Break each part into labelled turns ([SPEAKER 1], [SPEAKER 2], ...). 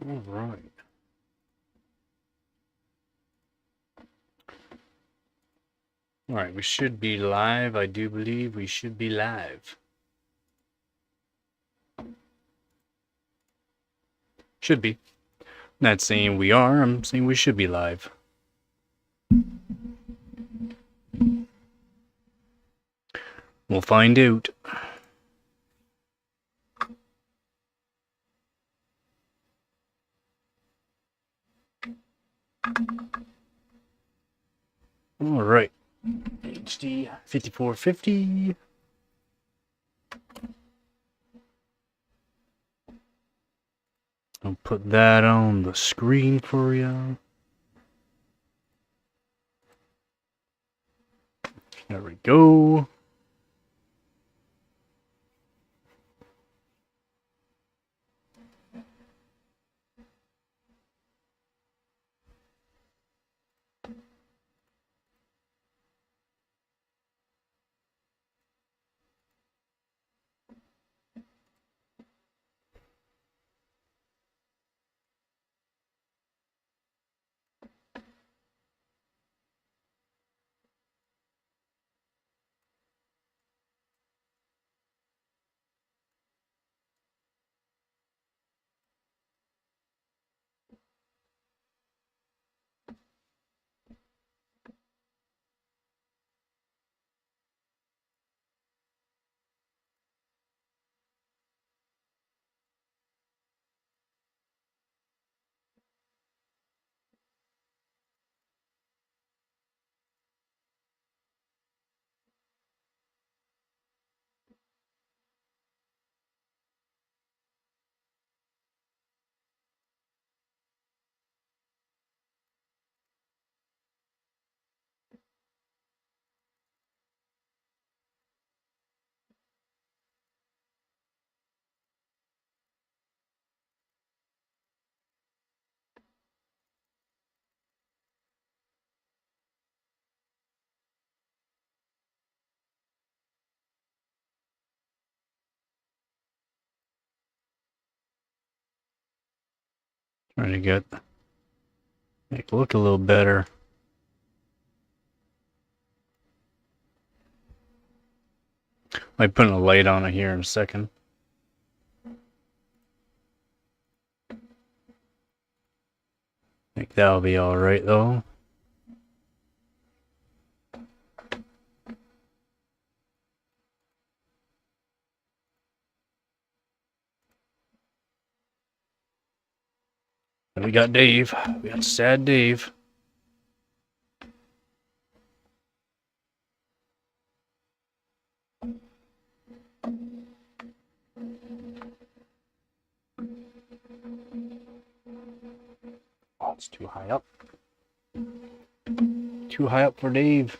[SPEAKER 1] All right. All right, we should be live. I do believe we should be live. Should be. Not saying we are, I'm saying we should be live. We'll find out. All right. HD 5450. I'll put that on the screen for you. There we go. Trying to get make it look a little better. Might put a light on it here in a second. Think that'll be all right though. And we got Dave. We got sad Dave. Oh, it's too high up. Too high up for Dave.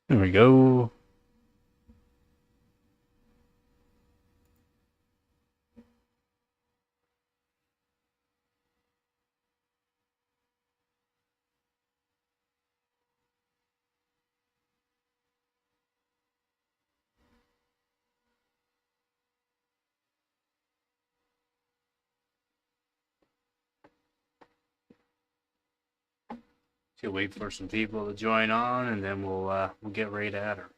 [SPEAKER 1] There we go. She'll wait for some people to join on, and then we'll get right at her.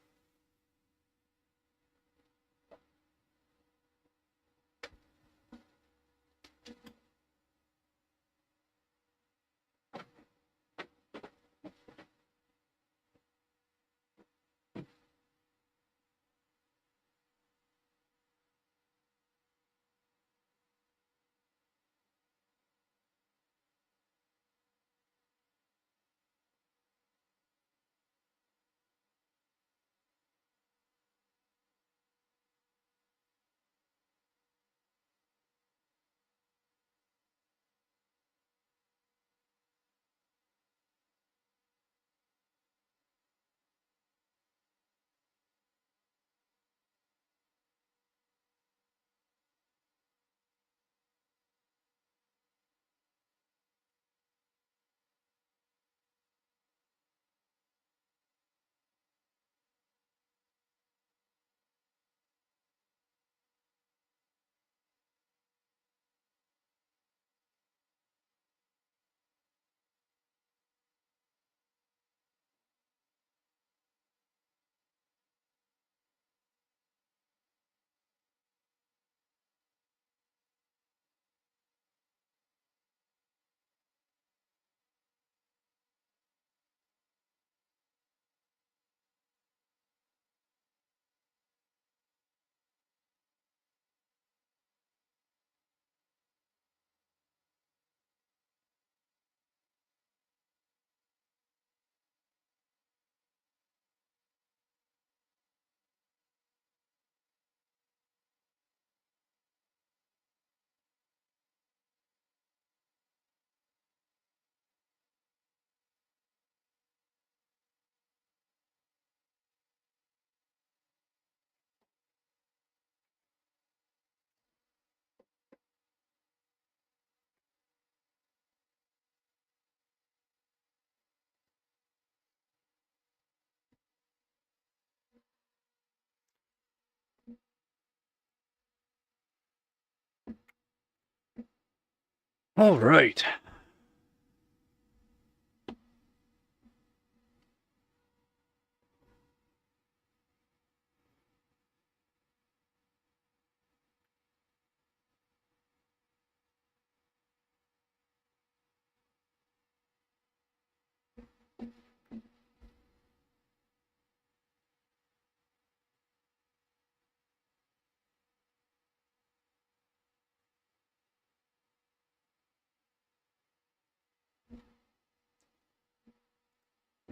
[SPEAKER 1] All right.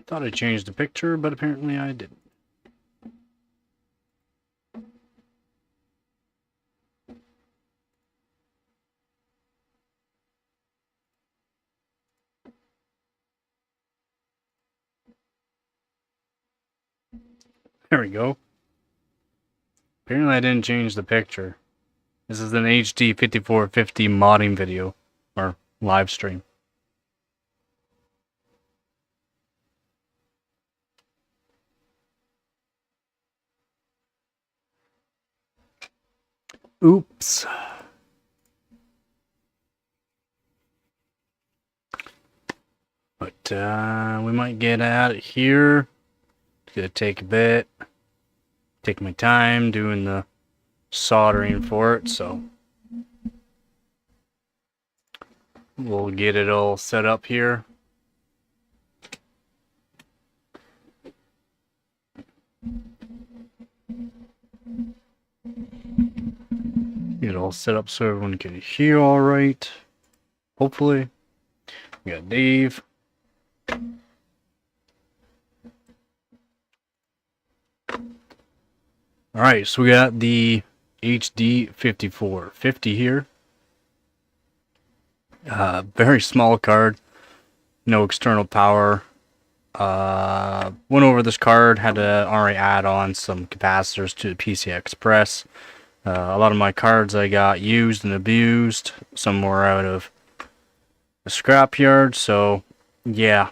[SPEAKER 1] Thought I changed the picture, but apparently I didn't. There we go. Apparently I didn't change the picture. This is an HD 5450 modding video, or live stream. Oops. But we might get out of here. It's gonna take a bit. Take my time doing the soldering for it, so we'll get it all set up here. Get it all set up so everyone can hear all right. Hopefully. We got Dave. Alright, so we got the HD 5450 here. Very small card. No external power. Went over this card, had to already add on some capacitors to the PCI Express. A lot of my cards I got used and abused. Some were out of the scrapyard, so yeah,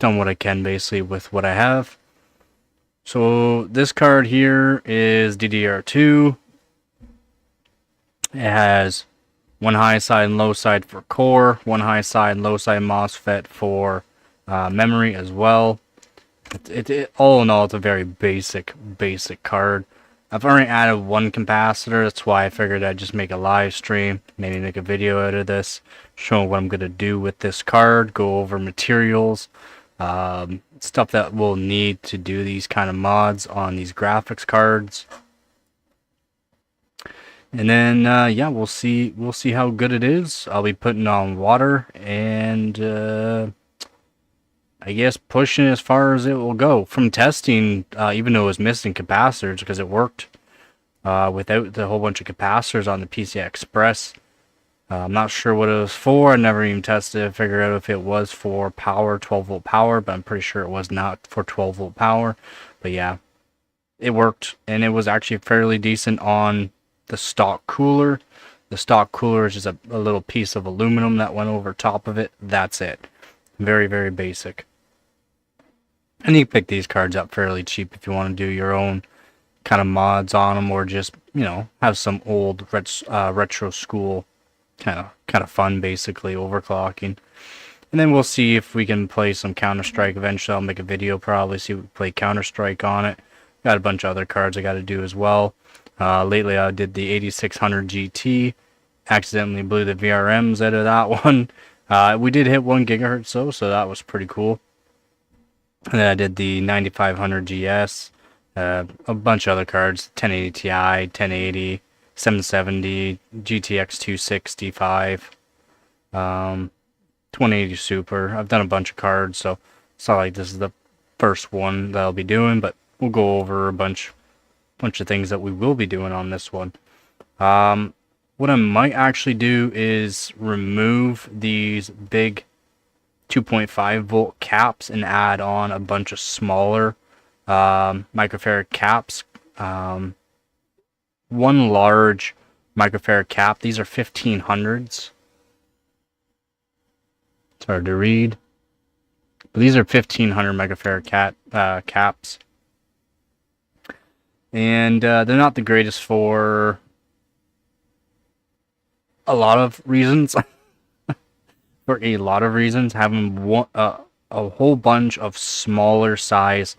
[SPEAKER 1] done what I can basically with what I have. So this card here is DDR2. It has one high side and low side for core, one high side and low side MOSFET for memory as well. All in all, it's a very basic card. I've already added one capacitor. That's why I figured I'd just make a live stream, maybe make a video out of this, showing what I'm going to do with this card, go over materials, stuff that we'll need to do these kind of mods on these graphics cards. And then yeah, we'll see how good it is. I'll be putting on water and I guess pushing as far as it will go. From testing, even though it was missing capacitors, because it worked without the whole bunch of capacitors on the PCI Express. I'm not sure what it was for. I never even tested it, figured out if it was for power, 12 volt power, but I'm pretty sure it was not for 12 volt power. But yeah, it worked, and it was actually fairly decent on the stock cooler. The stock cooler is just a little piece of aluminum that went over top of it. That's it. Very, very basic. And you can pick these cards up fairly cheap if you want to do your own kind of mods on them, or just, you know, have some old retro school kind of fun, basically overclocking. And then we'll see if we can play some Counter-Strike eventually. I'll make a video probably, see if we play Counter-Strike on it. Got a bunch of other cards I got to do as well. Lately I did the 8600 GT. Accidentally blew the VRMs out of that one. We did hit 1 gigahertz though, so that was pretty cool. And then I did the 9500 GS. A bunch of other cards. 1080 Ti, 1080, 770, GTX 265, 2080 Super. I've done a bunch of cards, so it's not like this is the first one that I'll be doing, but we'll go over a bunch of things that we will be doing on this one. What I might actually do is remove these big 2.5 volt caps and add on a bunch of smaller microfarad caps. One large microfarad cap. These are 1500s. It's hard to read, but these are 1500 microfarad caps. And they're not the greatest for a lot of reasons. for a lot of reasons. Having a whole bunch of smaller size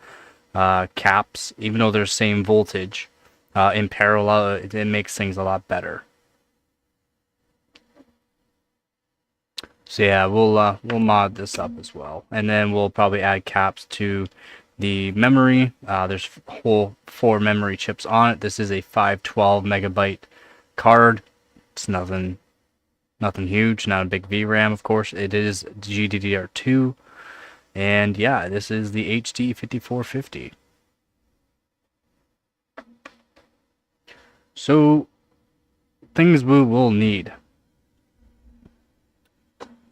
[SPEAKER 1] caps, even though they're same voltage, in parallel, it makes things a lot better. So yeah, we'll mod this up as well, and then we'll probably add caps to the memory. There's whole 4 memory chips on it. This is a 512 megabyte card. It's nothing huge, not a big VRAM, of course. It is GDDR2, and yeah, this is the HD 5450. So things we will need: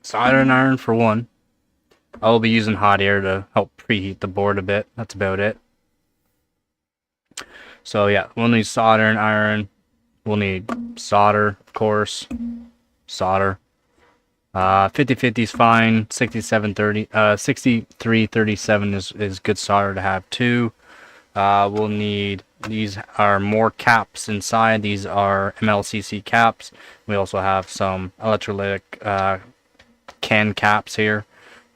[SPEAKER 1] soldering iron for one. I'll be using hot air to help preheat the board a bit. That's about it. So yeah, we'll need soldering iron. We'll need solder, of course. Solder. 50-50 is fine. 6337 is good solder to have too. We'll need, these are more caps inside. These are MLCC caps. We also have some electrolytic can caps here.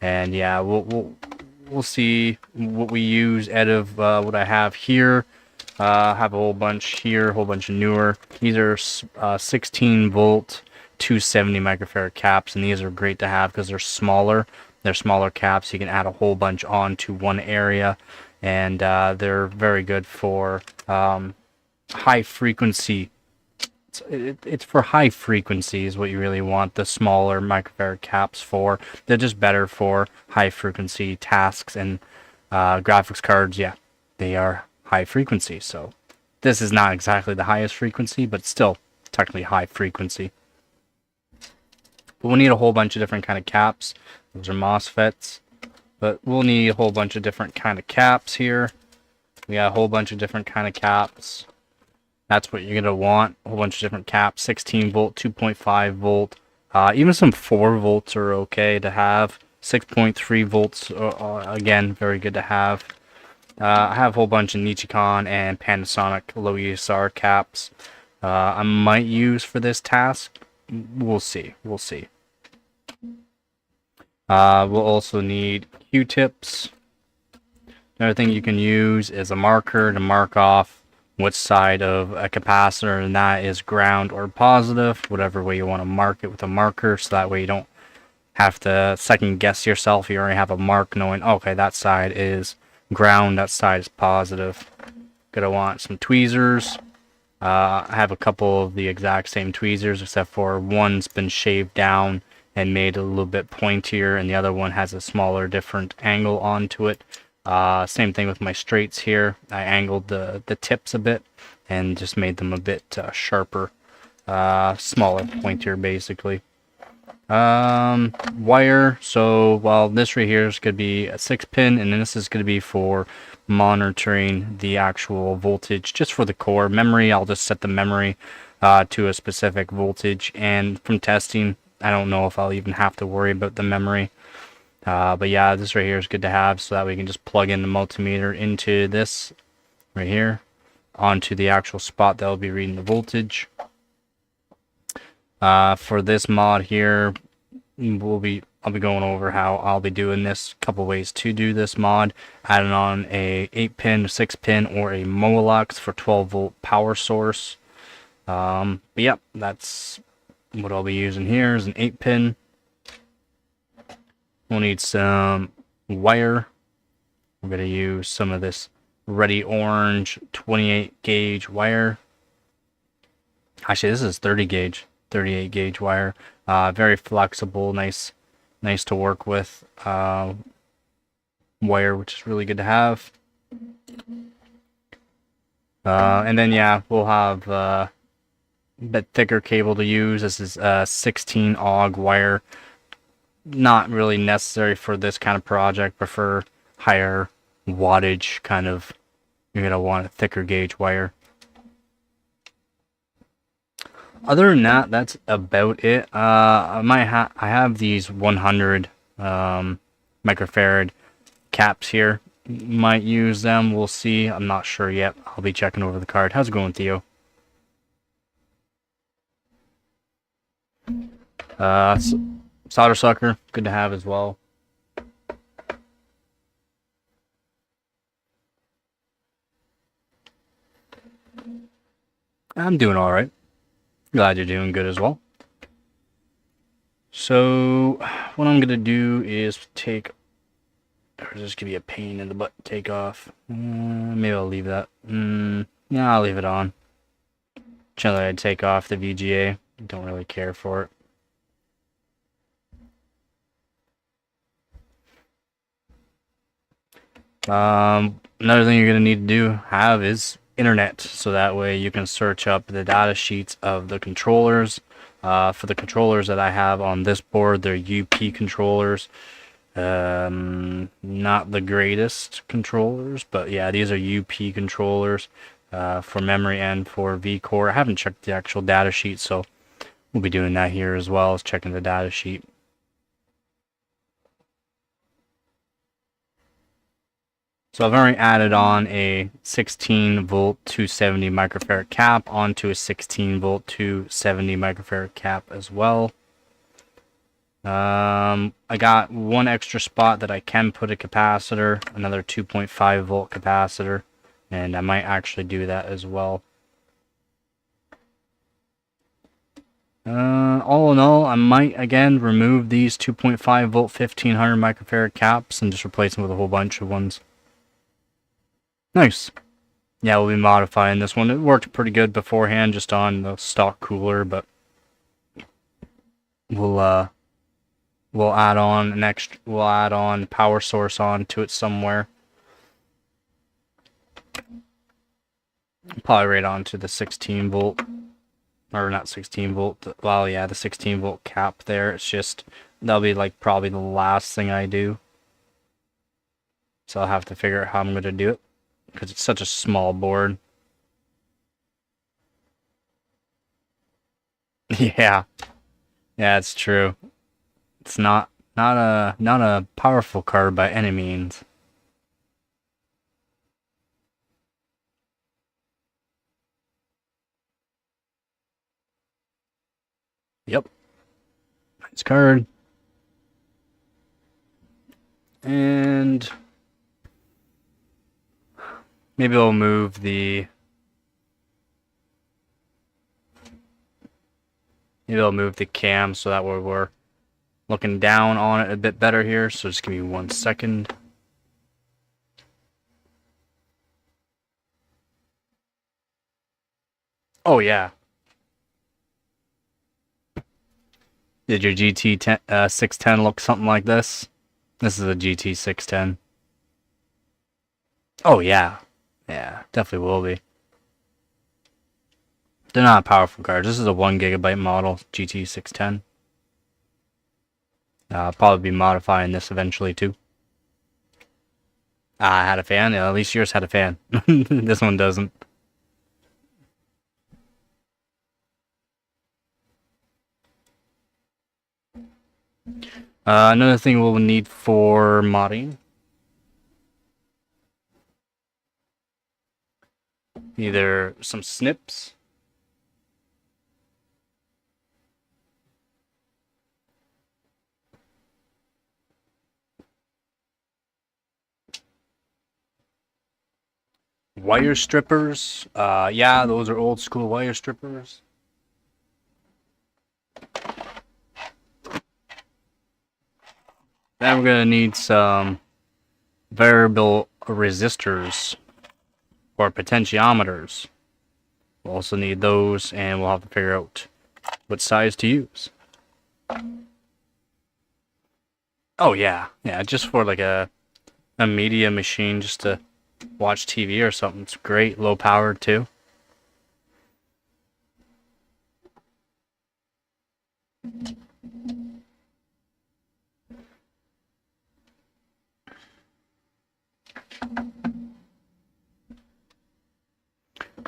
[SPEAKER 1] And yeah, we'll see what we use out of what I have here. I have a whole bunch here, a whole bunch of newer. These are 16 volt 270 microfarad caps, and these are great to have because they're smaller. They're smaller caps. You can add a whole bunch onto one area, and they're very good for high frequency. It's for high frequency is what you really want the smaller microfarad caps for. They're just better for high frequency tasks, and graphics cards, yeah, they are high frequency. So this is not exactly the highest frequency, but still technically high frequency. But we'll need a whole bunch of different kind of caps. Those are MOSFETs, but we'll need a whole bunch of different kind of caps here. We got a whole bunch of different kind of caps. That's what you're gonna want, a whole bunch of different caps. 16 volt, 2.5 volt, even some 4 volts are okay to have. 6.3 volts, again, very good to have. I have a whole bunch of Nichicon and Panasonic low ESR caps. I might use for this task. We'll see. We'll see. We'll also need Q-tips. Another thing you can use is a marker to mark off which side of a capacitor, and that is ground or positive, whatever way you want to mark it with a marker, so that way you don't have to second guess yourself. You already have a mark knowing, okay, that side is ground, that side is positive. Gonna want some tweezers. I have a couple of the exact same tweezers, except for one's been shaved down and made a little bit pointier, and the other one has a smaller, different angle onto it. Same thing with my straights here. I angled the tips a bit and just made them a bit sharper, smaller, pointier, basically. Wire. So, well, this right here is going to be a 6-pin, and then this is going to be for monitoring the actual voltage just for the core. Memory, I'll just set the memory to a specific voltage, and from testing, I don't know if I'll even have to worry about the memory. But yeah, this right here is good to have, so that we can just plug in the multimeter into this right here onto the actual spot that will be reading the voltage. For this mod here, I'll be going over how I'll be doing this. A couple ways to do this mod: adding on a 8-pin, 6-pin, or a Molex for 12-volt power source. But yep, that's what I'll be using here is an 8-pin. We'll need some wire. We're going to use some of this Ready Orange 28 gauge wire. Actually, this is 30 gauge, 38 gauge wire. Very flexible, nice to work with. Wire, which is really good to have. And then yeah, we'll have a bit thicker cable to use. This is 16 AUG wire. Not really necessary for this kind of project, but for higher wattage kind of, you're going to want a thicker gauge wire. Other than that, that's about it. I have these 100 microfarad caps here. Might use them. We'll see. I'm not sure yet. I'll be checking over the card. How's it going, Theo? Solder sucker, good to have as well. I'm doing alright. Glad you're doing good as well. So, what I'm gonna do is take... Or is this gonna be a pain in the butt to take off? Maybe I'll leave that. Yeah, I'll leave it on. Generally, I'd take off the VGA. Don't really care for it. Another thing you're gonna need to have is internet, so that way you can search up the data sheets of the controllers. For the controllers that I have on this board, they're UP controllers. Not the greatest controllers, but yeah, these are UP controllers for memory and for vcore. I haven't checked the actual data sheet, so we'll be doing that here as well as checking the data sheet. So I've already added on a 16 volt 270 microfarad cap onto a 16 volt 270 microfarad cap as well. I got one extra spot that I can put a capacitor, another 2.5 volt capacitor, and I might actually do that as well. All in all, I might again remove these 2.5 volt 1500 microfarad caps and just replace them with a whole bunch of ones. Nice. Yeah, we'll be modifying this one. It worked pretty good beforehand just on the stock cooler, but we'll add on an extra, we'll add on power source onto it somewhere. Probably right onto the 16 volt, or not 16 volt, well yeah, the 16 volt cap there. It's just, that'll be like probably the last thing I do. So I'll have to figure out how I'm going to do it, because it's such a small board. Yeah. Yeah, it's true. It's not a powerful card by any means. Yep. Nice card. And maybe I'll move the cam so that way we're looking down on it a bit better here. So just give me 1 second. Oh yeah. Did your GT 610 look something like this? This is a GT 610. Oh yeah. Yeah, definitely will be. They're not powerful cards. This is a 1 gigabyte model GT 610. I'll probably be modifying this eventually too. I had a fan. Yeah, at least yours had a fan. This one doesn't. Another thing we'll need for modding. Either some snips. Wire strippers. Yeah, those are old school wire strippers. Then we're gonna need some variable resistors or potentiometers. We'll also need those, and we'll have to figure out what size to use. Oh yeah, yeah, just for like a media machine, just to watch TV or something. It's great, low power too.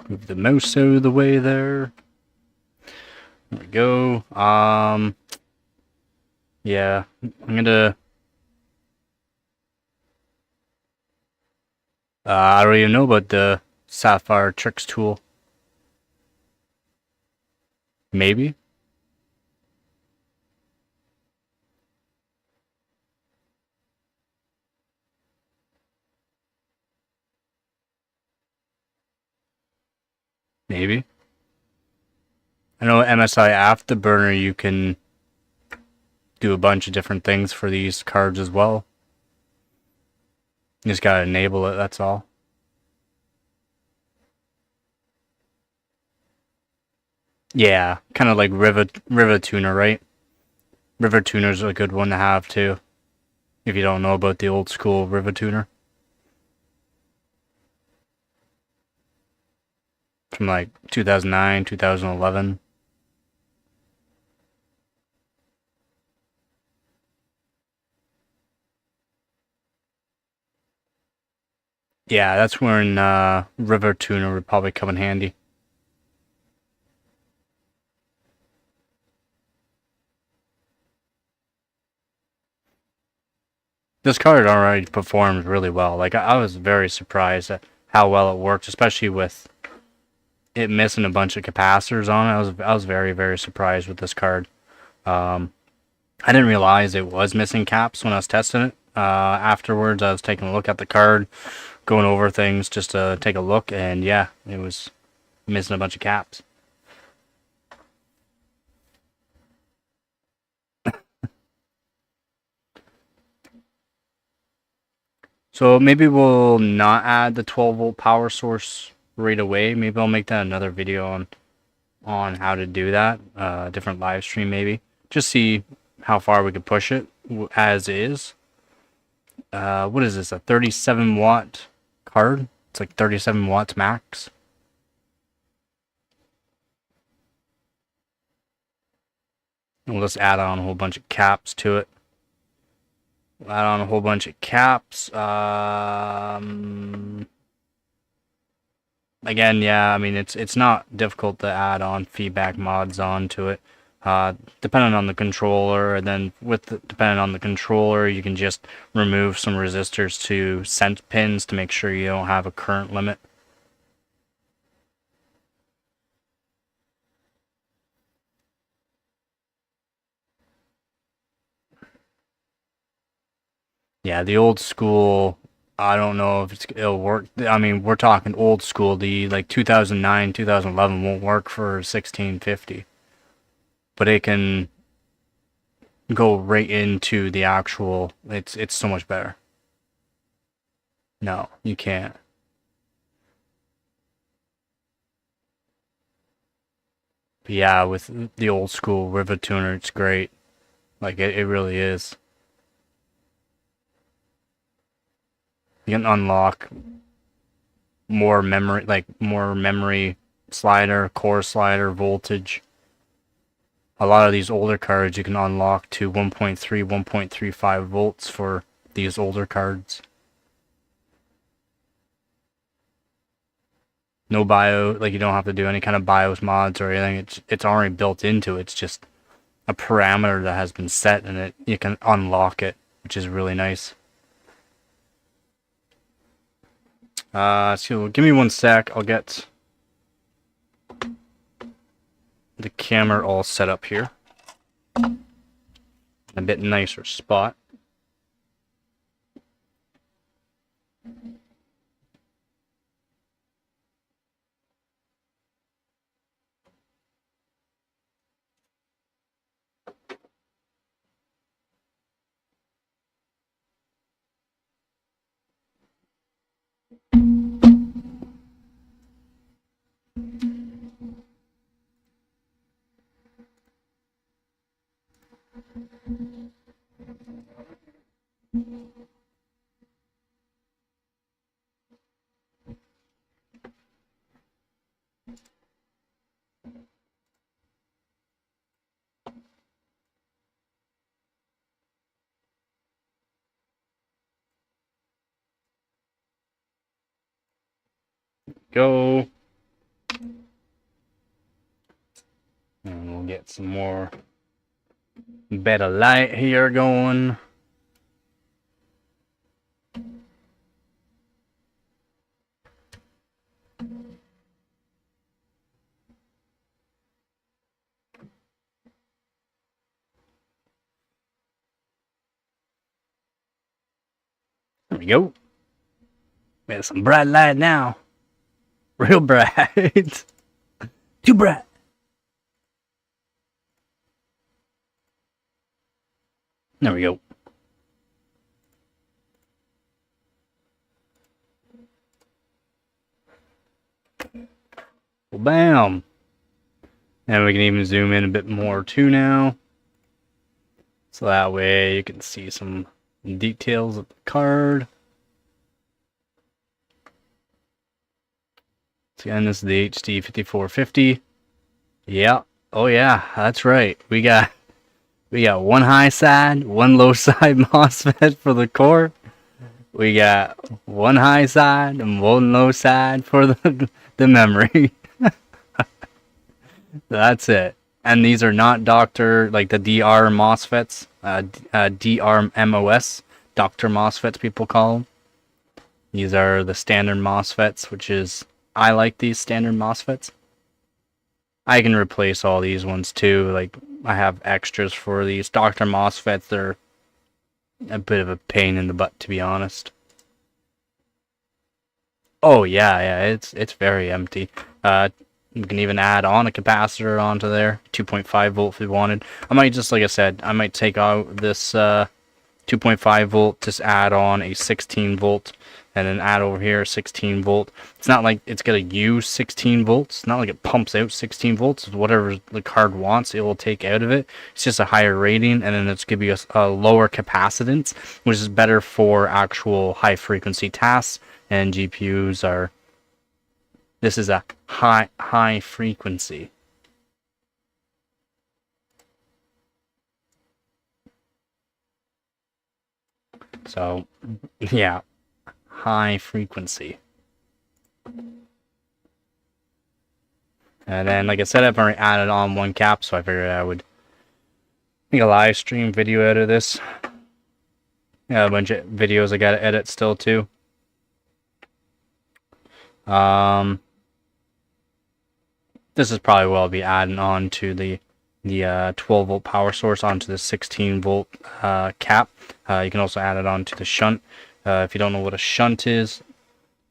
[SPEAKER 1] Move the mouse out of the way there. There we go. Yeah, I'm gonna... I don't even know about the Sapphire Tricks tool. Maybe? Maybe. I know MSI Afterburner, you can do a bunch of different things for these cards as well. You just gotta enable it, that's all. Yeah, kind of like River Tuner, right? River Tuner's a good one to have too, if you don't know about the old school River Tuner. From like 2009, 2011. Yeah, that's when River Tuner would probably come in handy. This card already performs really well. Like I was very surprised at how well it worked, especially with it missing a bunch of capacitors on it. I was very surprised with this card. I didn't realize it was missing caps when I was testing it. Afterwards, I was taking a look at the card, going over things just to take a look, and yeah, it was missing a bunch of caps. So maybe we'll not add the 12-volt power source right away. Maybe I'll make that another video on how to do that. Different live stream maybe. Just see how far we could push it as is. What is this? A 37-watt card? It's like 37 watts max. And we'll just add on a whole bunch of caps to it. Add on a whole bunch of caps. Again, yeah, I mean it's not difficult to add on feedback mods onto it. Depending on the controller, and then depending on the controller, you can just remove some resistors to sense pins to make sure you don't have a current limit. Yeah, the old school, I don't know if it'll work. I mean, we're talking old school. The like 2009, 2011 won't work for 1650. But it can go right into the actual, it's so much better. No, you can't. But yeah, with the old school River Tuner, it's great. Like it really is. You can unlock more memory, like more memory slider, core slider, voltage. A lot of these older cards you can unlock to 1.3, 1.35 volts for these older cards. No bio, like you don't have to do any kind of BIOS mods or anything. It's already built into it. It's just a parameter that has been set, and you can unlock it, which is really nice. So give me one sec. I'll get the camera all set up here. A bit nicer spot. Go. And we'll get some more better light here going. There we go. We have some bright light now. Real bright. Too bright. There we go. Well, bam. And we can even zoom in a bit more too now. So that way you can see some details of the card. So again, this is the HD 5450. Yeah. Oh yeah, that's right. We got one high side, one low side MOSFET for the core. We got one high side and one low side for the memory. That's it. And these are not doctor, like the DR MOSFETs, DRMOS, doctor MOSFETs people call them. These are the standard MOSFETs, which is, I like these standard MOSFETs. I can replace all these ones too, like I have extras for these doctor MOSFETs. They're a bit of a pain in the butt, to be honest. Oh yeah, it's very empty. You can even add on a capacitor onto there, 2.5 volt if you wanted. I might just, like I said, I might take out this 2.5 volt, just add on a 16 volt, and then add over here 16 volt. It's not like it's going to use 16 volts. It's not like it pumps out 16 volts. It's whatever the card wants, it will take out of it. It's just a higher rating, and then it's going to be a lower capacitance, which is better for actual high frequency tasks, and GPUs are... This is a high frequency. So, yeah, high frequency. And then, like I said, I've already added on one cap, so I figured I would make a live stream video out of this. Yeah, a bunch of videos I gotta edit still too. This is probably what I'll be adding on to the 12 volt power source onto the 16 volt cap. You can also add it onto the shunt. If you don't know what a shunt is,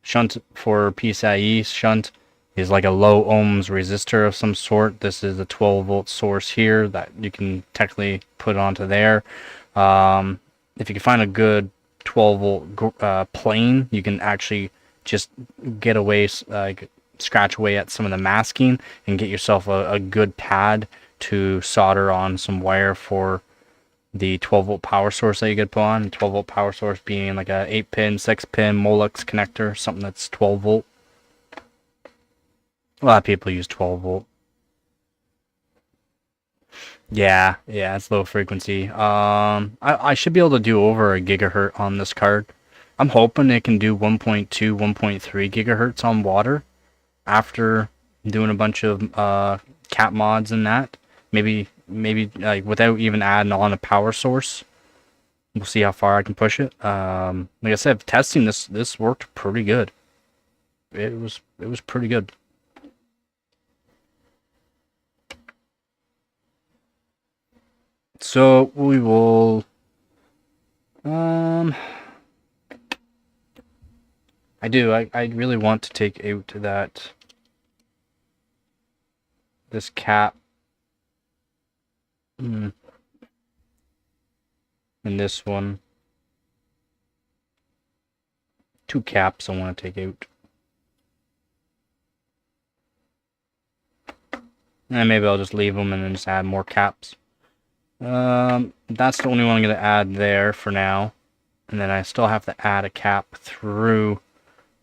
[SPEAKER 1] shunt for PCIe shunt is like a low ohms resistor of some sort. This is a 12 volt source here that you can technically put onto there. If you can find a good 12 volt plane, you can actually just get away, scratch away at some of the masking and get yourself a good pad to solder on some wire for the 12 volt power source that you could put on. 12 volt power source being like a 8 pin, 6 pin Molex connector, something that's 12 volt. A lot of people use 12 volt. Yeah, it's low frequency. I should be able to do over a gigahertz on this card. I'm hoping it can do 1.2, 1.3 gigahertz on water after doing a bunch of cap mods and that. Maybe like without even adding on a power source. We'll see how far I can push it. Like I said, testing this worked pretty good. It was pretty good. So we will I really want to take out this cap and this one. Two caps I want to take out. And maybe I'll just leave them and then just add more caps. That's the only one I'm going to add there for now. And then I still have to add a cap through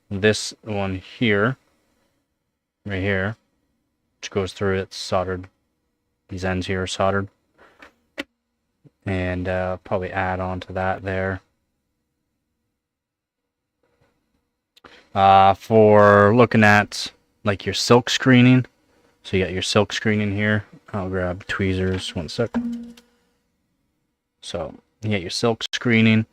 [SPEAKER 1] this one here. Right here. Which goes through, it's soldered. These ends here are soldered. And probably add on to that there. For looking at like your silk screening. So you got your silk screening here. I'll grab tweezers, one sec. So you got your silk screening.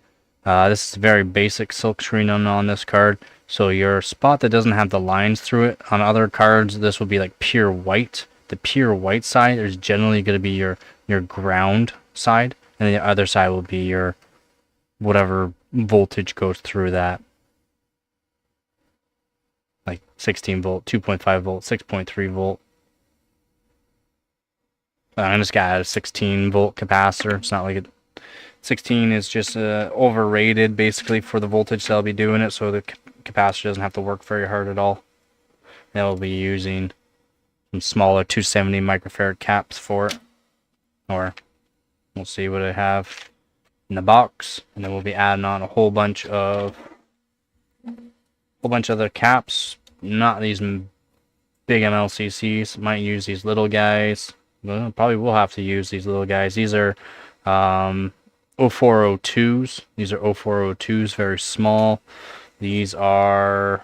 [SPEAKER 1] This is very basic silk screening on this card. So your spot that doesn't have the lines through it, on other cards this will be like pure white. The pure white side is generally going to be your ground side, and the other side will be your whatever voltage goes through that. Like 16 volt, 2.5 volt, 6.3 volt. I just got a 16 volt capacitor. It's not like it. 16 is just overrated basically for the voltage they'll be doing it, so the capacitor doesn't have to work very hard at all. They'll be using some smaller 270 microfarad caps for it, or we'll see what I have in the box, and then we'll be adding on a whole bunch of other caps. Not these big MLCCs. Might use these little guys. Well, probably will have to use these little guys. These are 0402s. These are 0402s, very small. These are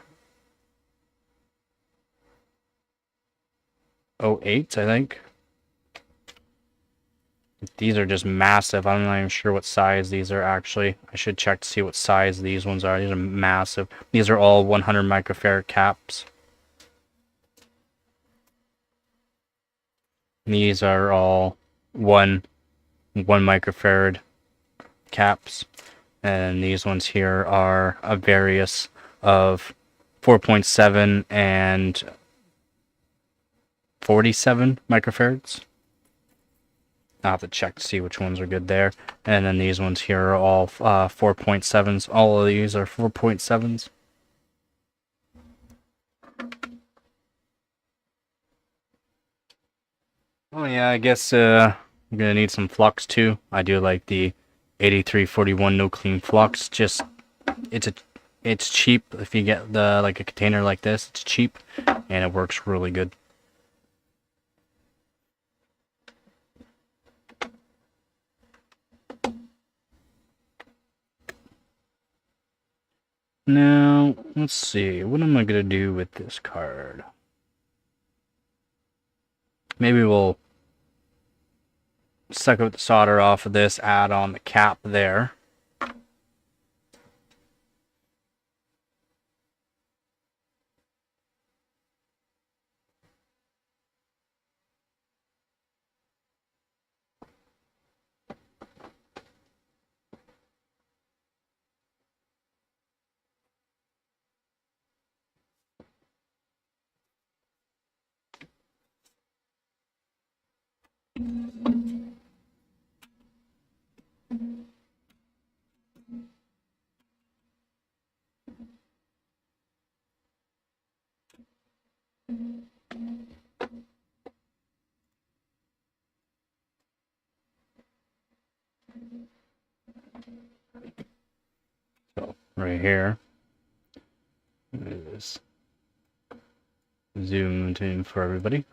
[SPEAKER 1] 08s, I think. These are just massive. I'm not even sure what size these are actually. I should check to see what size these ones are. These are massive. These are all 100 microfarad caps. These are all 1 microfarad caps. And these ones here are a various of 4.7 and 47 microfarads. I'll have to check to see which ones are good there. And then these ones here are all 4.7s. All of these are 4.7s. Oh yeah, I guess I'm gonna need some flux too. I do like the 8341 no clean flux. Just it's cheap if you get the a container like this. It's cheap and it works really good. Now, let's see. What am I gonna do with this card? Maybe we'll suck out the solder off of this, add on the cap there. So right here is zoomed in for everybody.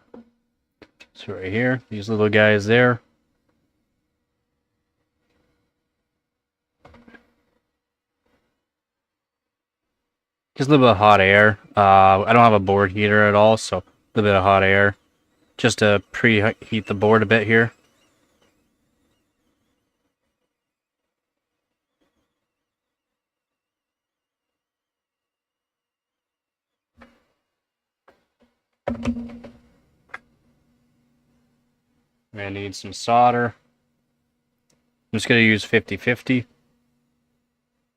[SPEAKER 1] So right here, these little guys there. Just a little bit of hot air. I don't have a board heater at all, so a little bit of hot air. Just to preheat the board a bit here. I need some solder. I'm just going to use 50/50.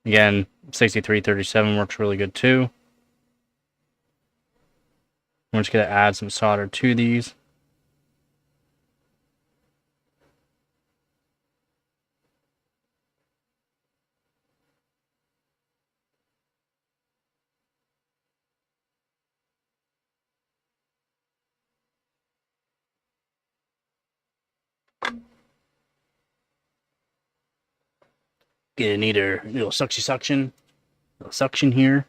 [SPEAKER 1] Again, 6337 works really good too. I'm just going to add some solder to these. Gonna need a little suction here.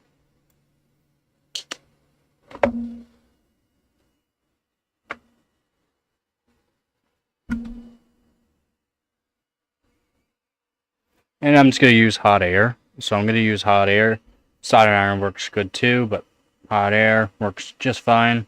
[SPEAKER 1] And I'm just gonna use hot air. So I'm gonna use hot air. Soldering iron works good too, but hot air works just fine.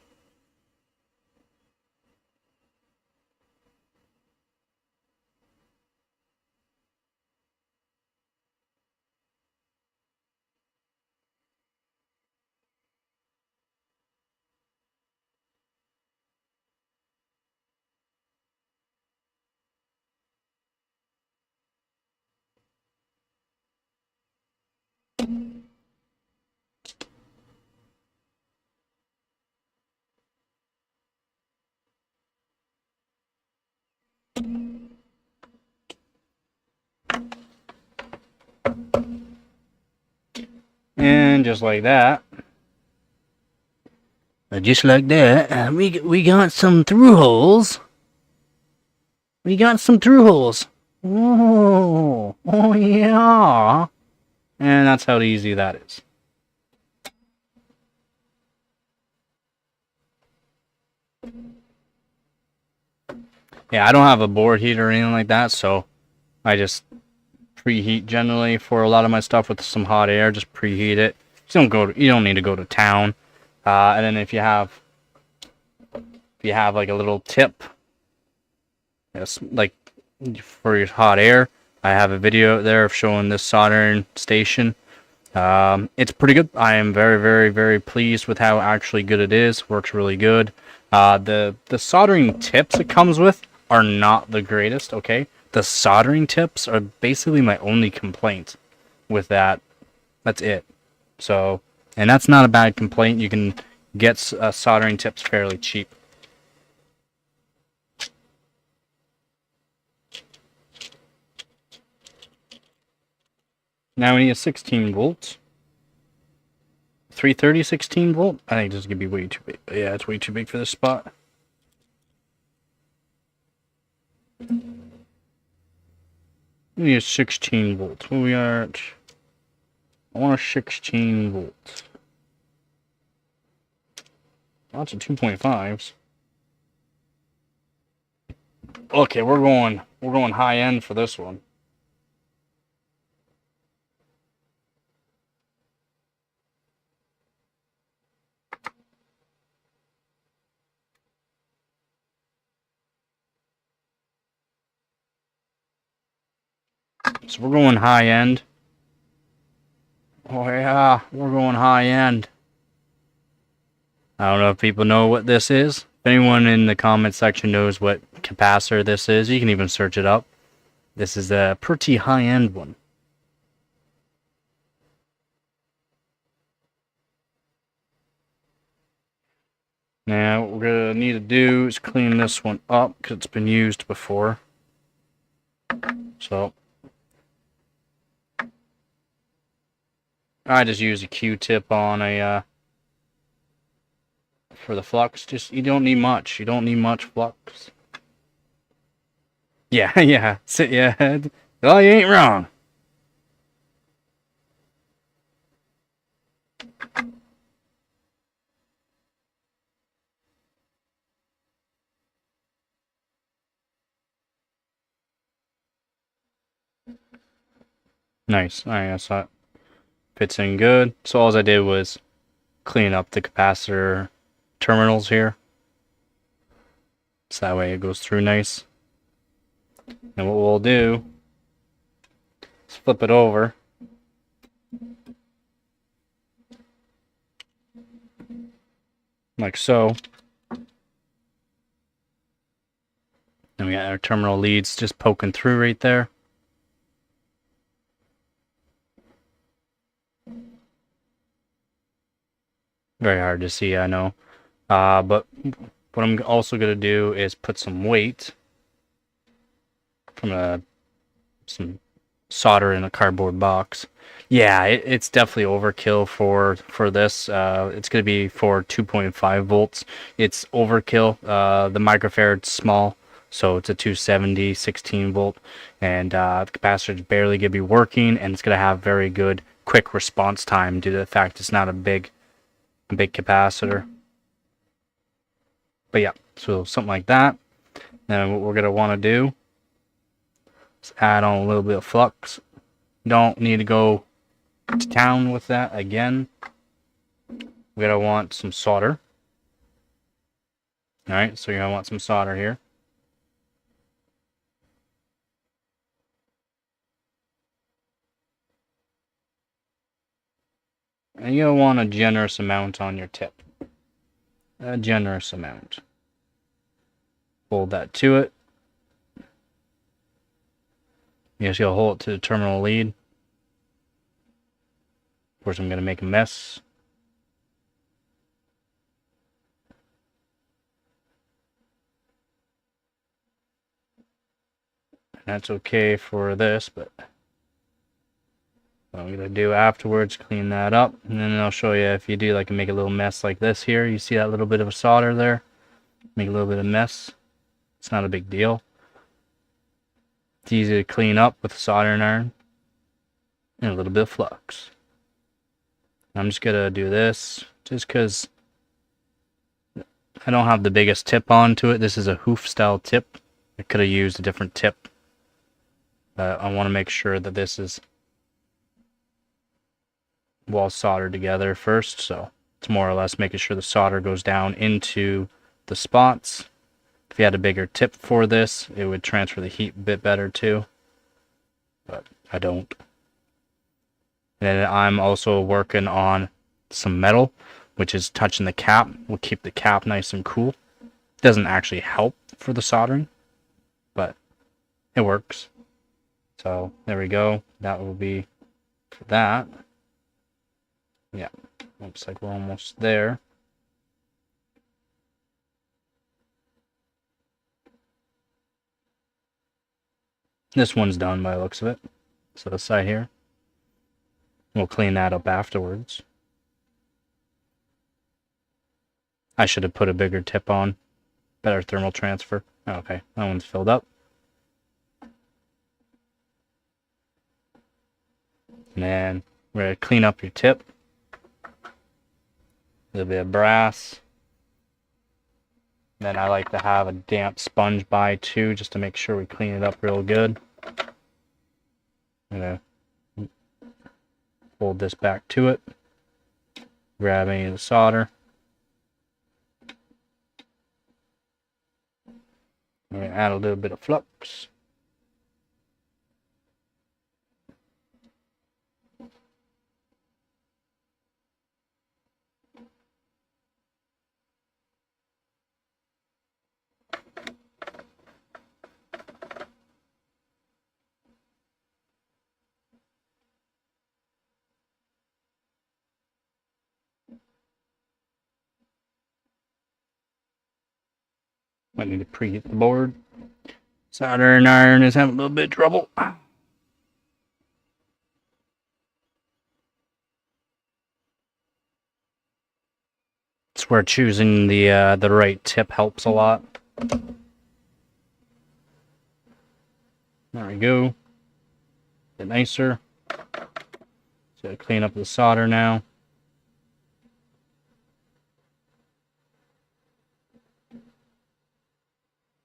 [SPEAKER 1] And just like that. Just like that, we got some through holes. We got some through holes. Oh yeah. And that's how easy that is. Yeah, I don't have a board heater or anything like that, so I just preheat generally for a lot of my stuff with some hot air. Just preheat it. You don't need to go to town. And then if you have like a little tip, like for your hot air, I have a video there of showing this soldering station. It's pretty good. I am very, very, very pleased with how actually good it is. Works really good. The soldering tips it comes with are not the greatest, okay? The soldering tips are basically my only complaint with that. That's it. So, and that's not a bad complaint. You can get soldering tips fairly cheap. Now we need a 16 volt. 330 16 volt? I think this is going to be way too big. Yeah, it's way too big for this spot. We need a 16 volt. Where we are at? I want a 16 volt. Lots of 2.5s. Okay, we're going high end for this one. So we're going high end. Oh yeah, we're going high end. I don't know if people know what this is. If anyone in the comment section knows what capacitor this is, you can even search it up. This is a pretty high end one. Now what we're gonna need to do is clean this one up because it's been used before. So I just use a Q-tip on a for the flux. Just you don't need much. You don't need much flux. Yeah, yeah. Sit your head. Oh, you ain't wrong. Nice. Alright, that's that. Fits in good. So all I did was clean up the capacitor terminals here. So that way it goes through nice. And what we'll do is flip it over. Like so. And we got our terminal leads just poking through right there. Very hard to see, I know. But what I'm also going to do is put some weight from some solder in a cardboard box. Yeah, it's definitely overkill for this. It's going to be for 2.5 volts. It's overkill. The microfarad's small, so it's a 270 16 volt, and the capacitor's barely going to be working, and it's going to have very good quick response time due to the fact it's not a big capacitor. But yeah, so something like that. Then what we're going to want to do is add on a little bit of flux. Don't need to go to town with that again. We're going to want some solder. Alright, so you're going to want some solder here. And you'll want a generous amount on your tip. A generous amount. Hold that to it. Yes, you'll hold it to the terminal lead. Of course, I'm going to make a mess. And that's okay for this, but what I'm gonna do afterwards, clean that up, and then I'll show you if you do like make a little mess like this here. You see that little bit of a solder there? Make a little bit of mess. It's not a big deal. It's easy to clean up with a soldering iron and a little bit of flux. I'm just gonna do this just because I don't have the biggest tip onto it. This is a hoof style tip. I could have used a different tip, but I want to make sure that this is well soldered together first. So it's more or less making sure the solder goes down into the spots. If you had a bigger tip for this, it would transfer the heat a bit better too, but I don't. And I'm also working on some metal, which is touching the cap. Will keep the cap nice and cool. Doesn't actually help for the soldering, but it works. So there we go. That will be for that. Yeah, looks like we're almost there. This one's done by the looks of it. So the side here. We'll clean that up afterwards. I should have put a bigger tip on. Better thermal transfer. Okay, that one's filled up. And then we're going to clean up your tip. A little bit of brass. Then I like to have a damp sponge by too, just to make sure we clean it up real good. I'm going to fold this back to it. Grab any of the solder. I'm going to add a little bit of flux. Might need to preheat the board. Soldering iron is having a little bit of trouble. It's where choosing the right tip helps a lot. There we go. A bit nicer. So clean up the solder now.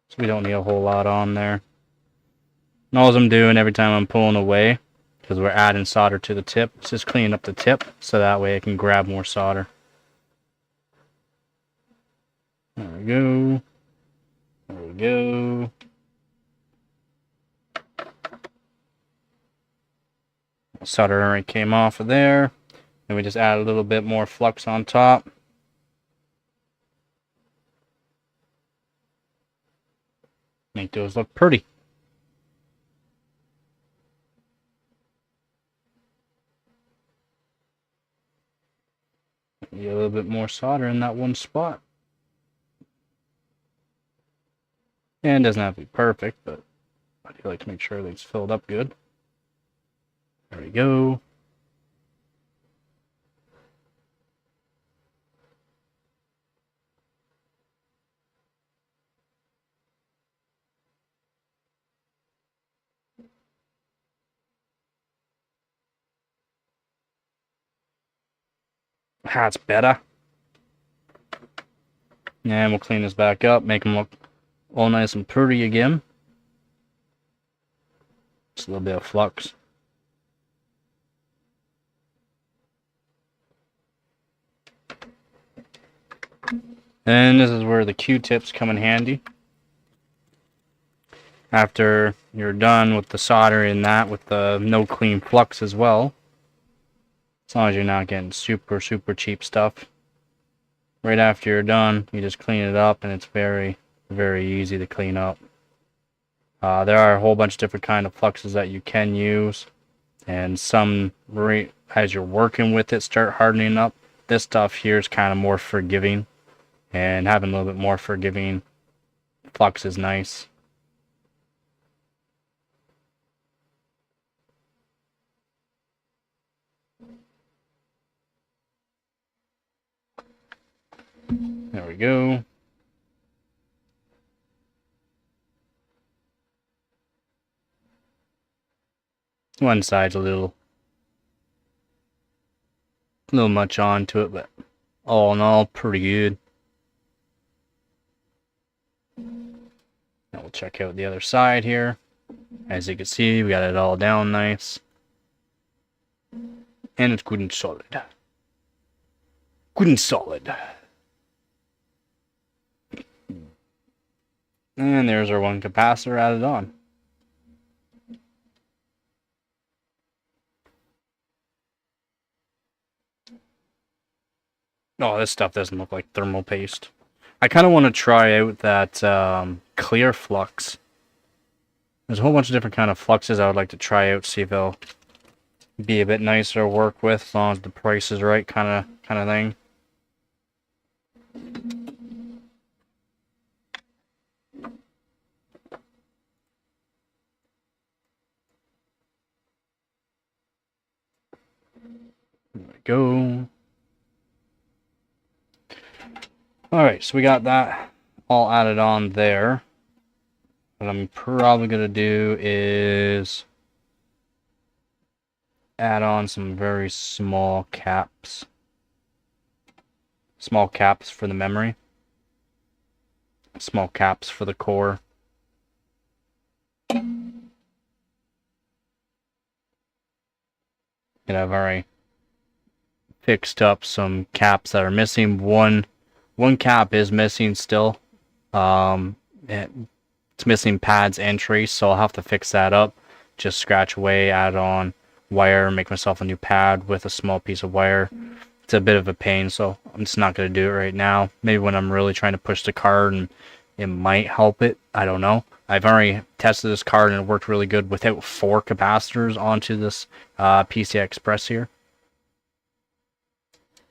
[SPEAKER 1] So we don't need a whole lot on there. And all I'm doing every time I'm pulling away, because we're adding solder to the tip, is just cleaning up the tip so that way I can grab more solder. There we go. There we go. Solder already came off of there. And we just add a little bit more flux on top. Make those look pretty. Get a little bit more solder in that one spot. And it doesn't have to be perfect, but I do like to make sure that it's filled up good. There we go. That's better. And we'll clean this back up, make them look all nice and pretty again. Just a little bit of flux. And this is where the Q-tips come in handy. After you're done with the solder in that, with the no clean flux as well. As long as you're not getting super cheap stuff. Right after you're done, you just clean it up, and it's very easy to clean up. There are a whole bunch of different kind of fluxes that you can use, and some, as you're working with it, start hardening up. This stuff here is kind of more forgiving, and having a little bit more forgiving flux is nice. There we go. One side's a little much onto it, but all in all, pretty good. Now we'll check out the other side here. As you can see, we got it all down nice. And it's good and solid. Good and solid. And there's our one capacitor added on. Oh, this stuff doesn't look like thermal paste. I kind of want to try out that clear flux. There's a whole bunch of different kind of fluxes I would like to try out, see if they'll be a bit nicer to work with, as long as the price is right, kind of thing. There we go. Alright, so we got that all added on there. What I'm probably going to do is add on some very small caps. Small caps for the memory. Small caps for the core. And I've already fixed up some caps that are missing. One cap is missing still. It's missing pads and trace, so I'll have to fix that up. Just scratch away, add on wire, make myself a new pad with a small piece of wire. It's a bit of a pain, so I'm just not going to do it right now. Maybe when I'm really trying to push the card, and it might help it. I don't know. I've already tested this card and it worked really good without 4 capacitors onto this PCI Express here.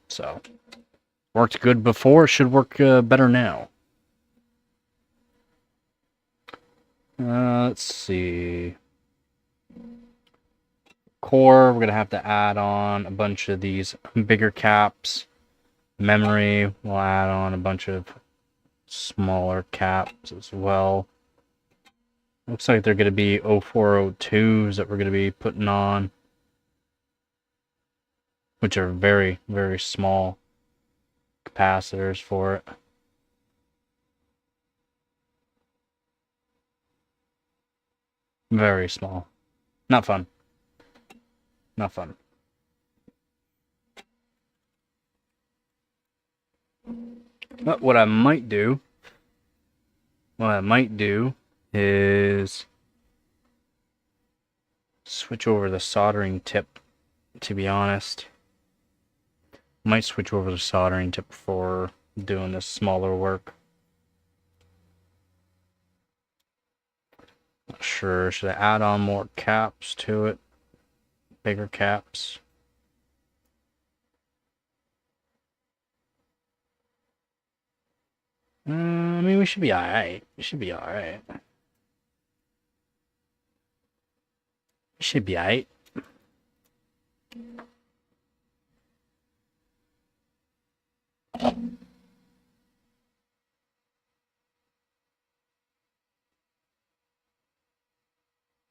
[SPEAKER 1] So, worked good before, should work better now. Let's see. Core, we're going to have to add on a bunch of these bigger caps. Memory, we'll add on a bunch of smaller caps as well. Looks like they're going to be 0402s that we're going to be putting on, which are very, very small capacitors for it. Very small. Not fun. Not fun. But what I might do is switch over the soldering tip, to be honest. Might switch over the soldering tip for doing this smaller work. Not sure, should I add on more caps to it? Bigger caps? I mean, we should be alright. We should be alright. We should be alright.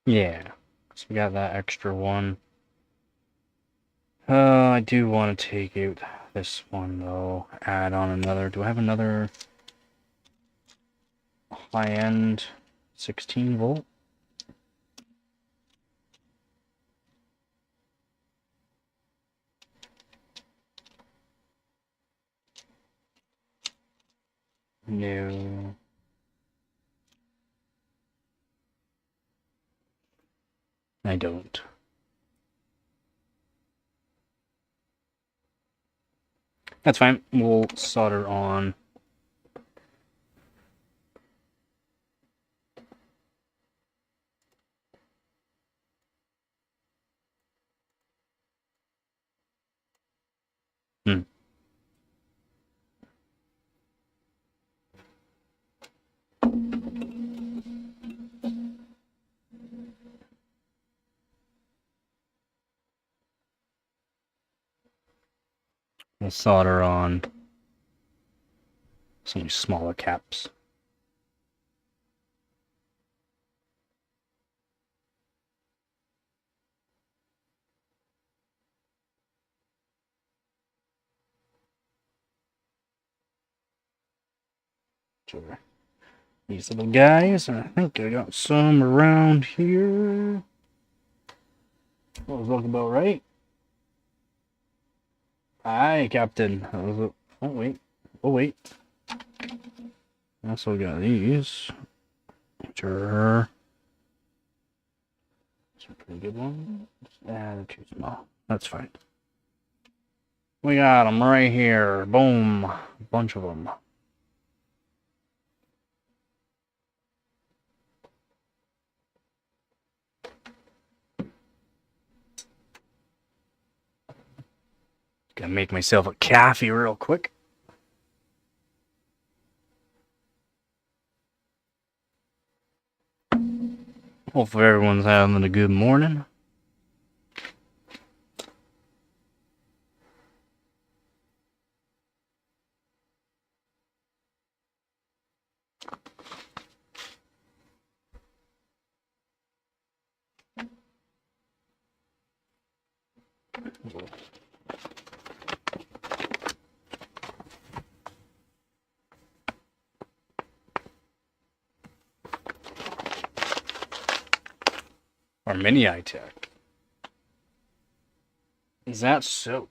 [SPEAKER 1] Yeah, so we got that extra one. I do want to take out this one though. Add on another. Do I have another high-end 16 volt? No. I don't. That's fine. We'll solder on. We'll solder on Some smaller caps. Sure. These little guys, I think I got some around here. That was looking about right. Aye, Captain. Oh, wait. Oh, wait. Also got these. Sure. Some pretty good ones. They're too small. That's fine. We got them right here. Boom. A bunch of them. Gonna make myself a coffee real quick. Hopefully everyone's having a good morning. Or mini ATI. Is that so?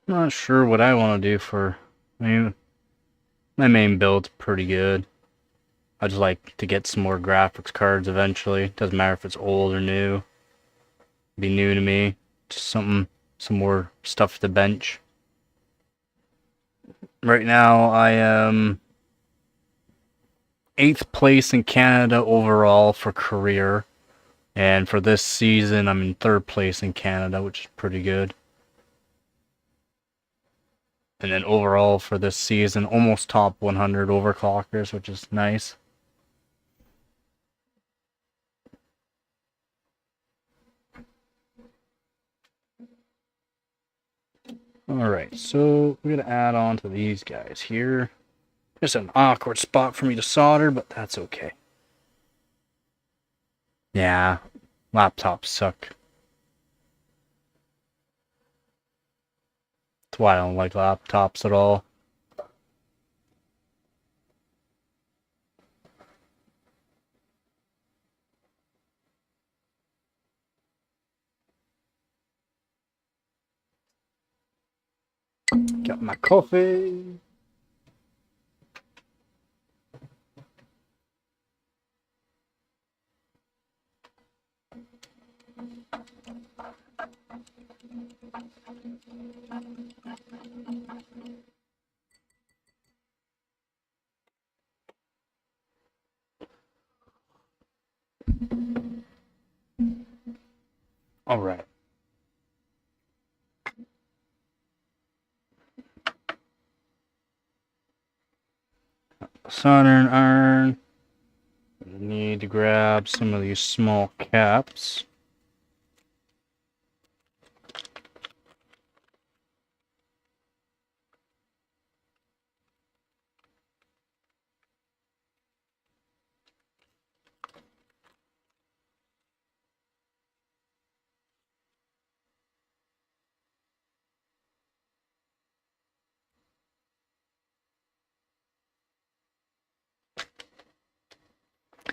[SPEAKER 1] Not sure what I want to do for. I mean, my main build's pretty good. I just like to get some more graphics cards eventually. Doesn't matter if it's old or new. Be new to me. Just some more stuff to bench. Right now I am 8th place in Canada overall for career. And for this season I'm in 3rd place in Canada, which is pretty good. And then overall for this season, almost top 100 overclockers, which is nice. Alright, so we're going to add on to these guys here. Just an awkward spot for me to solder, but that's okay. Yeah, laptops suck. That's why I don't like laptops at all. Got my coffee. All right. Soldering iron. Need to grab some of these small caps.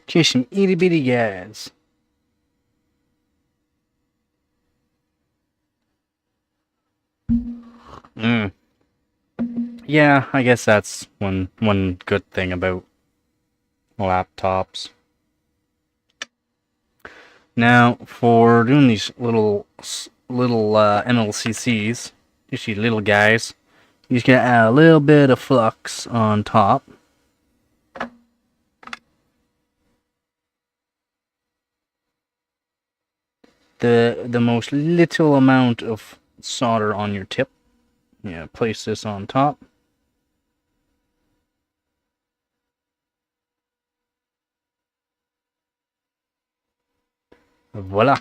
[SPEAKER 1] Just some itty bitty guys. Yeah, I guess that's one good thing about laptops. Now, for doing these little MLCCs, just these little guys, you just gotta add a little bit of flux on top. The most little amount of solder on your tip. Yeah, place this on top. Voila.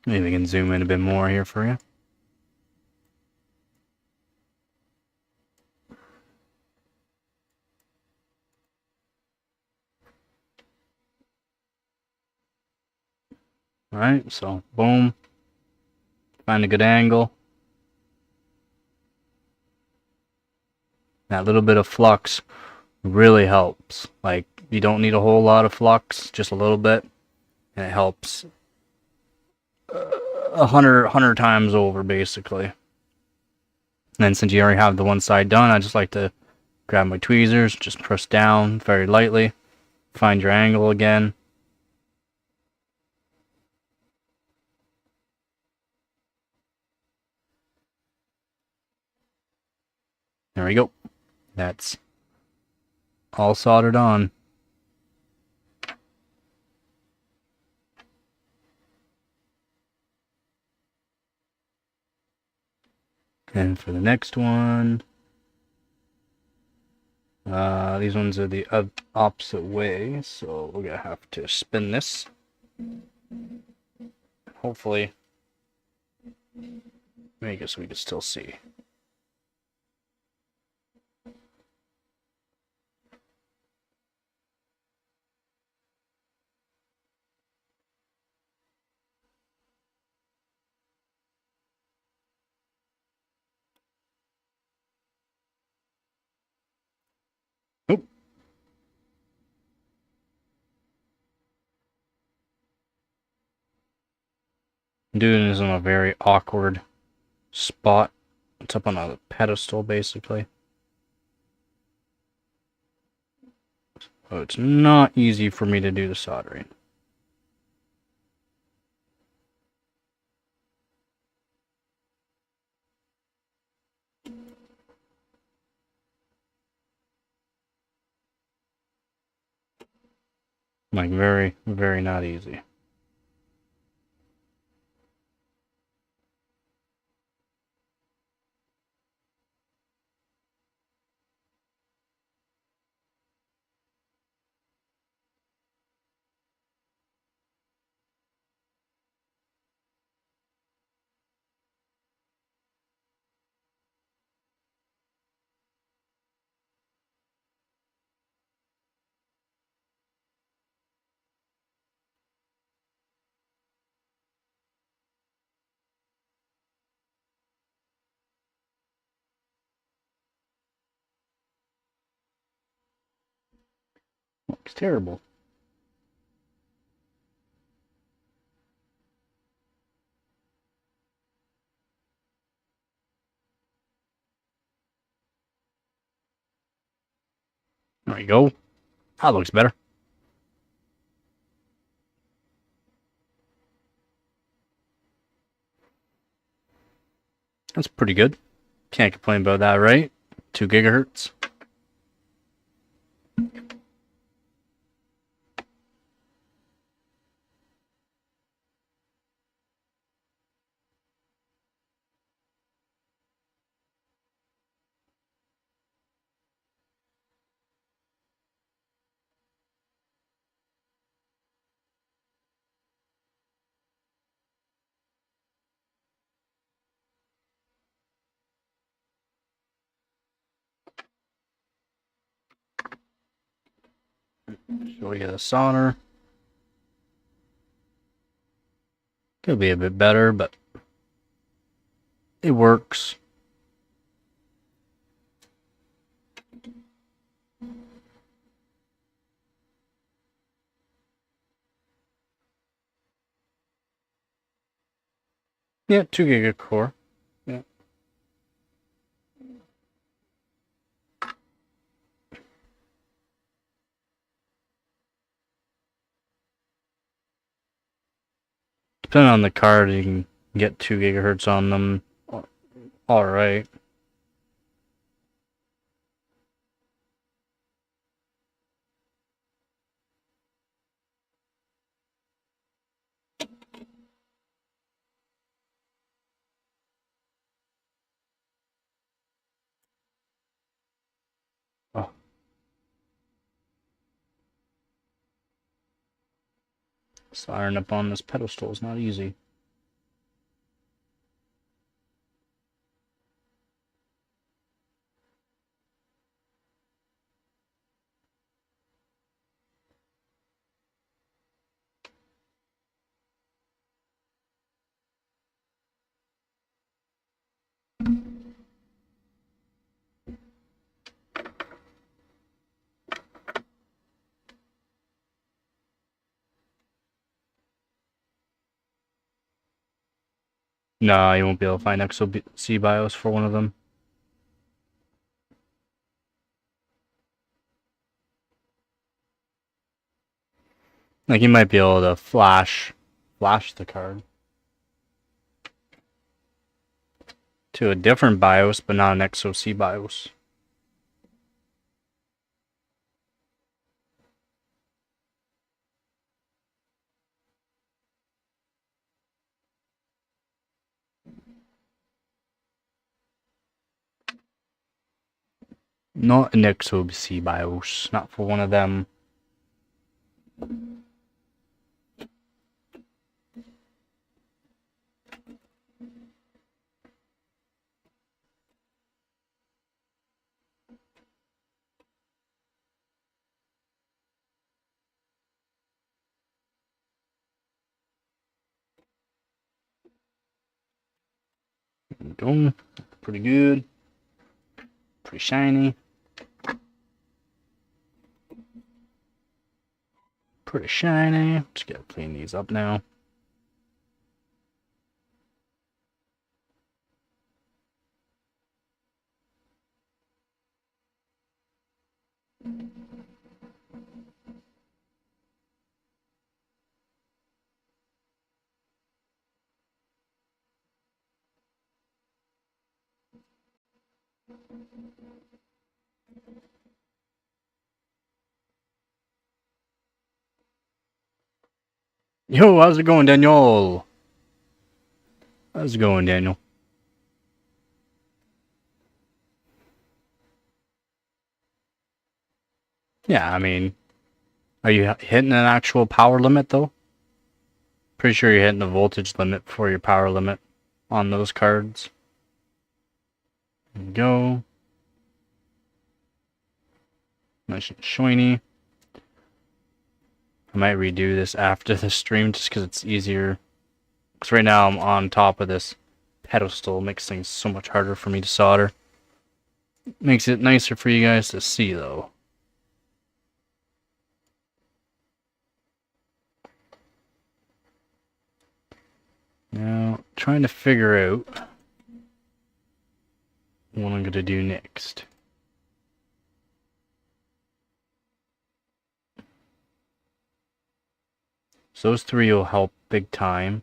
[SPEAKER 1] Maybe we can zoom in a bit more here for you. Alright, so boom. Find a good angle. That little bit of flux really helps. Like, you don't need a whole lot of flux, just a little bit. And it helps 100 times over, basically. And then since you already have the one side done, I just like to grab my tweezers, just press down very lightly. Find your angle again. There we go. That's all soldered on. And for the next one, these ones are the opposite way, so we're gonna have to spin this. Hopefully, make it so we can still see. Oop. I'm doing this on a very awkward spot. It's up on a pedestal, basically. So it's not easy for me to do the soldering. Like, very, very not easy. Looks terrible. There we go. That looks better. That's pretty good. Can't complain about that, right? 2 gigahertz. Show you the solder. Could be a bit better, but it works. Yeah, 2 giga core. Yeah. Depending on the card, you can get 2 gigahertz on them. Alright. Oh. Soldering up on this pedestal is not easy. No, you won't be able to find XOC BIOS for one of them. Like, you might be able to flash the card to a different BIOS, but not an XOC BIOS. Not an XOC BIOS, not for one of them. There we go. Pretty good. Pretty shiny. Pretty shiny. Just gotta clean these up now. Yo, how's it going, Daniel? How's it going, Daniel? Yeah, I mean, are you hitting an actual power limit, though? Pretty sure you're hitting the voltage limit for your power limit on those cards. There we go. Nice and shiny. I might redo this after the stream just because it's easier. Because right now I'm on top of this pedestal. It makes things so much harder for me to solder. Makes it nicer for you guys to see, though. Now, trying to figure out what I'm going to do next. So those three will help big time.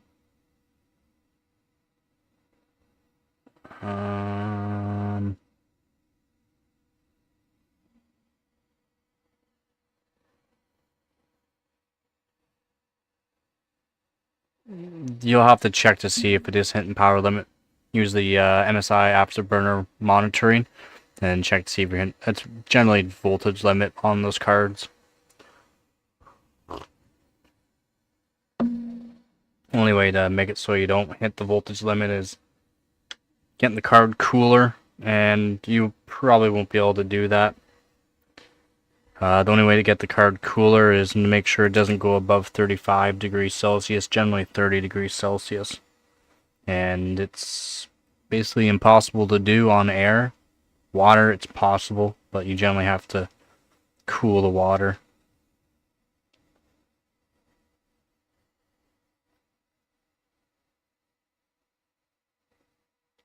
[SPEAKER 1] You'll have to check to see if it is hitting power limit. Use the MSI afterburner monitoring and check to see if you're hitting. That's generally voltage limit on those cards. Only way to make it so you don't hit the voltage limit is getting the card cooler, and you probably won't be able to do that. The only way to get the card cooler is to make sure it doesn't go above 35 degrees Celsius, generally 30 degrees Celsius. And it's basically impossible to do on air. Water, it's possible, but you generally have to cool the water.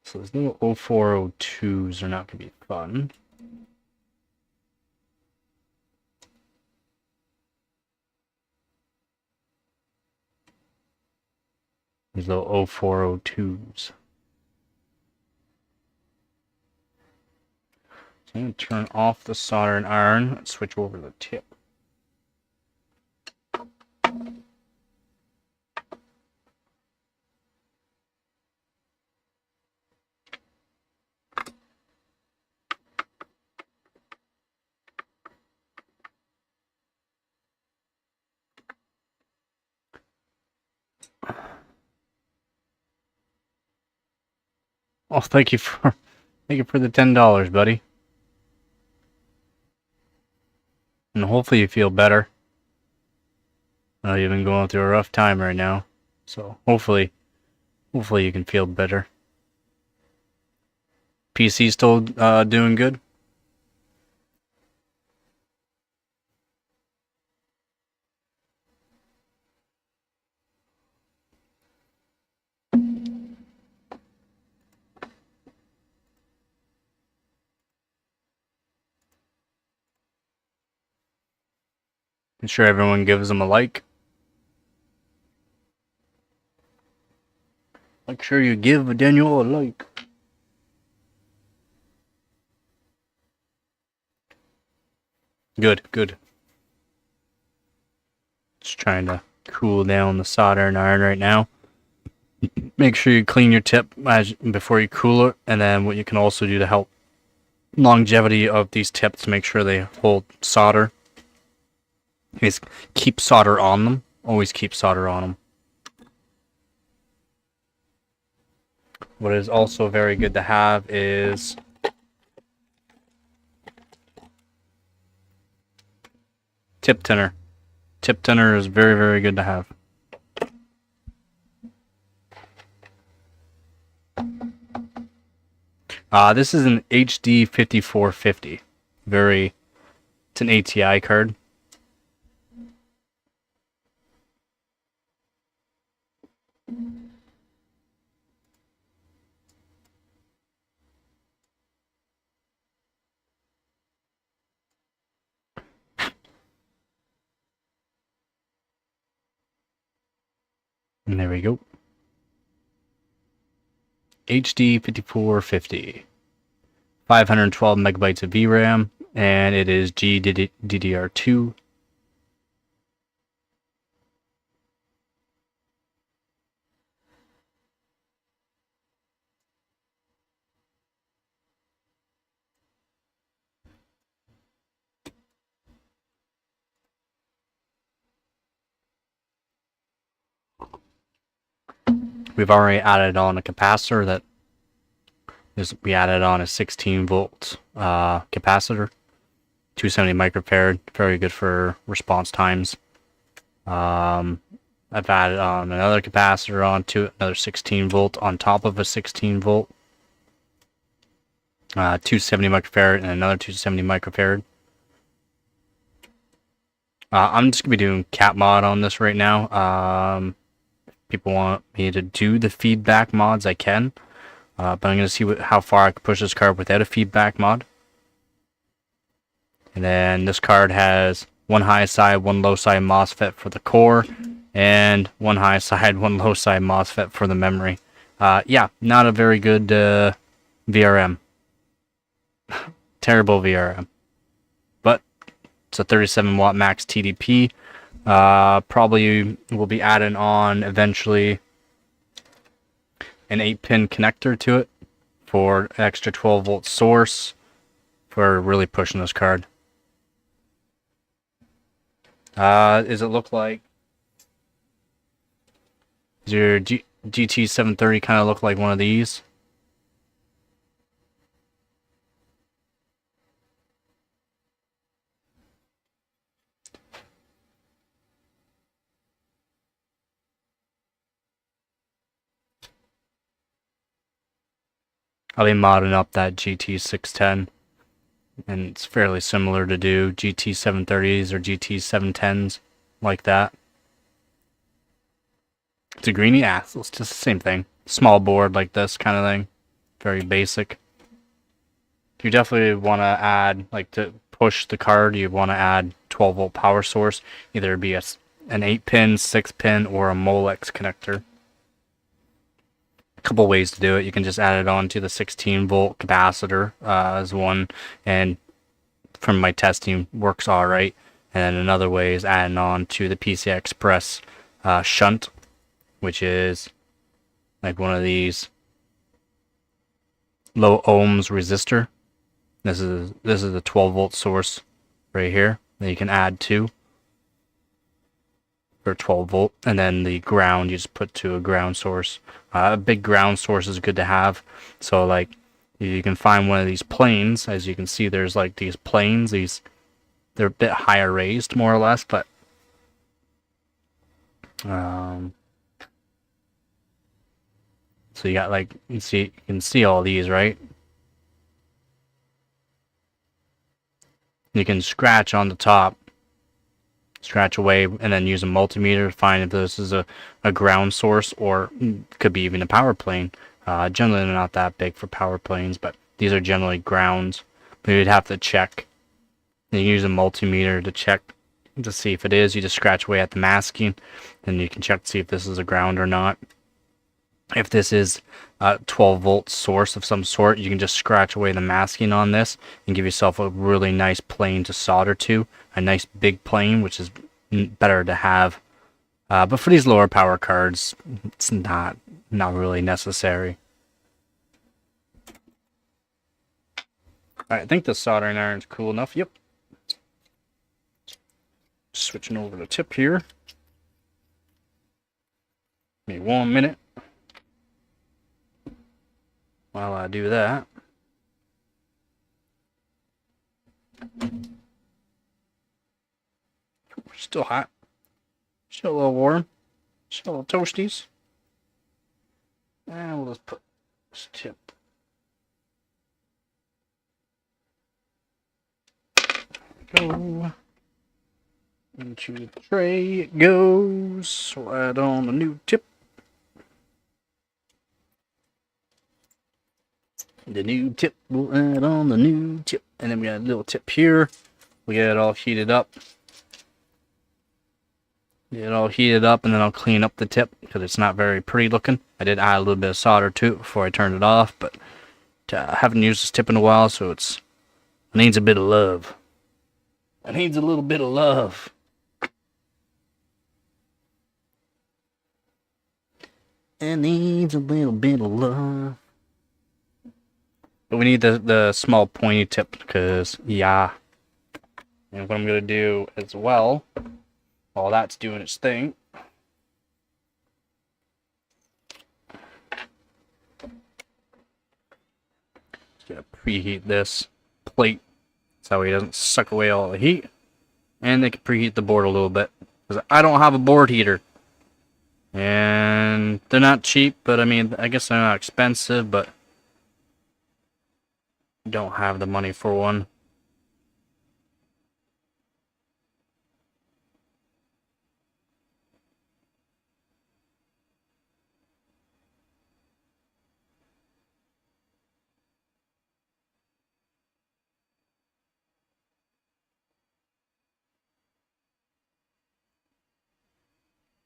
[SPEAKER 1] So those little 0402s are not going to be fun. These little 0402s. So I'm going to turn off the soldering iron and switch over to the tip. Oh, thank you for the $10, buddy. And hopefully you feel better. You've been going through a rough time right now, so hopefully you can feel better. PC still doing good? I'm sure everyone gives them a like. Make sure you give Daniel a like. Good, good. Just trying to cool down the soldering iron right now. Make sure you clean your tip before you cool it, and then what you can also do to help longevity of these tips, make sure they hold solder, is keep solder on them. Always keep solder on them. What is also very good to have is tip tinner. Tip tinner is very, very good to have. This is an HD 5450. It's an ATI card. And there we go. HD 5450. 512 megabytes of VRAM, and it is GDDR2. We've already added on a capacitor that we added on a 16 volt capacitor, 270 microfarad, very good for response times. I've added on another capacitor onto another 16 volt on top of a 16 volt, 270 microfarad and another 270 microfarad. I'm just gonna be doing cap mod on this right now. People want me to do the feedback mods, I can. But I'm going to see how far I can push this card without a feedback mod. And then this card has one high side, one low side MOSFET for the core, and one high side, one low side MOSFET for the memory. Yeah, not a very good VRM. Terrible VRM. But it's a 37 watt max TDP. Probably will be adding on eventually an 8-pin connector to it for an extra 12 volt source for really pushing this card. Does it look like, does your GT730 kind of look like one of these? I'll be modding up that GT610, and it's fairly similar to do GT730s or GT710s like that. It's a greenie? Yeah, it's just the same thing. Small board like this kind of thing. Very basic. You definitely want to add, like to push the card, you want to add 12 volt power source. Either be an 8-pin, 6-pin, or a Molex connector. A couple ways to do it. You can just add it on to the 16 volt capacitor as one, and from my testing works alright. And then another way is adding on to the PCI Express shunt, which is like one of these low ohms resistor. This is the 12 volt source right here that you can add to. for 12 volt, and then the ground you just put to a ground source. A big ground source is good to have. So like you can find one of these planes. As you can see, there's like these planes. They're a bit higher raised, more or less, but so you got like you can see all these, right? You can scratch on the top, scratch away, and then use a multimeter to find if this is a ground source, or could be even a power plane. Generally they're not that big for power planes, but these are generally grounds. But you'd have to check. You can use a multimeter to check to see if it is. You just scratch away at the masking, and you can check to see if this is a ground or not. If this is a 12 volt source of some sort, you can just scratch away the masking on this and give yourself a really nice plane to solder to. A nice big plane, which is better to have. But for these lower power cards, it's not really necessary. Alright, I think the soldering iron's cool enough. Yep. Switching over the tip here. Give me 1 minute. While I do that, still hot, still a little warm, still a little toasties, and we'll just put this tip. Go into the tray. It goes right on the new tip. The new tip, we'll add on the new tip. And then we got a little tip here. We get it all heated up. Get it all heated up, and then I'll clean up the tip because it's not very pretty looking. I did add a little bit of solder to it before I turned it off, but I haven't used this tip in a while, so it needs a bit of love. It needs a little bit of love. It needs a little bit of love. But we need the small pointy tip because, yeah. And what I'm going to do as well, while that's doing its thing, just going to preheat this plate so he doesn't suck away all the heat. And they can preheat the board a little bit because I don't have a board heater. And they're not cheap, but I mean, I guess they're not expensive, but don't have the money for one.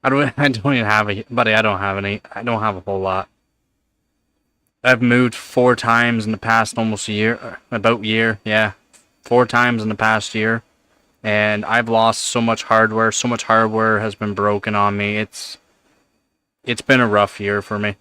[SPEAKER 1] I don't even have a, buddy, I don't have a whole lot. I've moved 4 times in the past almost a year, yeah. 4 times in the past year. And I've lost so much hardware has been broken on me. It's been a rough year for me.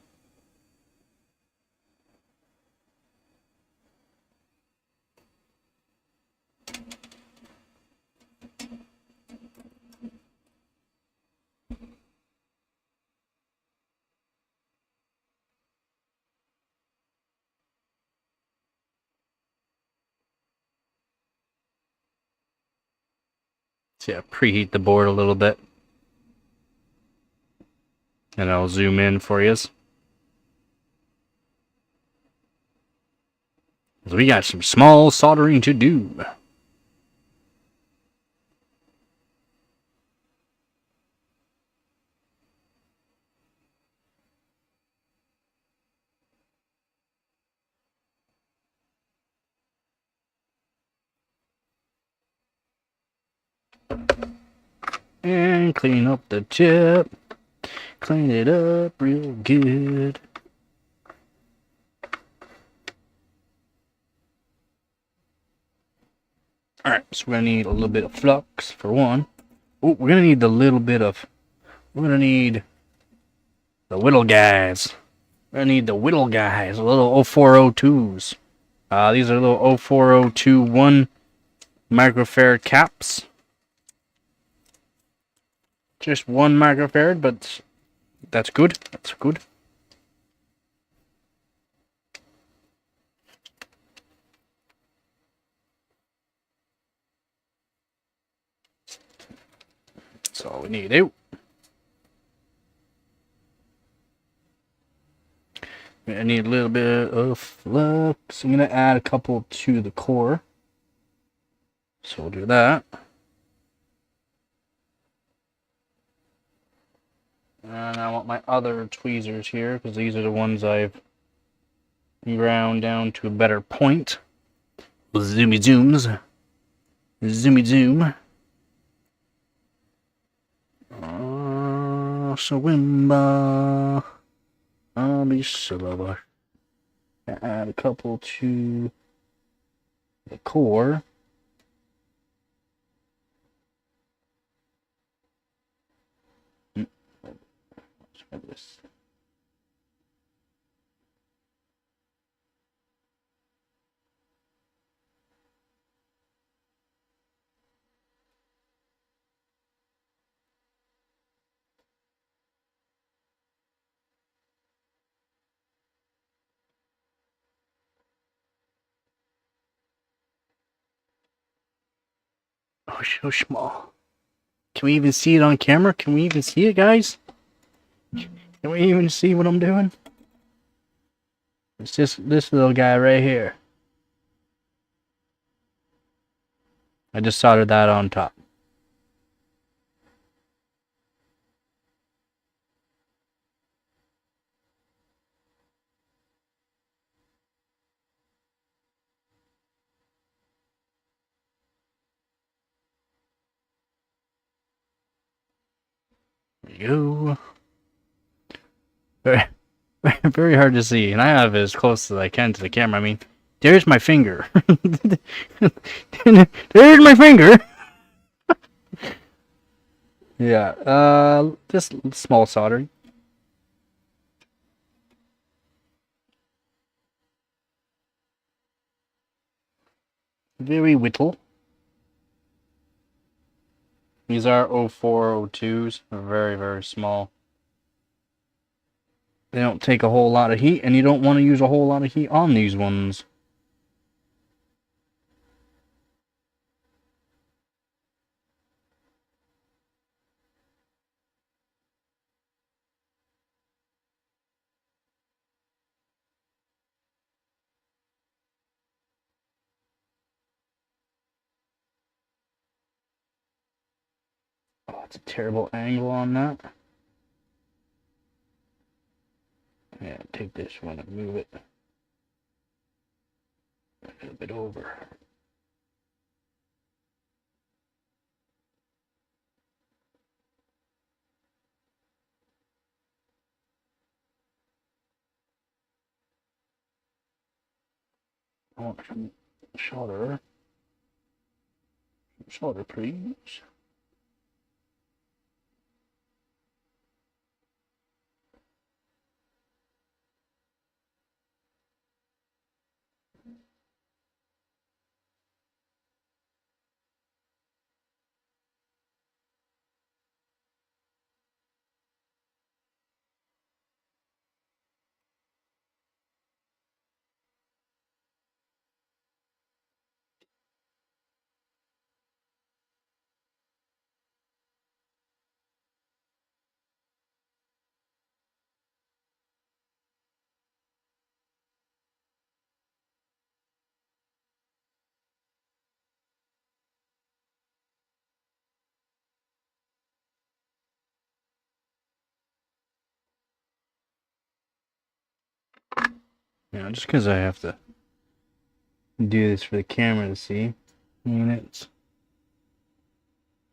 [SPEAKER 1] So yeah, preheat the board a little bit. And I'll zoom in for you. So we got some small soldering to do. And clean up the tip. Clean it up real good. Alright, so we're going to need a little bit of flux for one. Oh, we're going to need we're going to need the whittle guys. We're going to need the whittle guys, the little 0402s. These are little 04021 microfarad caps. Just 1 microfarad, but that's good. That's good. That's all we need. Out. I need a little bit of flux. I'm gonna add a couple to the core. So we'll do that. And I want my other tweezers here, because these are the ones I've ground down to a better point. Zoomy zooms. Zoomy zoom. Shawimba. I'll be slower. Add a couple to the core. Let's try this. Oh, so small. Can we even see it on camera? Can we even see it, guys? Can we even see what I'm doing? It's just this little guy right here. I just soldered that on top. There you go. Very, very hard to see, and I have it as close as I can to the camera. I mean, there's my finger. There's my finger. Yeah, just small soldering. Very whittle. These are 04, 02s. Very, very small. They don't take a whole lot of heat, and you don't want to use a whole lot of heat on these ones. Oh, it's a terrible angle on that. Yeah, take this one and move it a little bit over. I want some solder. Solder, please. Yeah, just because I have to do this for the camera to see. I mean,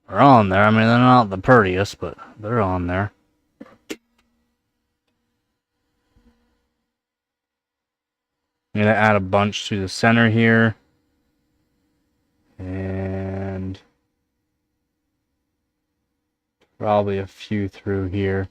[SPEAKER 1] they're on there. I mean, they're not the prettiest, but they're on there. I'm gonna add a bunch to the center here. And probably a few through here.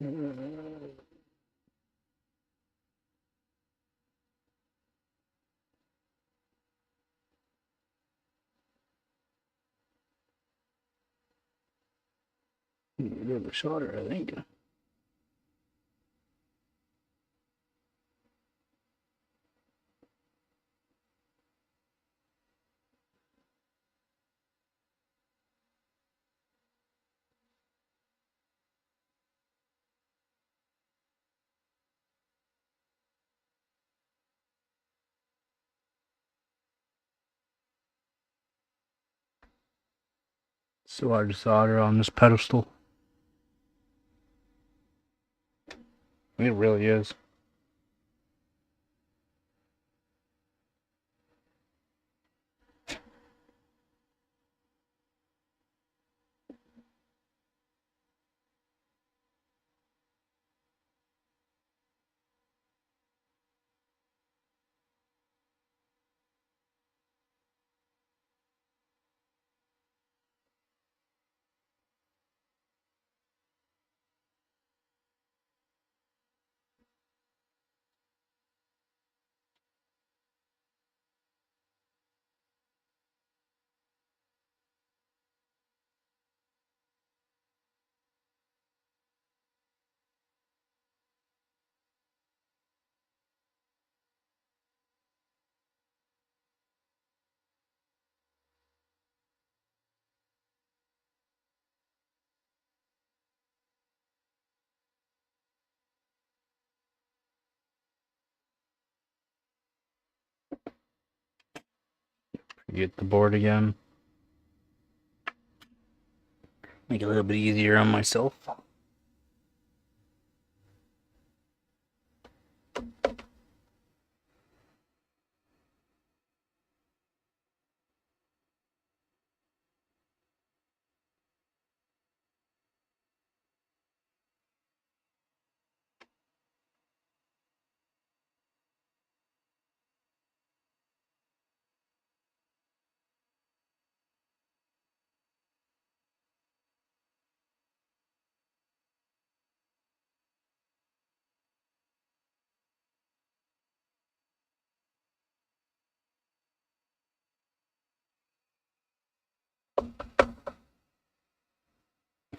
[SPEAKER 1] A bit of a solder, I think. So hard to solder on this pedestal. It really is. Get the board again. Make it a little bit easier on myself.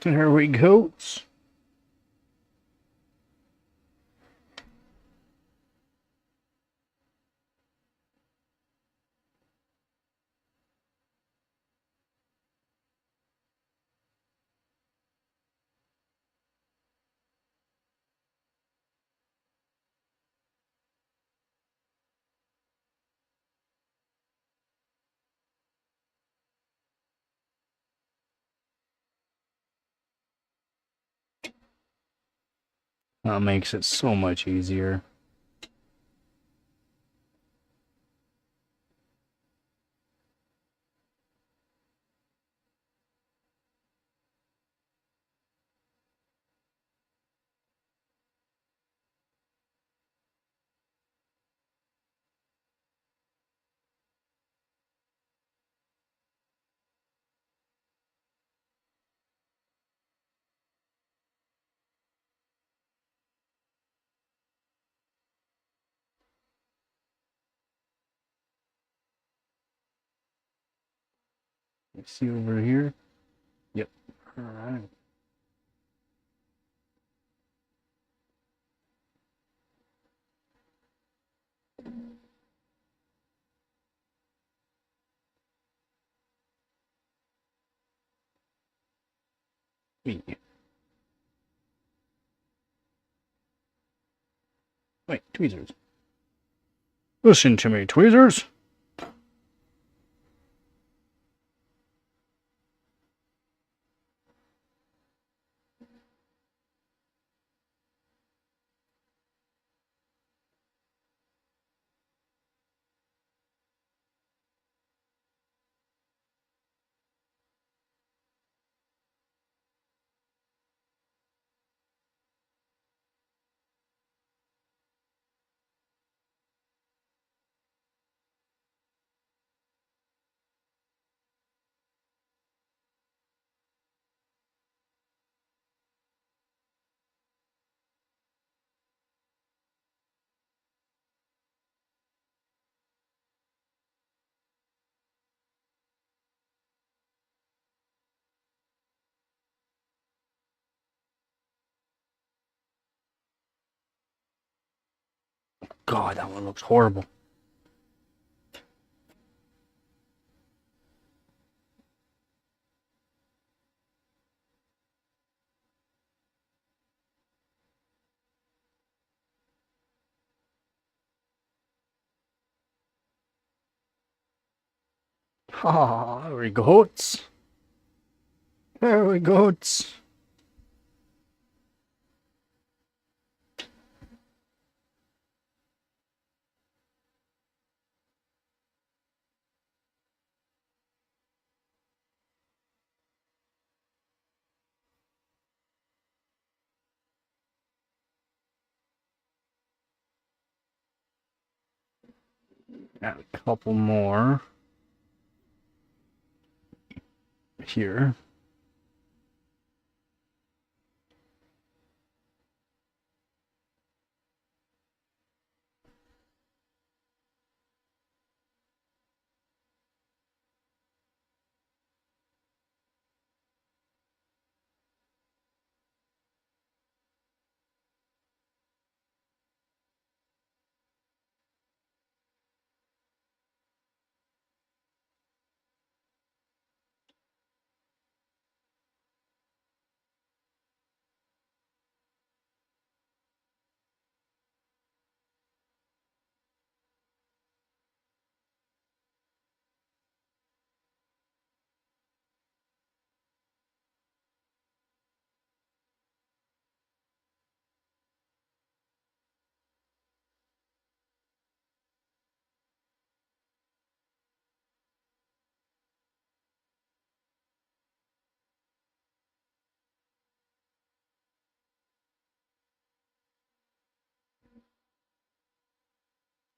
[SPEAKER 1] There we go. That makes it so much easier. You see over here? Yep. Alright. Wait, tweezers. Listen to me, tweezers. God, that one looks horrible. Ah, there we go. There we go. Got a couple more here.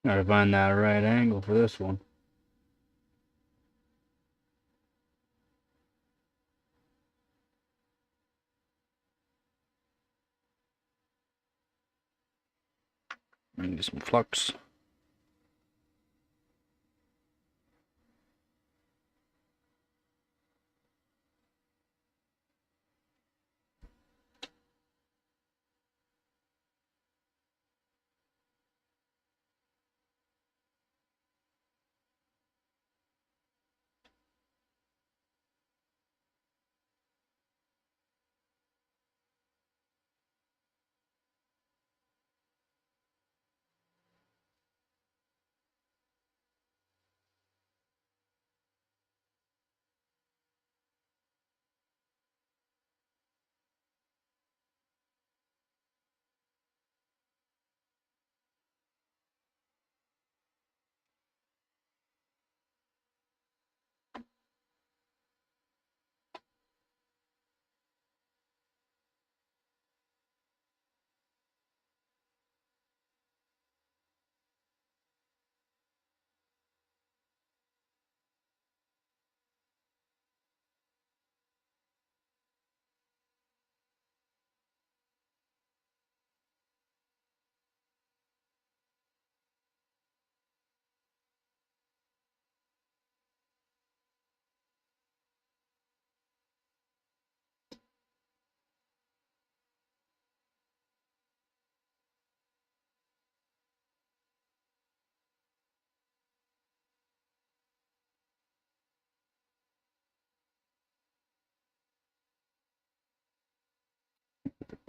[SPEAKER 1] Gotta find that right angle for this one. Get some flux.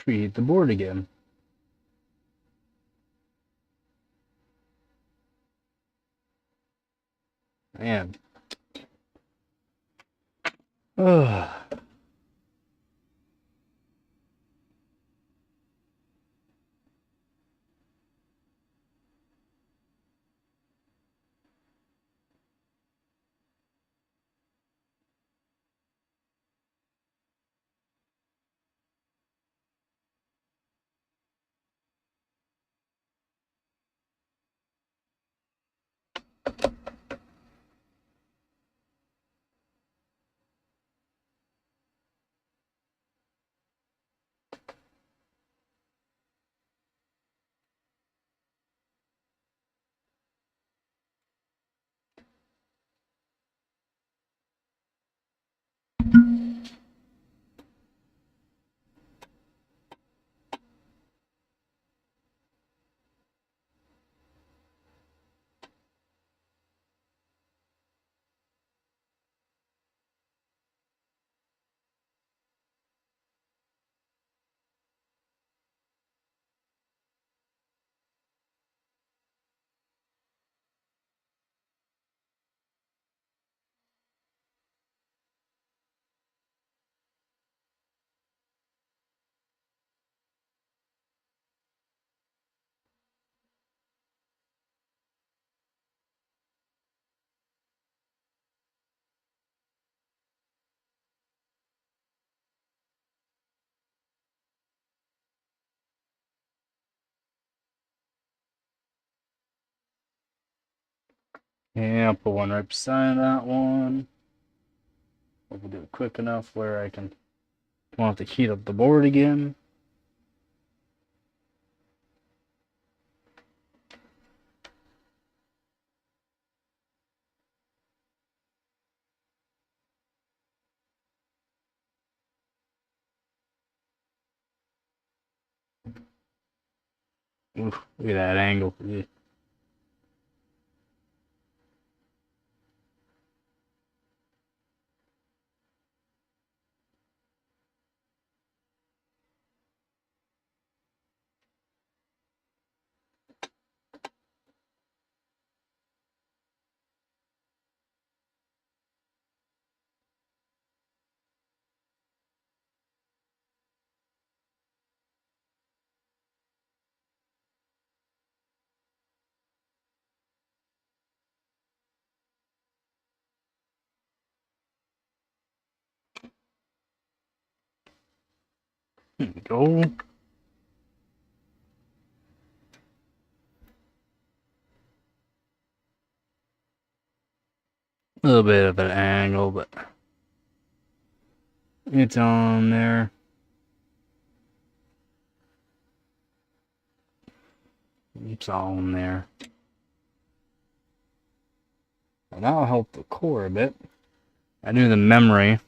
[SPEAKER 1] Preheat the board again. Man. Ugh. Yeah, I'll put one right beside that one. Hope we'll do it quick enough where I can want to heat up the board again. Ooh, look at that angle. Yeah. There we go. A little bit of an angle, but it's on there. It's on there. And that'll help the core a bit. I do the memory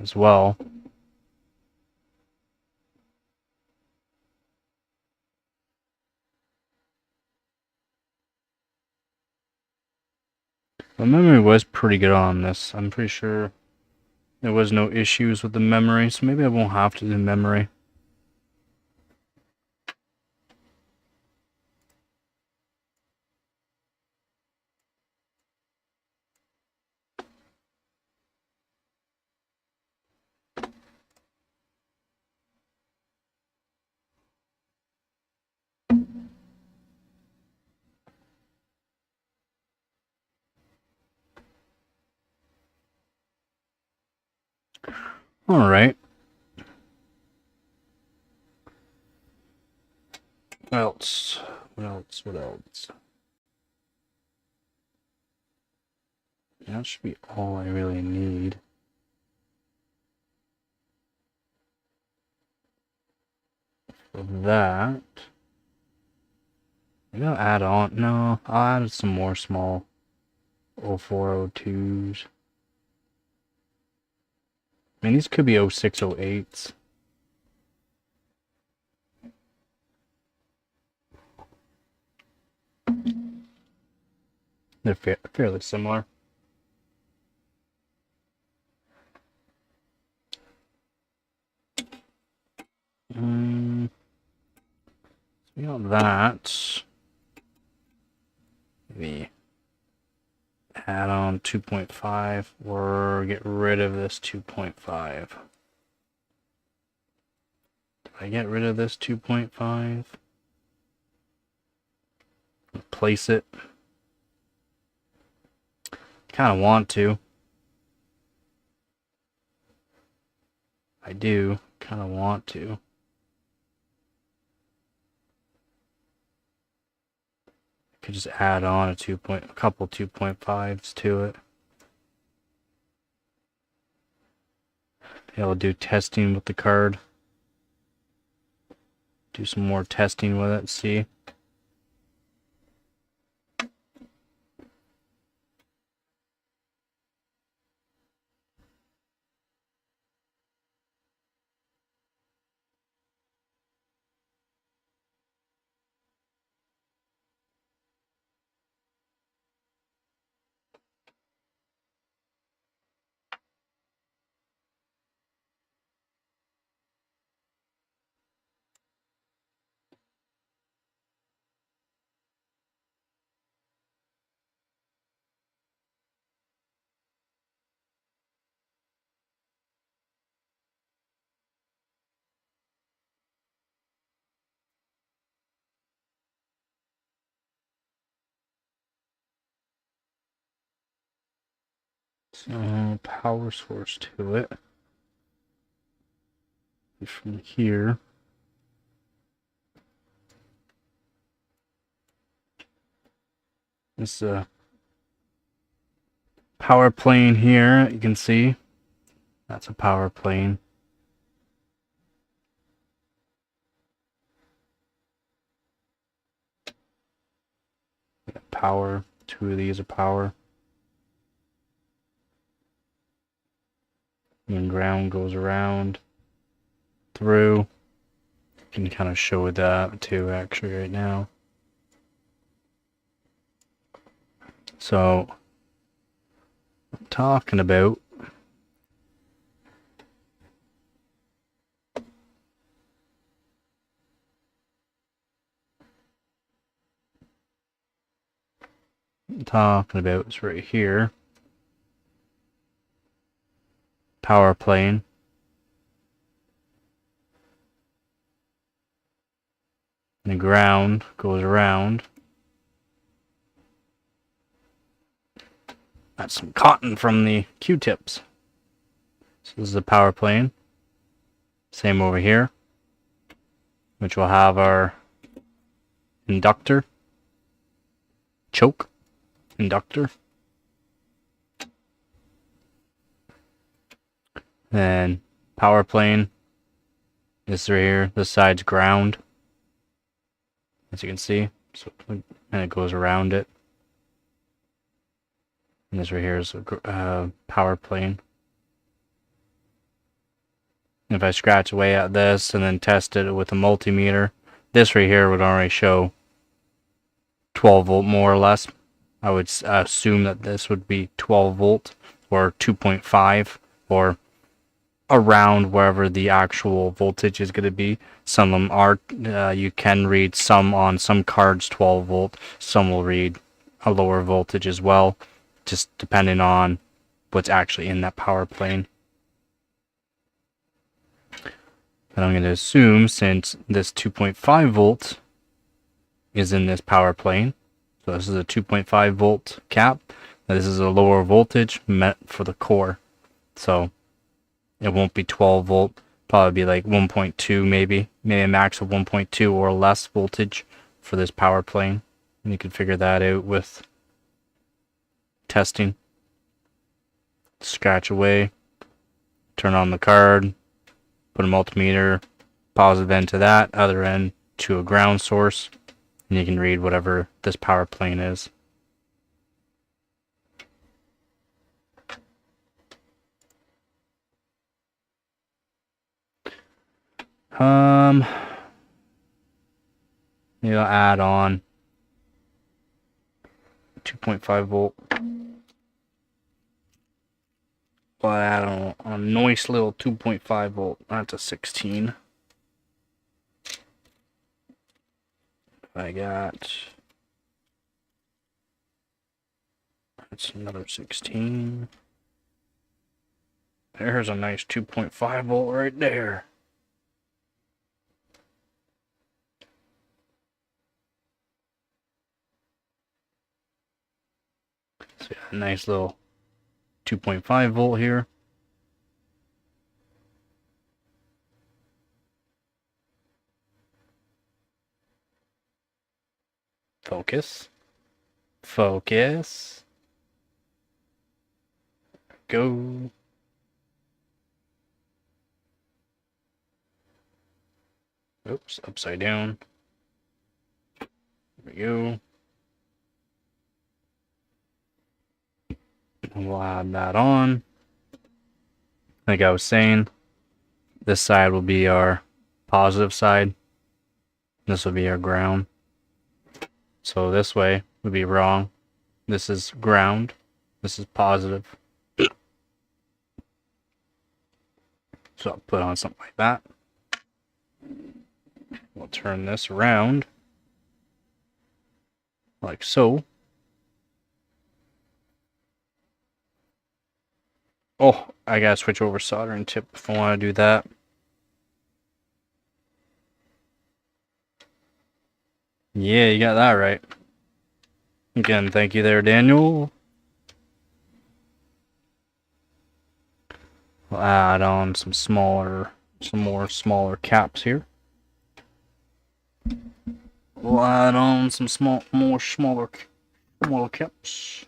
[SPEAKER 1] as well. The memory was pretty good on this. I'm pretty sure there was no issues with the memory, so maybe I won't have to do memory. Alright. What else? What else? What else? That should be all I really need. For that, maybe I'll add on. No, I'll add some more small 0402s. I mean, these could be 0608s. They're fairly similar. So we got that. Maybe add on 2.5 or get rid of this 2.5. Did I get rid of this 2.5? Replace it. Kind of want to. I do kind of want to. Could just add on a couple 2.5s to it. I'll do testing with the card. Do some more testing with it, see. So power source to it. From here. This power plane here, you can see. That's a power plane. Power. 2 of these are power. And ground goes around through. Can kind of show that too actually right now. So I'm talking about is right here. Power plane. And the ground goes around. That's some cotton from the Q-tips. So this is the power plane. Same over here, which will have our inductor, choke, inductor. Then power plane. This right here, this side's ground, as you can see. So, and it goes around it. And this right here is a power plane. If I scratch away at this and then test it with a multimeter, this right here would already show 12 volt more or less. I would assume that this would be 12 volt or 2.5 or around wherever the actual voltage is going to be. Some of them are, you can read some on some cards 12 volt, some will read a lower voltage as well, just depending on what's actually in that power plane. But I'm going to assume, since this 2.5 volt is in this power plane, so this is a 2.5 volt cap, this is a lower voltage meant for the core. So it won't be 12 volt, probably be like 1.2 maybe a max of 1.2 or less voltage for this power plane. And you can figure that out with testing. Scratch away, turn on the card, put a multimeter, positive end to that, other end to a ground source, and you can read whatever this power plane is. Maybe I'll add on 2.5 volt. Well, add on a nice little 2.5 volt. That's a 16. I got, that's another 16. There's a nice 2.5 volt right there. So yeah, a nice little 2.5 volt here. Focus. Focus. Go. Oops, upside down. There we go. We'll add that on. Like I was saying, this side will be our positive side. This will be our ground. So this way would be wrong. This is ground. This is positive. So I'll put on something like that. We'll turn this around like so. Oh, I gotta switch over soldering tip if I want to do that. Yeah, you got that right. Again, thank you there, Daniel. We'll add on some more smaller caps here. We'll add on some more smaller caps.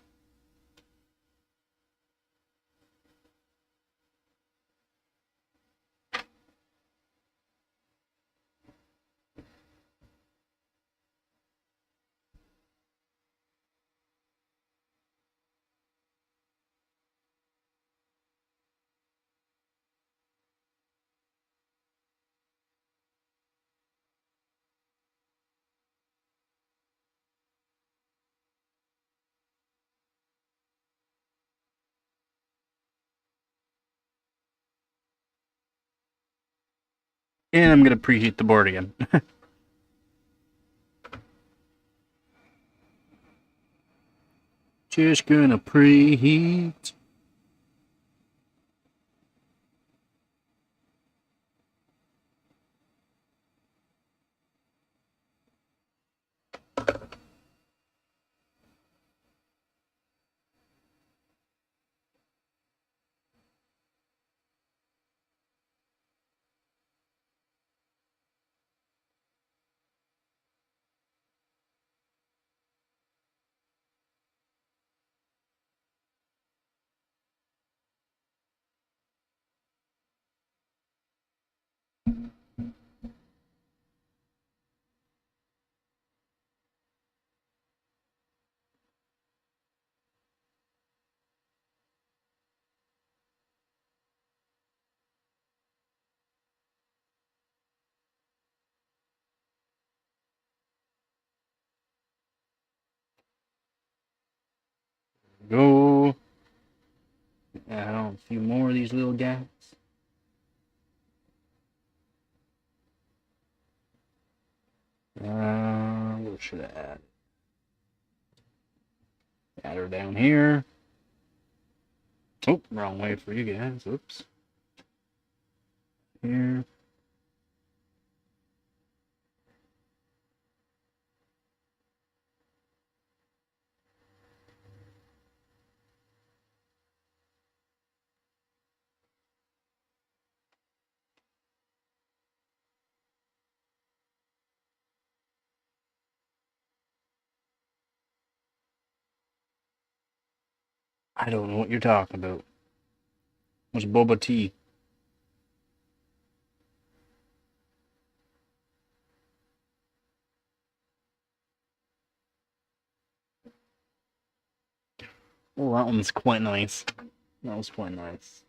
[SPEAKER 1] And I'm going to preheat the board again. Just going to preheat. Go. Add on a few more of these little guys. What should I add? Add her down here. Oh, wrong way for you guys. Oops. Here. I don't know what you're talking about. What's boba tea? Oh, that one's quite nice. That was quite nice.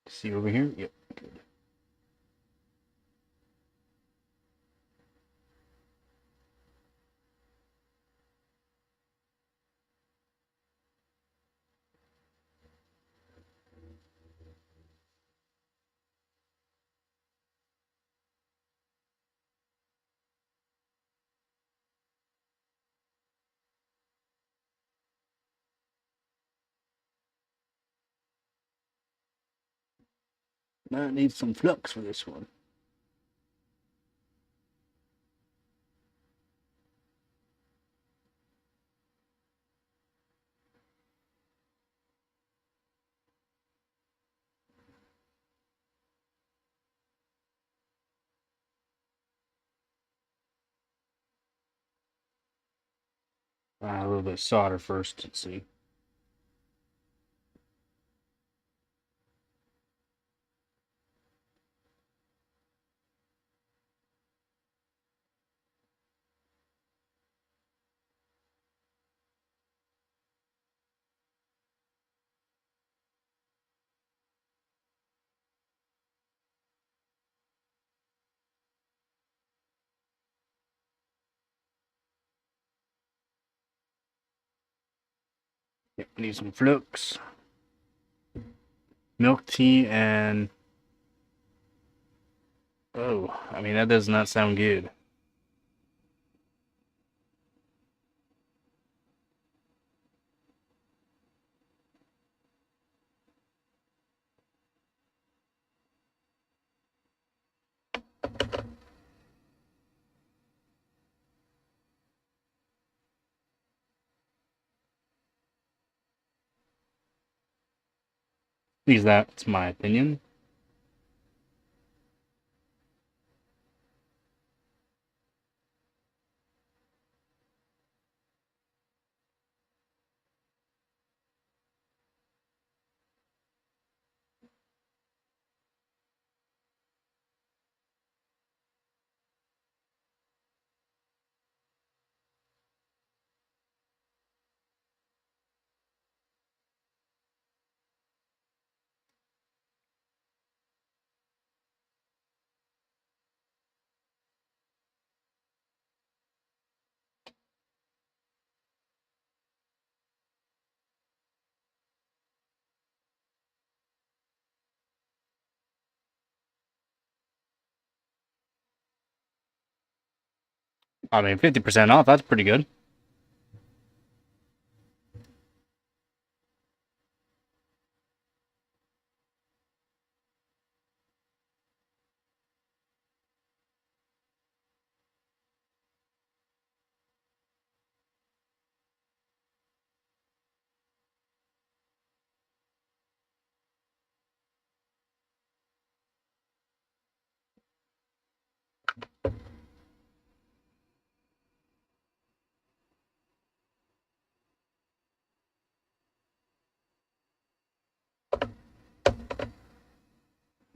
[SPEAKER 1] See over here? Yep. Good. Might need some flux for this one. A little bit of solder first. Let's see. Yep, need some flux. Milk tea and... Oh, I mean, that does not sound good. At least that's my opinion. I mean, 50% off, that's pretty good.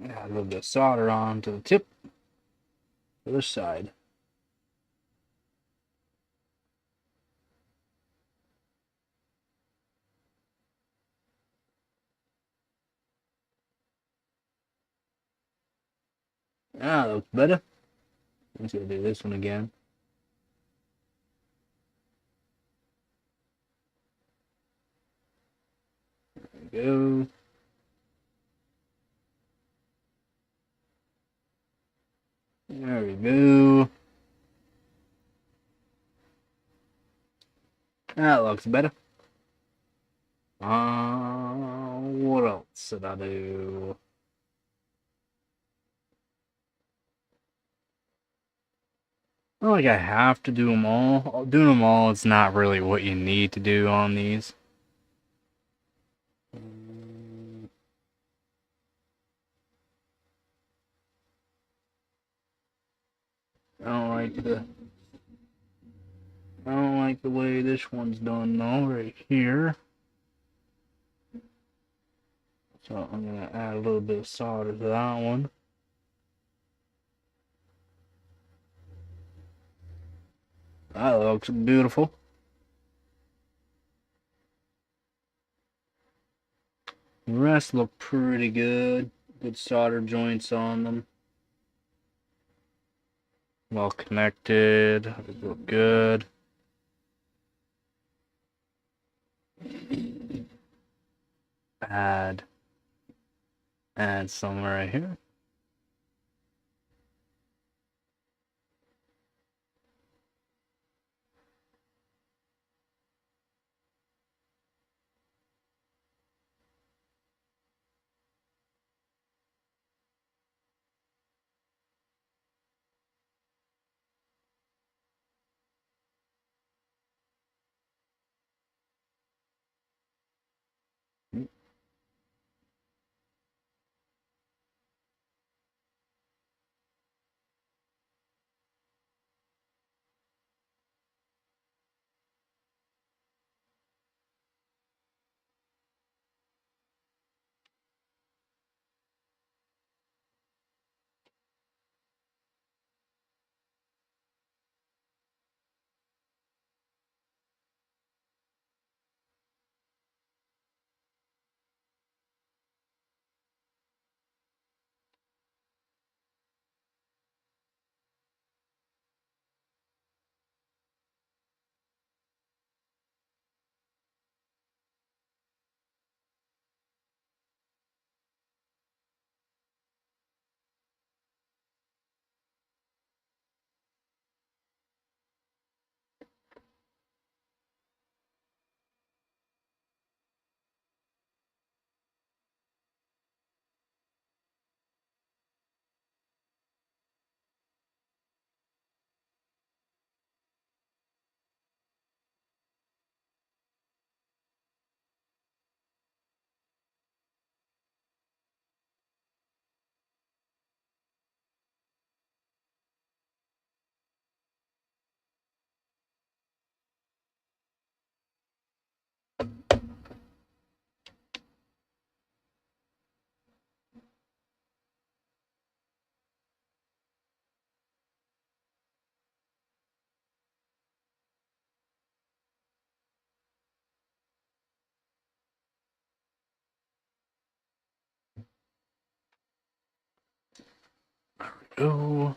[SPEAKER 1] Yeah, a little bit of solder on to the tip, other side. Ah, that looks better. Let's go do this one again. There we go. There we go. That looks better. What else did I do? Not like I have to do them all. Doing them all is not really what you need to do on these. I don't like the way this one's done though, right here. So I'm gonna add a little bit of solder to that one. That looks beautiful. The rest look pretty good. Good solder joints on them. Well connected. They look good. Add some right here. Go.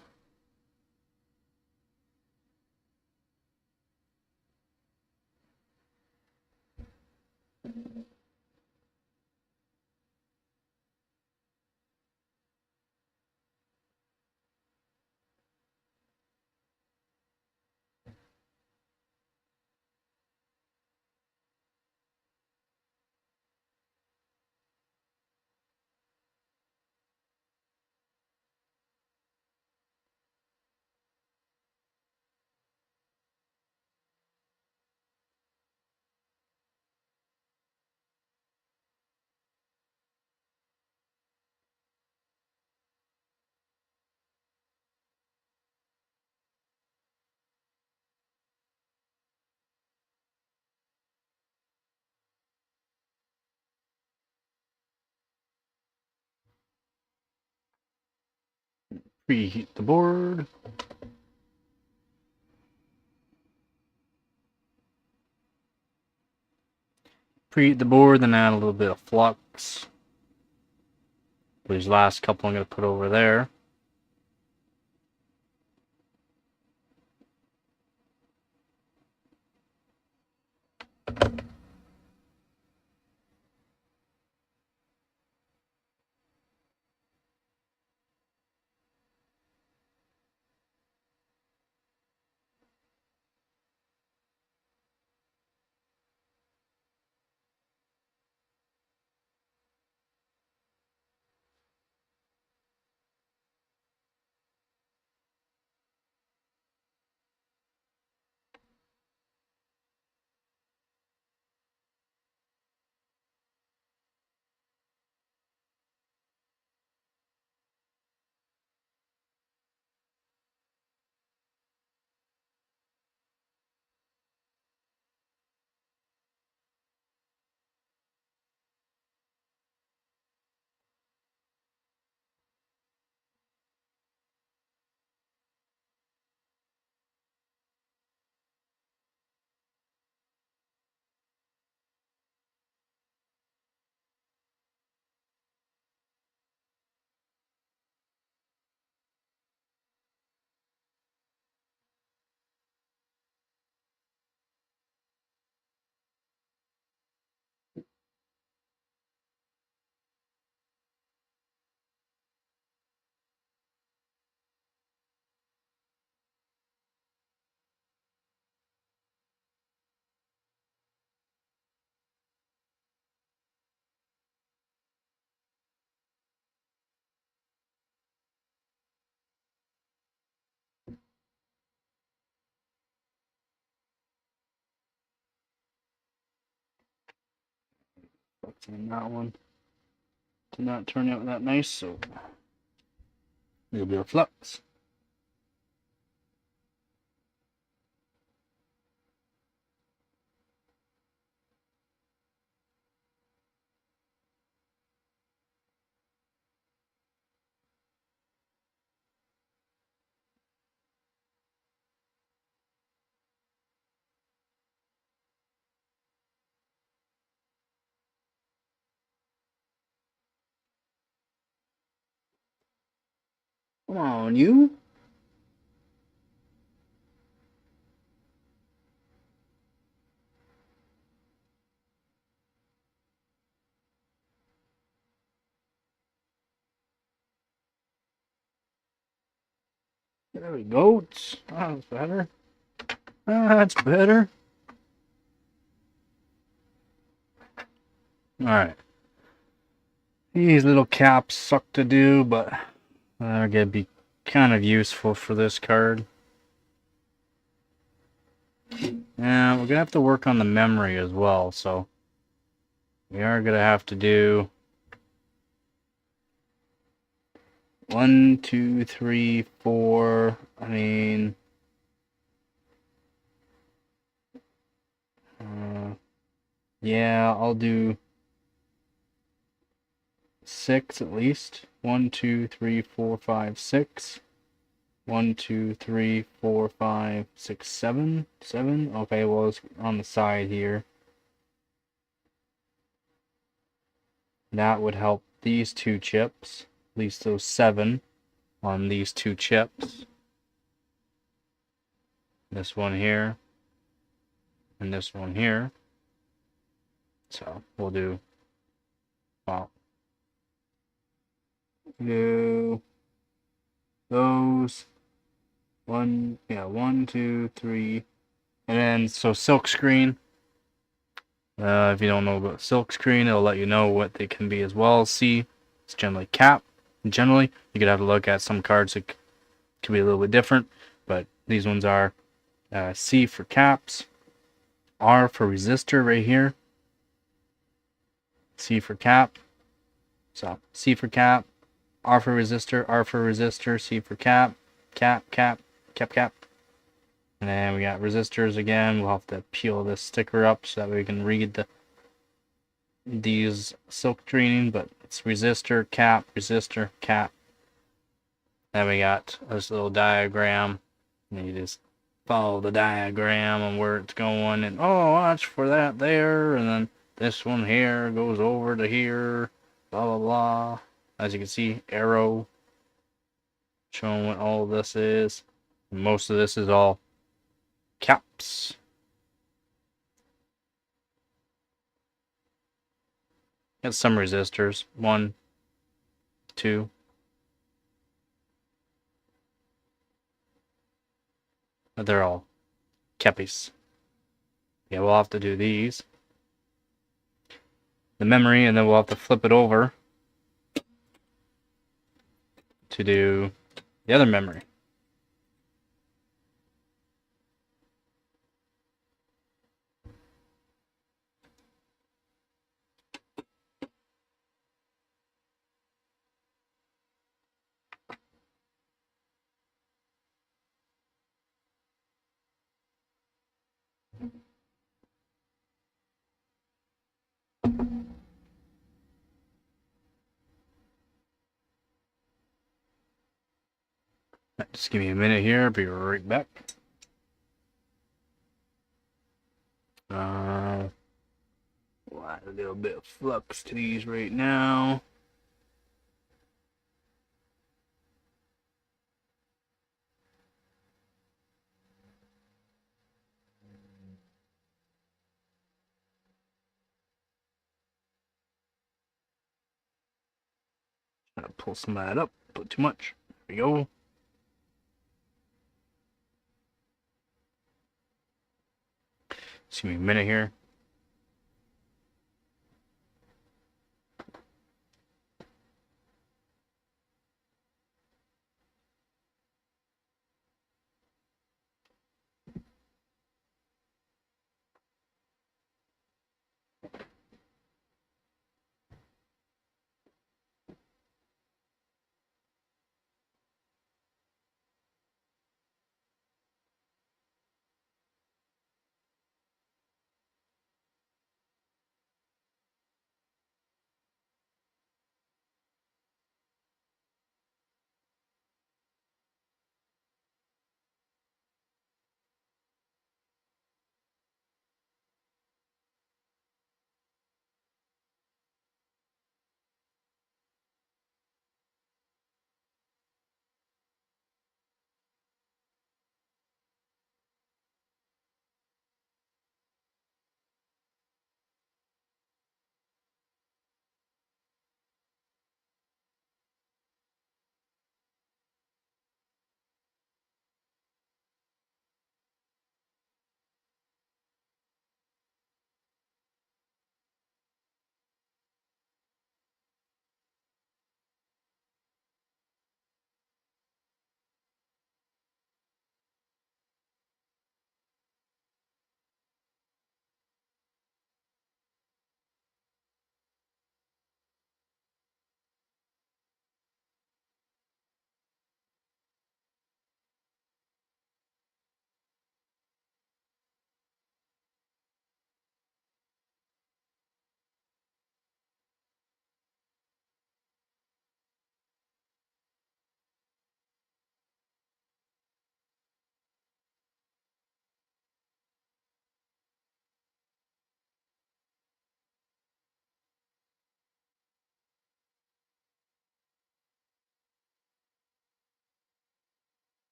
[SPEAKER 1] Preheat the board. Preheat the board, then add a little bit of flux. These last couple I'm going to put over there. And that one did not turn out that nice, so a little bit of flux. Come on, you. There we go. That's better. That's better. Alright. These little caps suck to do, but they're going to be kind of useful for this card. And we're going to have to work on the memory as well, so we are going to have to do 1, 2, 3, 4. I mean, yeah, I'll do 6 at least. 1, 2, 3, 4, 5, 6. 1, 2, 3, 4, 5, 6, 7. 7? Okay, well, it's on the side here. That would help these two chips. At least those 7 on these two chips. This one here. And this one here. So, we'll do... well... do... those... 1, 2, 3... and then, so silkscreen. If you don't know about silkscreen, it'll let you know what they can be as well. C, it's generally cap. Generally, you could have a look at some cards that could be a little bit different, but these ones are C for caps, R for resistor right here, C for cap, so C for cap, R for resistor, C for cap, cap, cap, cap, cap. And then we got resistors again. We'll have to peel this sticker up so that we can read these silk screening, but it's resistor, cap, Then we got this little diagram. And you just follow the diagram and where it's going, and oh, watch for that there, and then this one here goes over to here, blah blah blah. As you can see, arrow showing what all of this is. Most of this is all caps. Got some resistors. 1, 2. But they're all cappies. Yeah, we'll have to do these. The memory, and then we'll have to flip it over to do the other memory. Just give me a minute here, I'll be right back. We'll add a little bit of flux to these right now. Gotta pull some of that up, put too much. There we go. Just give me a minute here.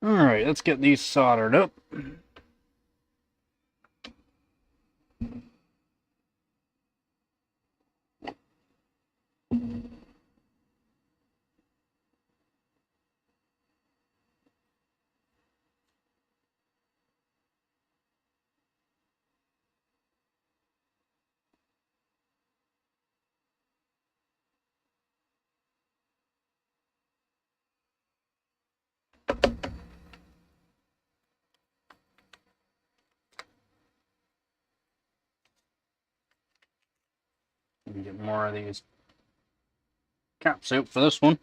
[SPEAKER 1] Alright, let's get these soldered up. Let me get more of these cap soup for this one.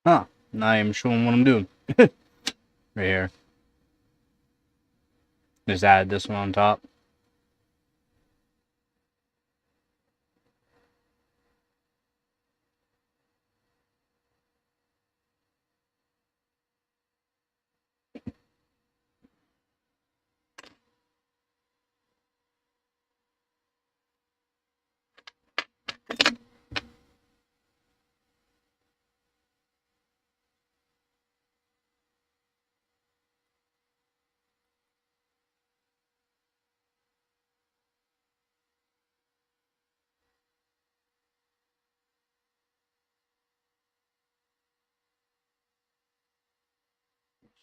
[SPEAKER 1] Huh. Now I am showing what I'm doing. Right here. Just add this one on top.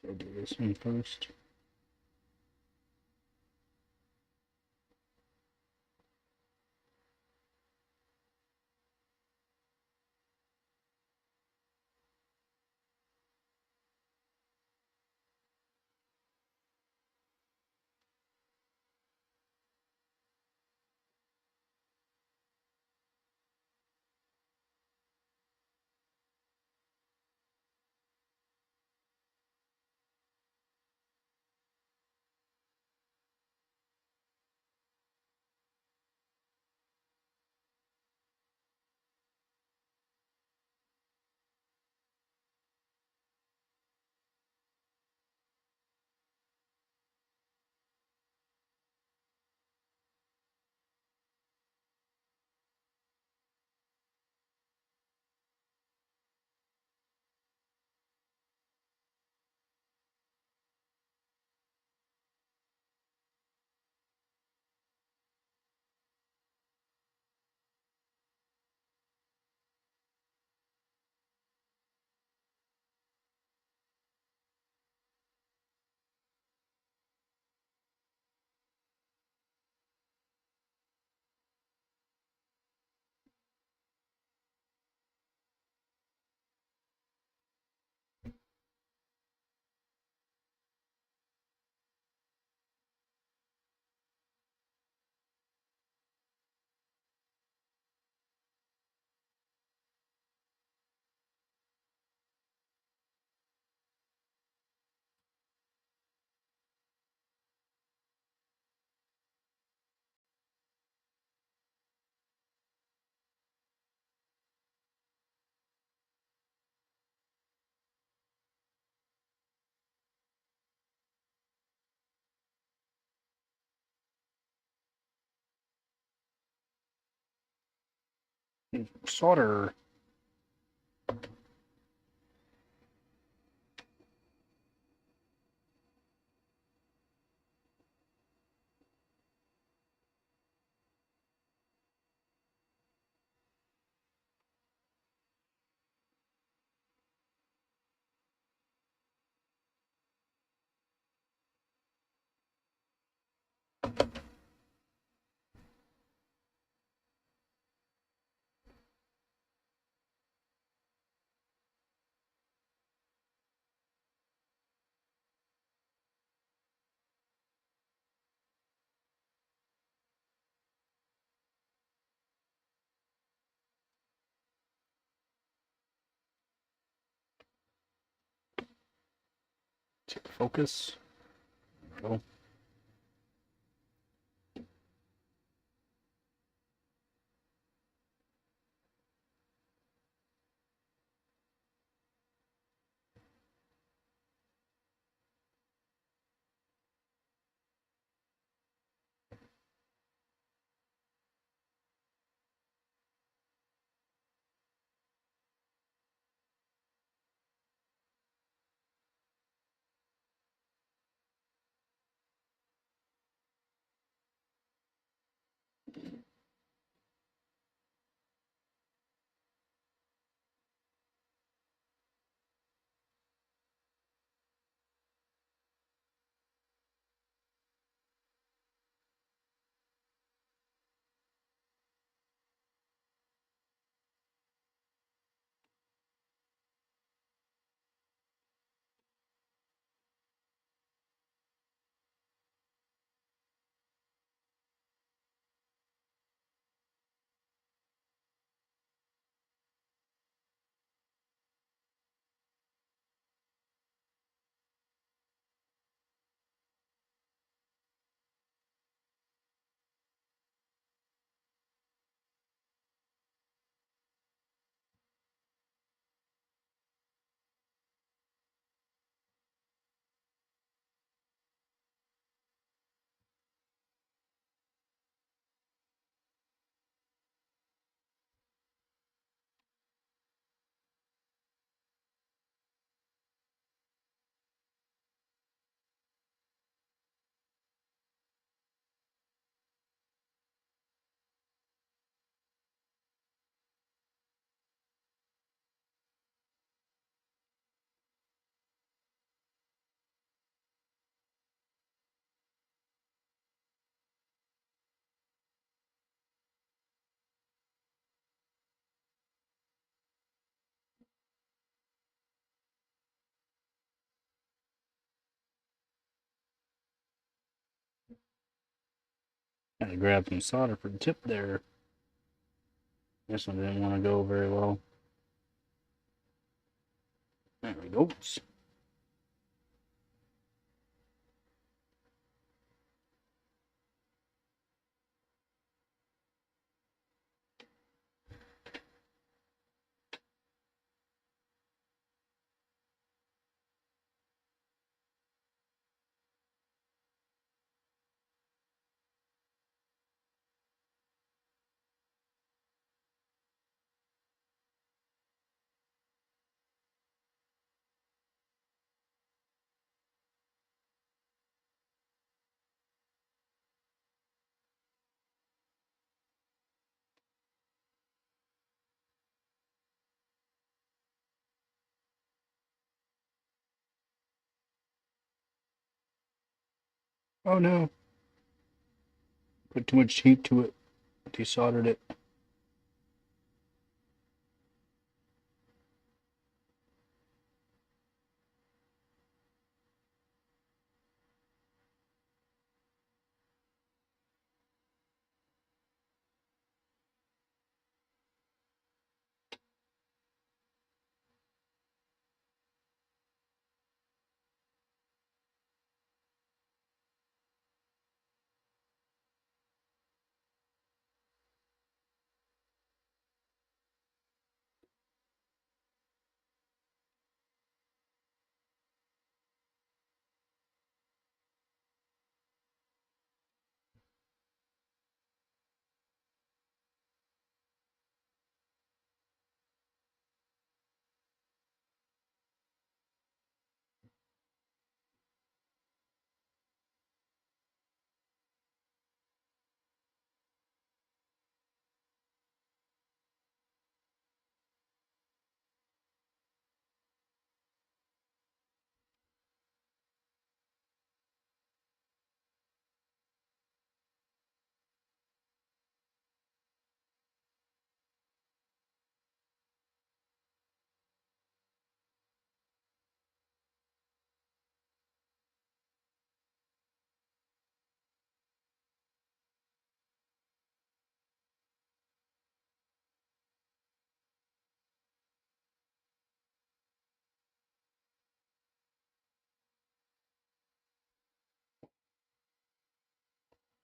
[SPEAKER 1] So do this one first. Solder. Focus. Go. Gotta grab some solder for the tip there. This one didn't want to go very well. There we go. Oh no. Put too much heat to it. Desoldered it.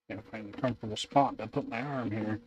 [SPEAKER 1] Gotta find a comfortable spot to put my arm here.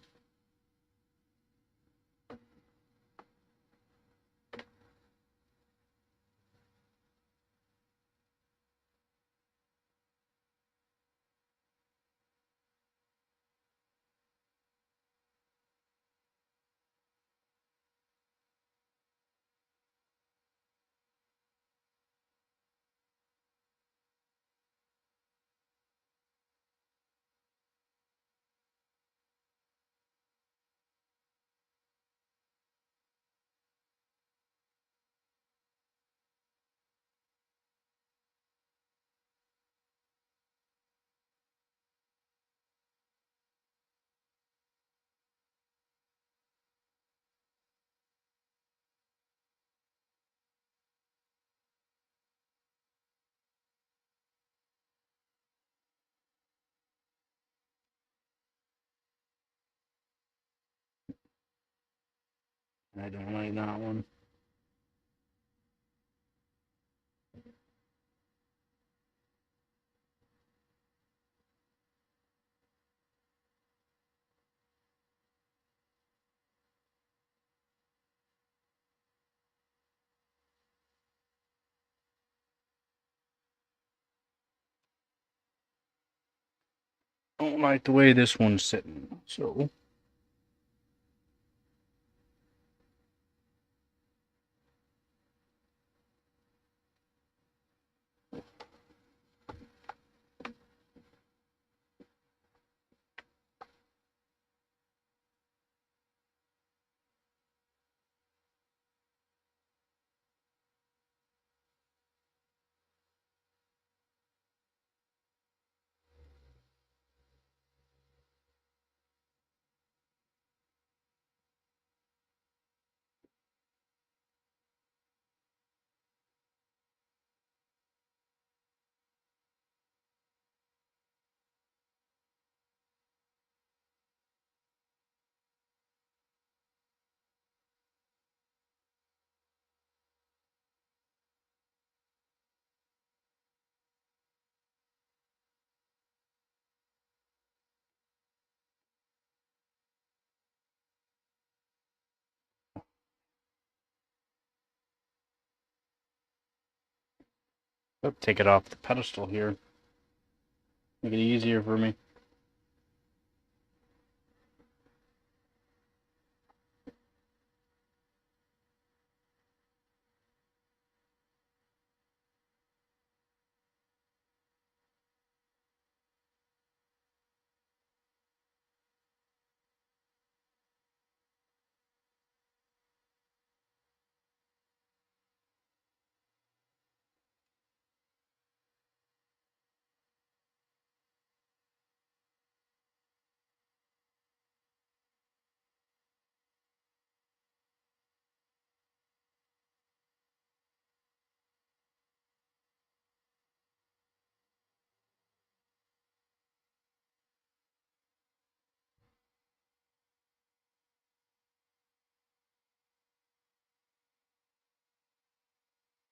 [SPEAKER 1] I don't like that one. Don't like the way this one's sitting. So Oh, take it off the pedestal here. Make it easier for me.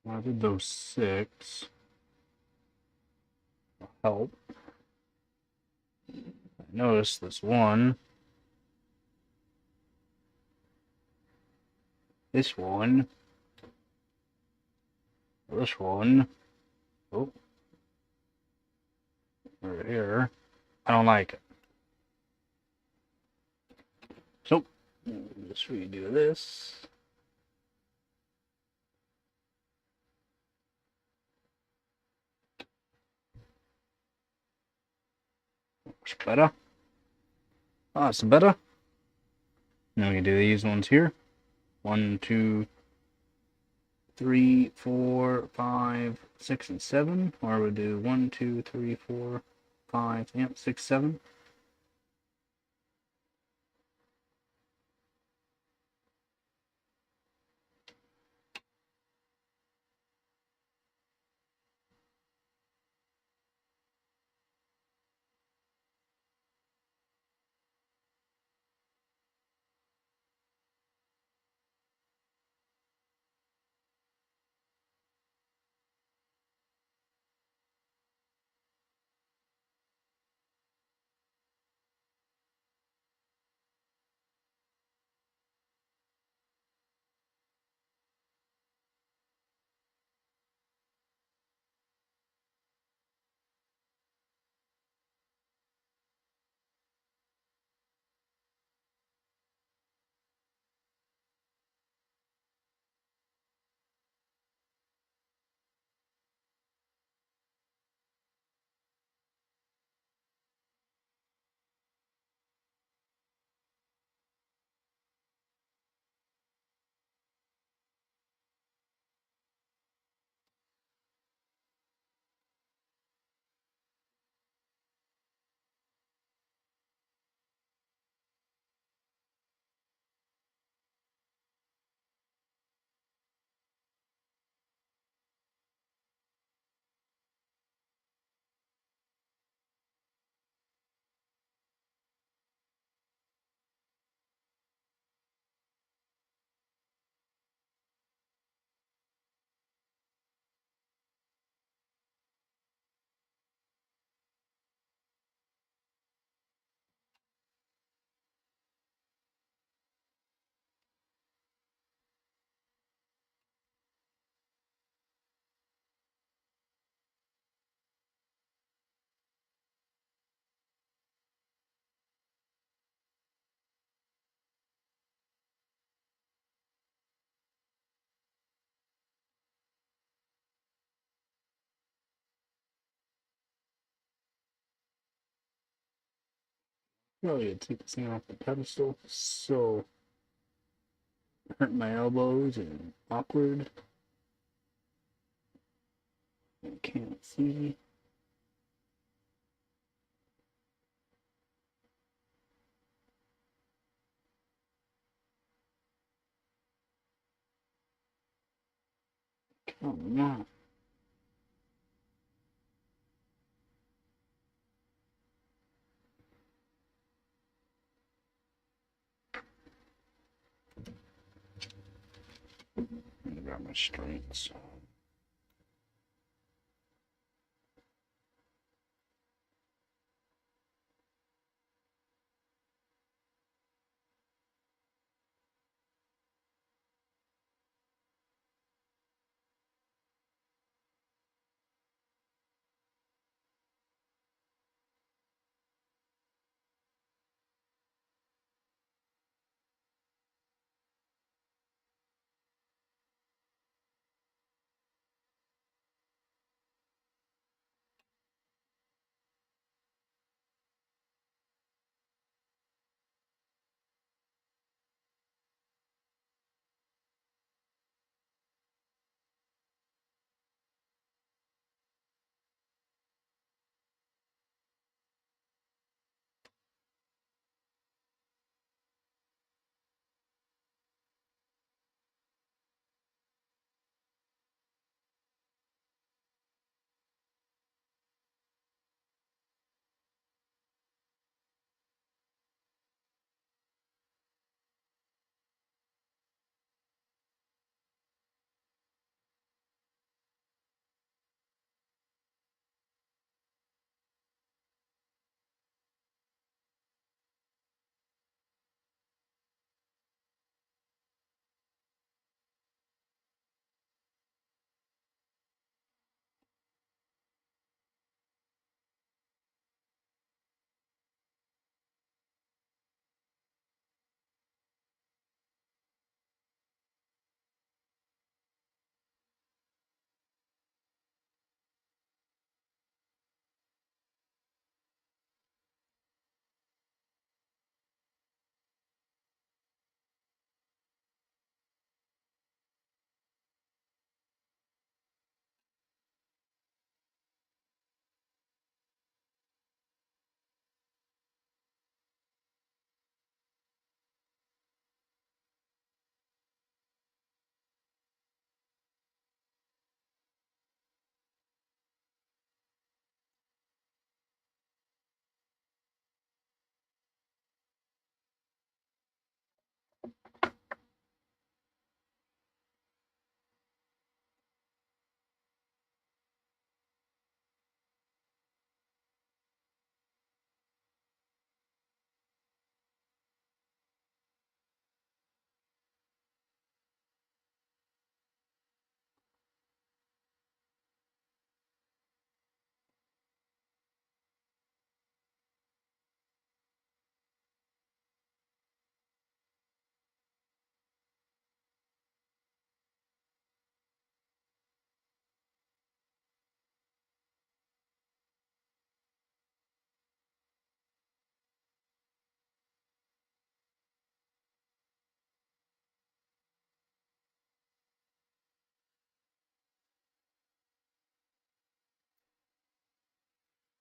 [SPEAKER 1] I did those 6. Help. I noticed this one. This one. This one. Oh. Right here. I don't like it. So, just redo this. Much better. Oh, that's better. Now we can do these ones here. 1, 2, 3, 4, 5, 6, and 7. Or we'll do 1, 2, 3, 4, 5, yep, 6, 7. Probably gonna take this thing off the pedestal. So hurt my elbows and awkward. I can't see. Come on. Let me grab my strings.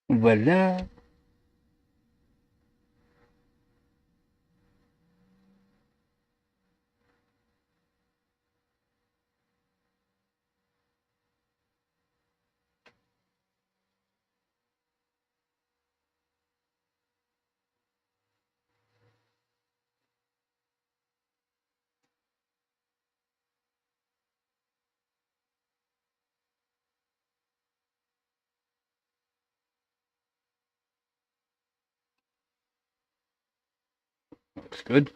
[SPEAKER 1] Voila. Looks good.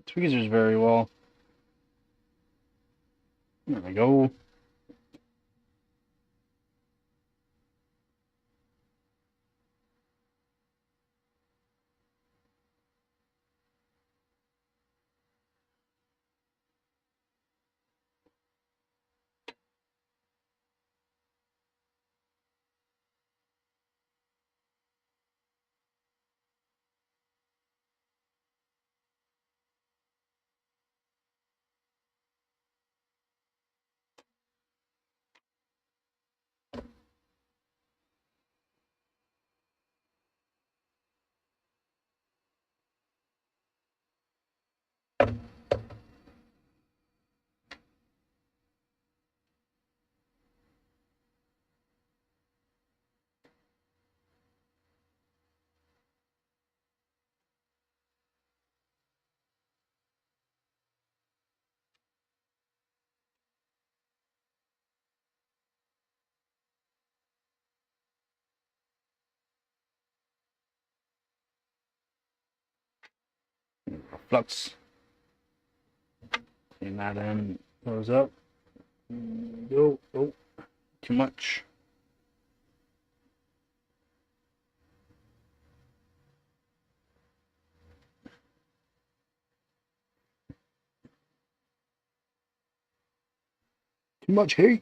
[SPEAKER 1] Tweezers very well. There we go. Flux. And that end goes up. Go. Oh, too much. Too much heat.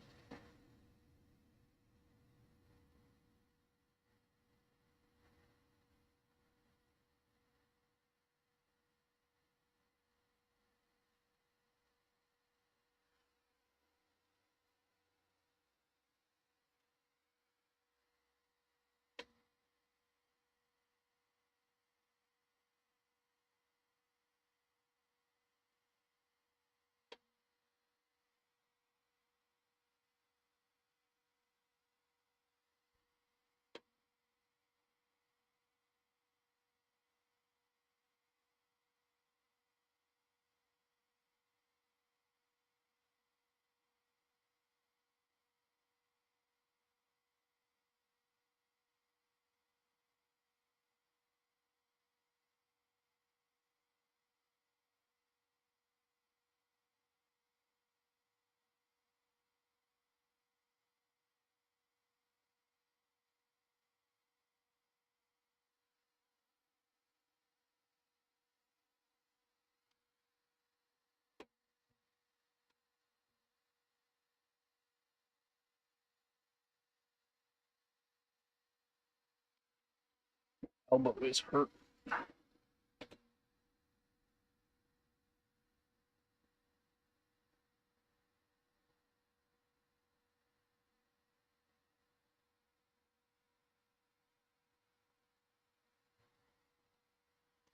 [SPEAKER 1] Elbow is hurt.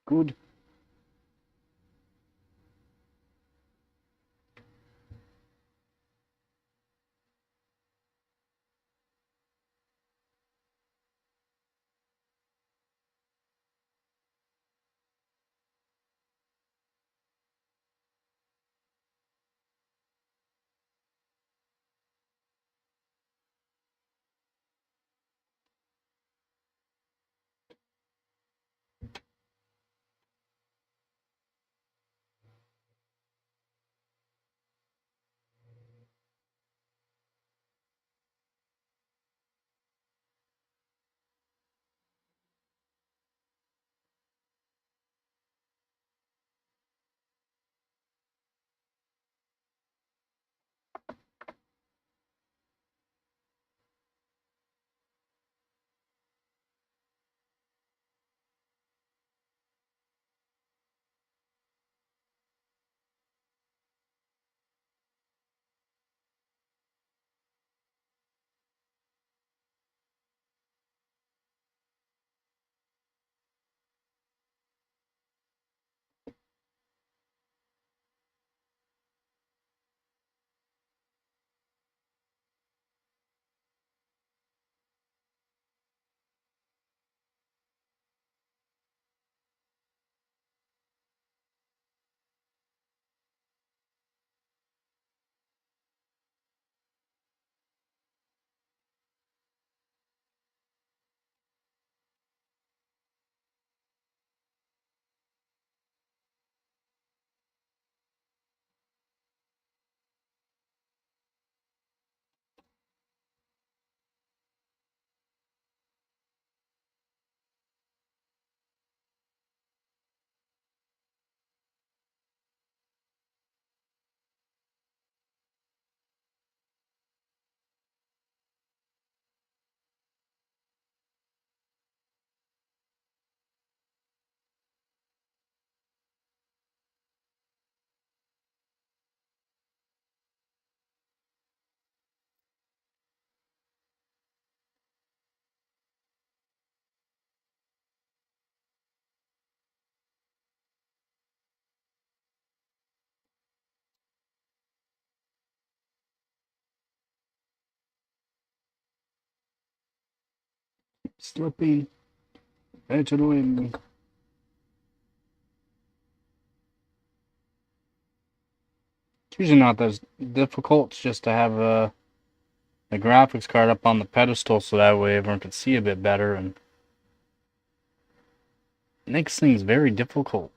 [SPEAKER 1] Good. Slipping into the wind. It's usually not as difficult. It's just to have the graphics card up on the pedestal so that way everyone can see a bit better, and it makes things very difficult.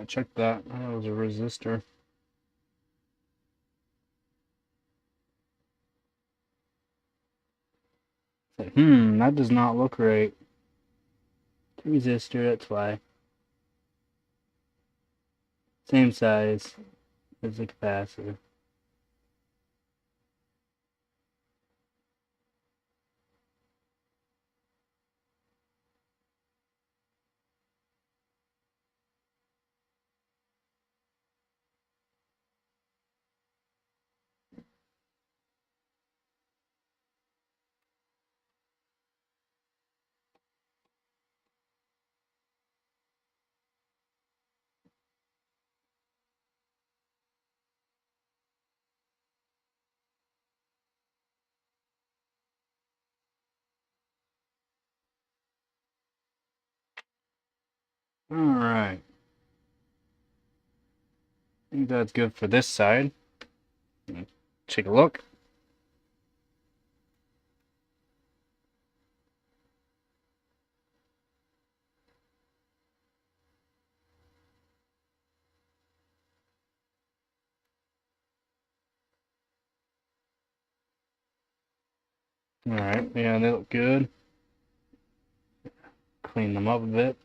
[SPEAKER 1] Check that. That was a resistor. That does not look right. Resistor, that's why. Same size as the capacitor. Alright. I think that's good for this side. Take a look. Alright, yeah, they look good. Clean them up a bit.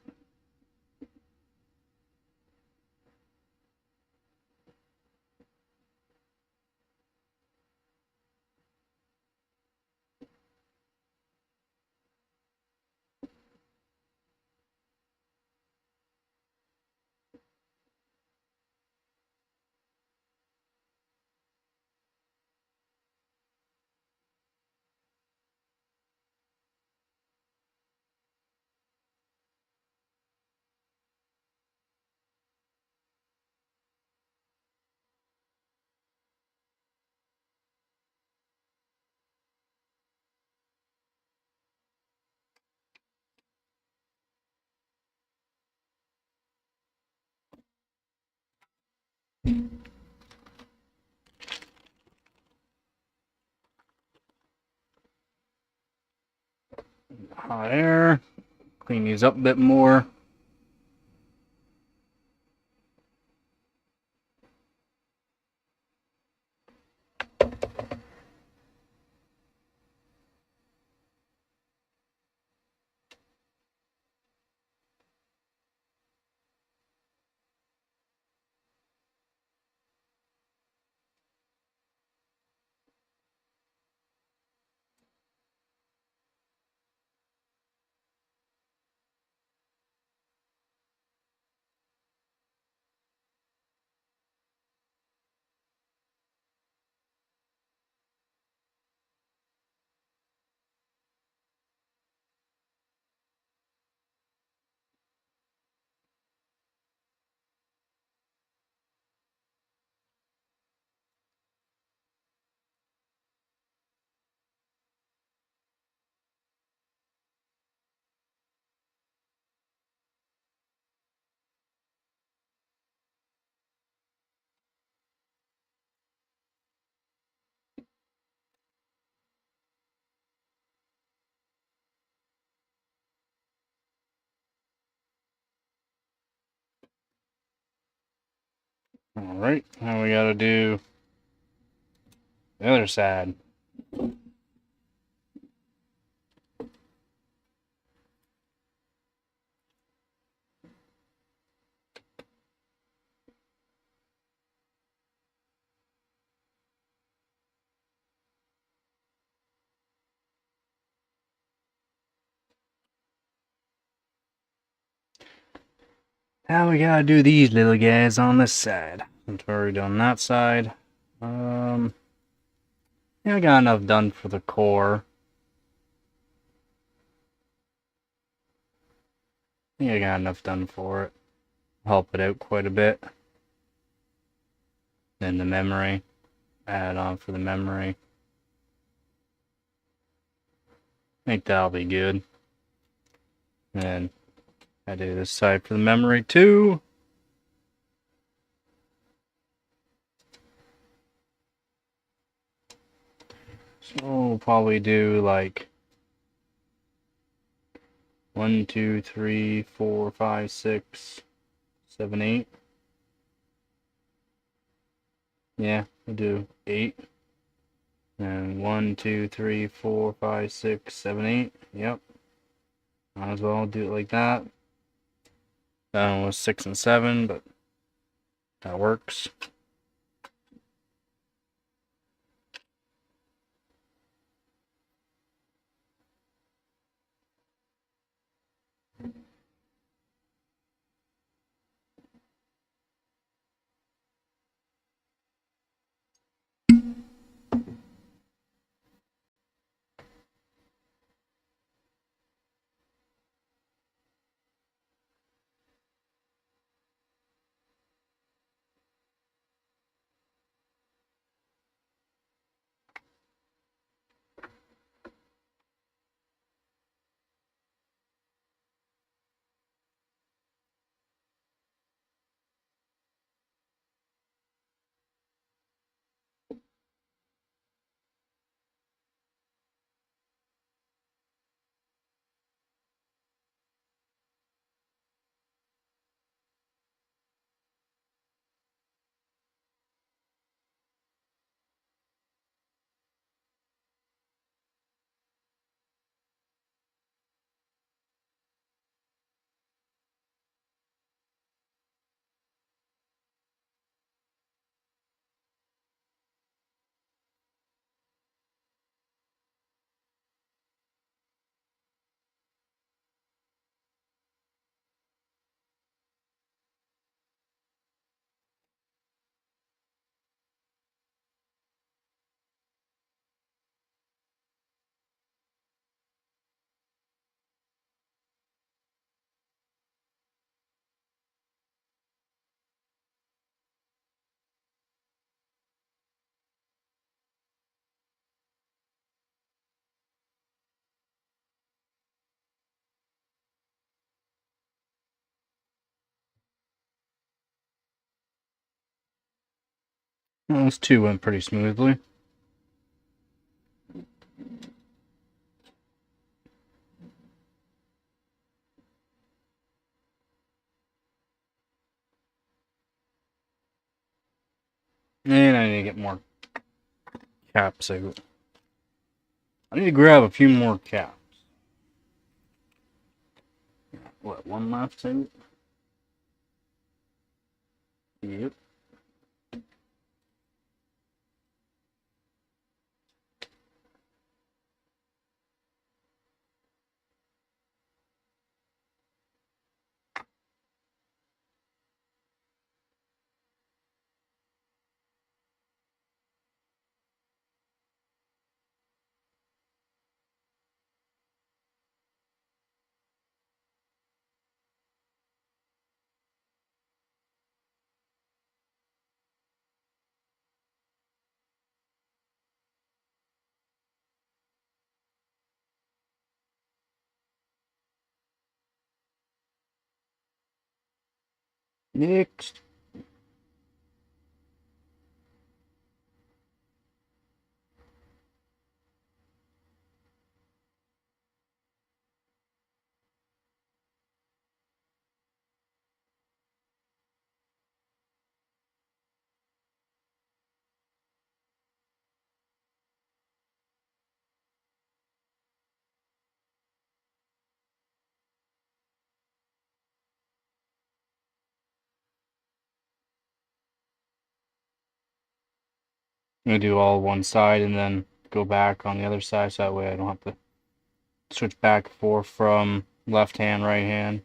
[SPEAKER 1] hot air. Clean these up a bit more. Alright, now we gotta do the other side. Now we gotta do these little guys on this side. I've already done that side. Yeah, I got enough done for the core. I think I got enough done for it. Help it out quite a bit. Then the memory. Add on for the memory. I think that'll be good. And I do this side for the memory too. So we'll probably do like 1, 2, 3, 4, 5, 6, 7, 8. Yeah, we'll do 8. And 1, 2, 3, 4, 5, 6, 7, 8. Yep. Might as well do it like that. That one was 6 and 7, but that works. Well, those two went pretty smoothly. And I need to get more caps out. I need to grab a few more caps. What, one left out? Yep. Next. I'm gonna do all one side and then go back on the other side so that way I don't have to switch back and forth from left hand, right hand.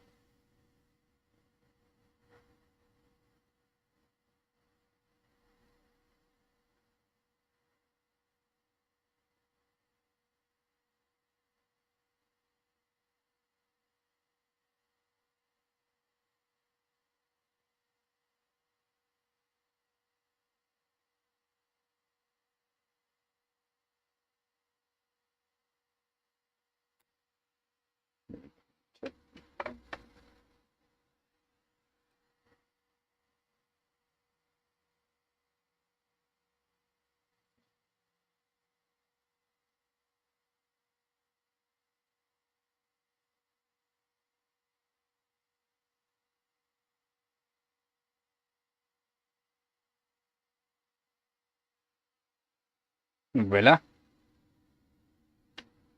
[SPEAKER 1] Voila.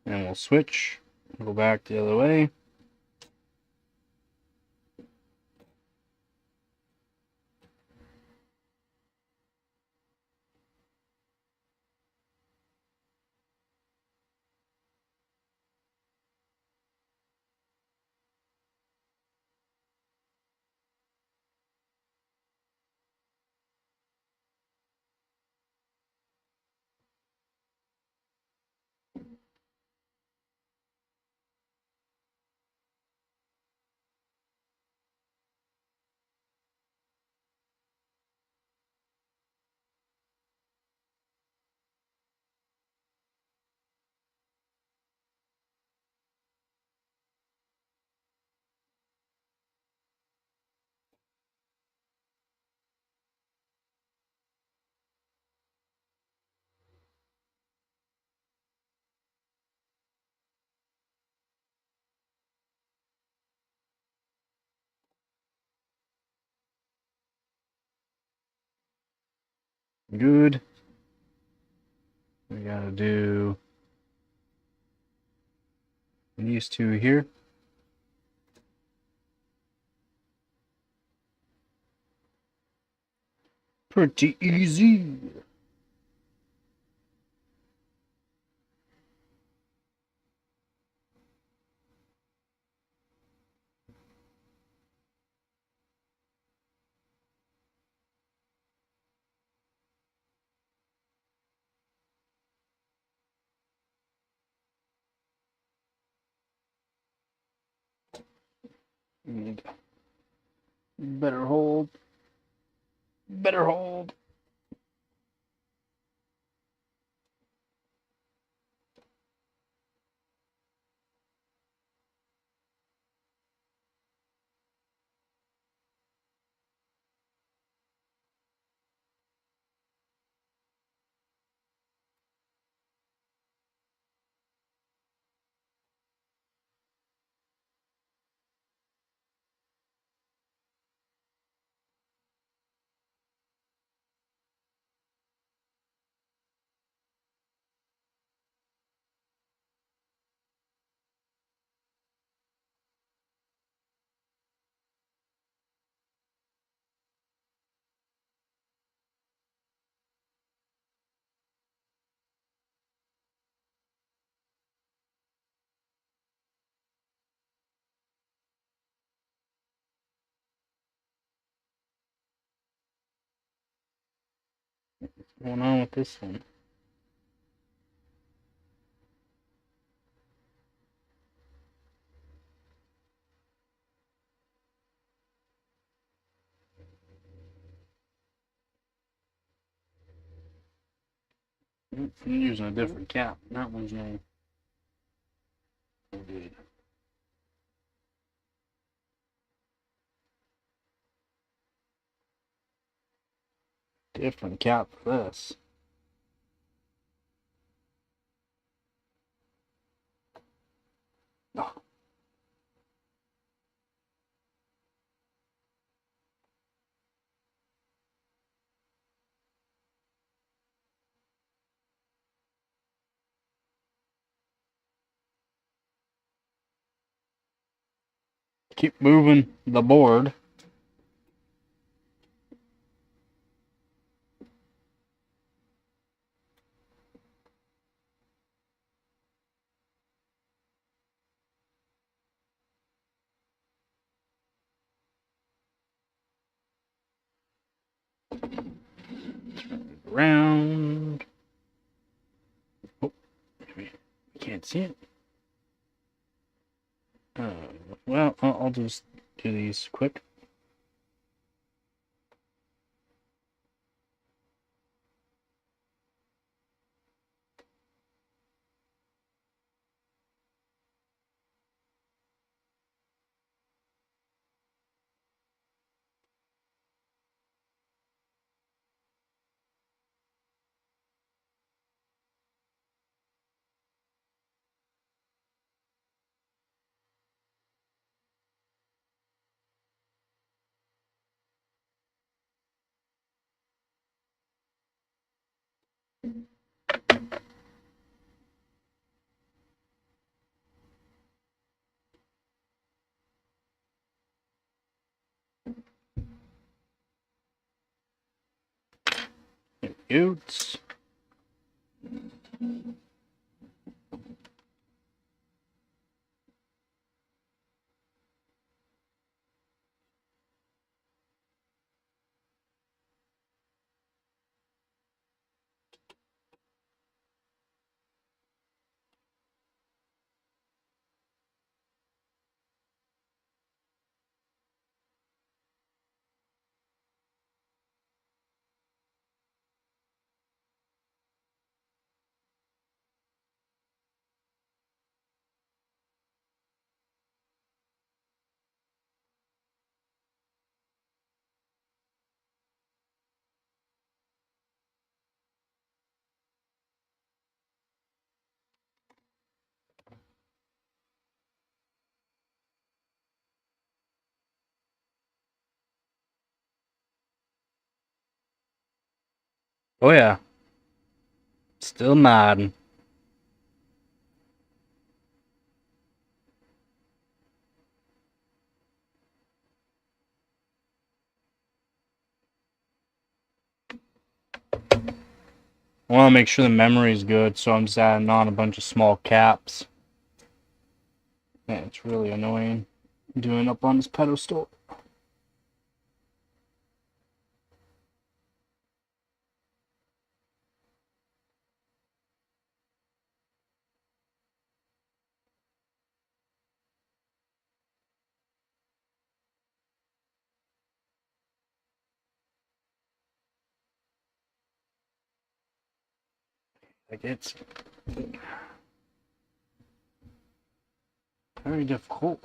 [SPEAKER 1] And we'll switch. Go back the other way. Good. We gotta do these two here. Pretty easy. Need better hold. Better hold. What's going on with this one? I'm using a different cap. That one's no good. Different cap for this. Oh. Keep moving the board. Turn it around. Oh, we can't see it. Well, I'll just do these quick. Oops. Oh yeah. Still modding. I want to make sure the memory is good, so I'm just adding on a bunch of small caps. Yeah, it's really annoying doing up on this pedestal. Like, it's very difficult.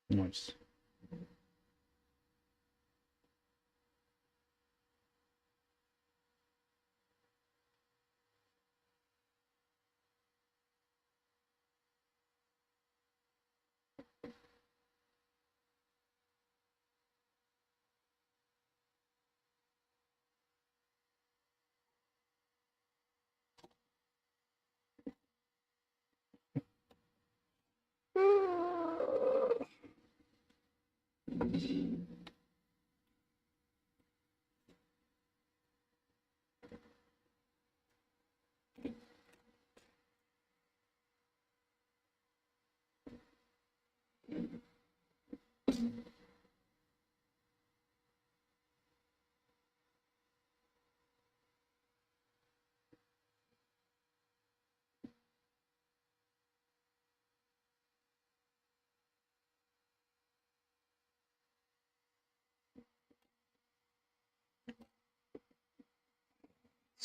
[SPEAKER 1] Nice.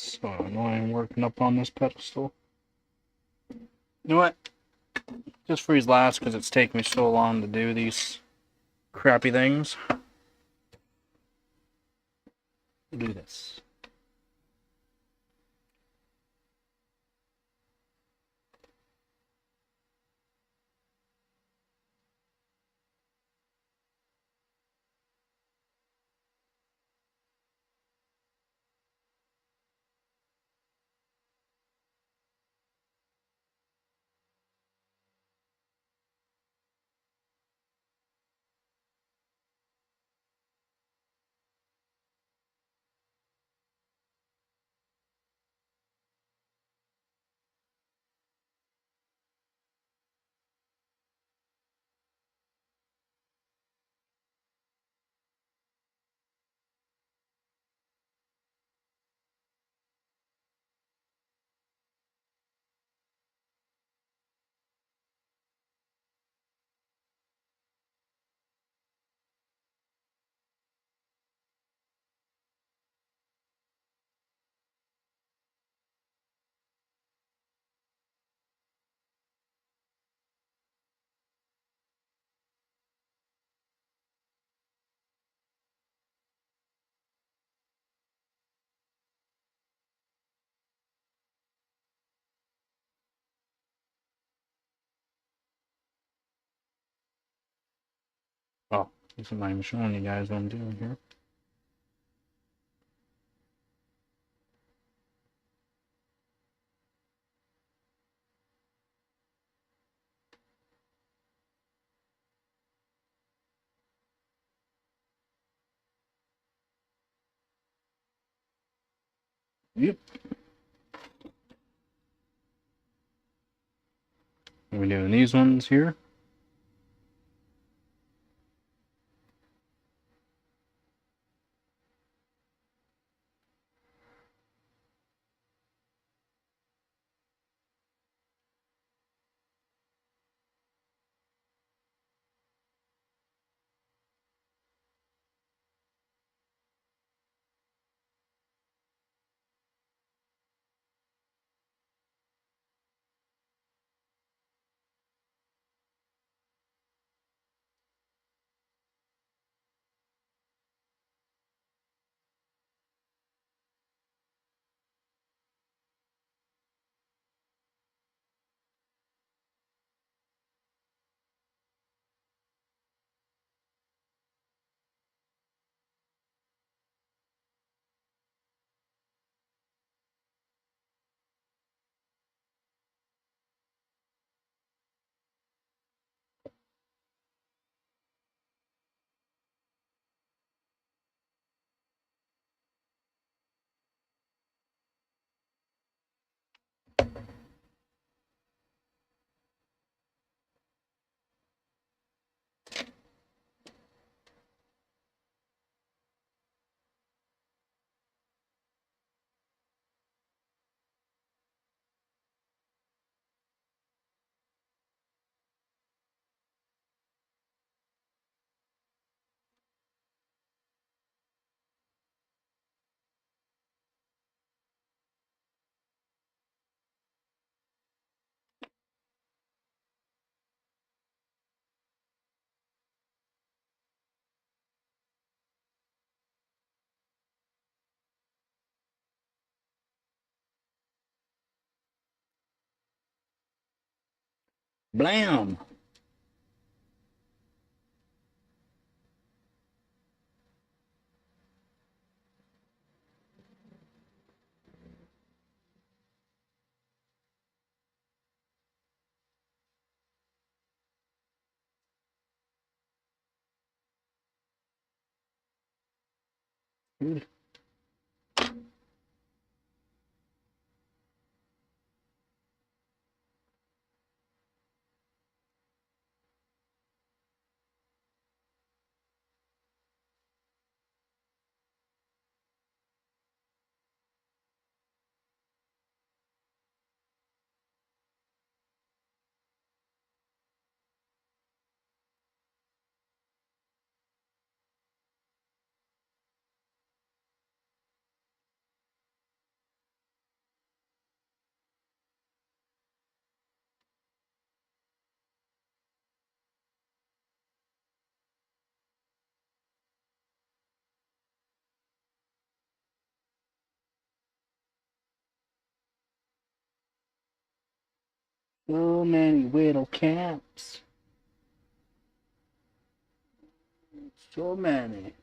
[SPEAKER 1] So annoying working up on this pedestal. You know what? Just freeze last because it's taking me so long to do these crappy things. Do this. Oh, this is not even showing you guys what I'm doing here. Yep. We're doing these ones here. Blam! Good. So many whittle caps. So many.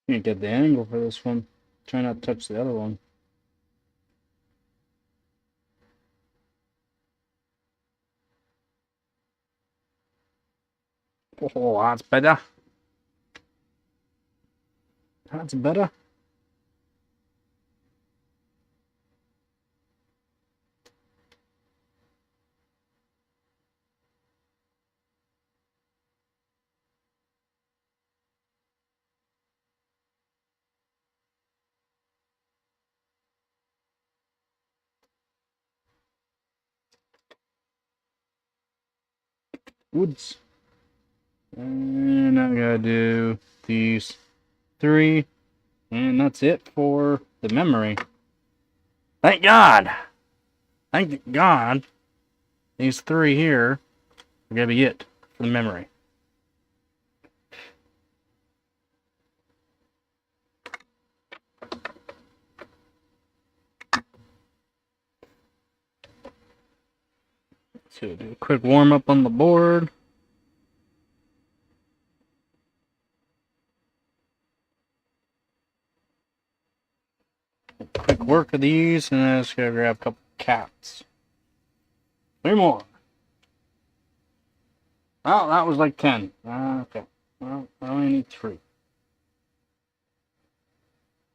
[SPEAKER 1] Can't get the angle for this one. Try not to touch the other one. Oh, that's better. That's better. Woods. And I gotta do these 3. And that's it for the memory. Thank God! Thank God! These 3 here are gonna be it for the memory. So do a quick warm up on the board. Quick work of these, and then I'm just gonna grab a couple caps. 3 more. Oh, that was like 10. Okay. Well, I only need 3.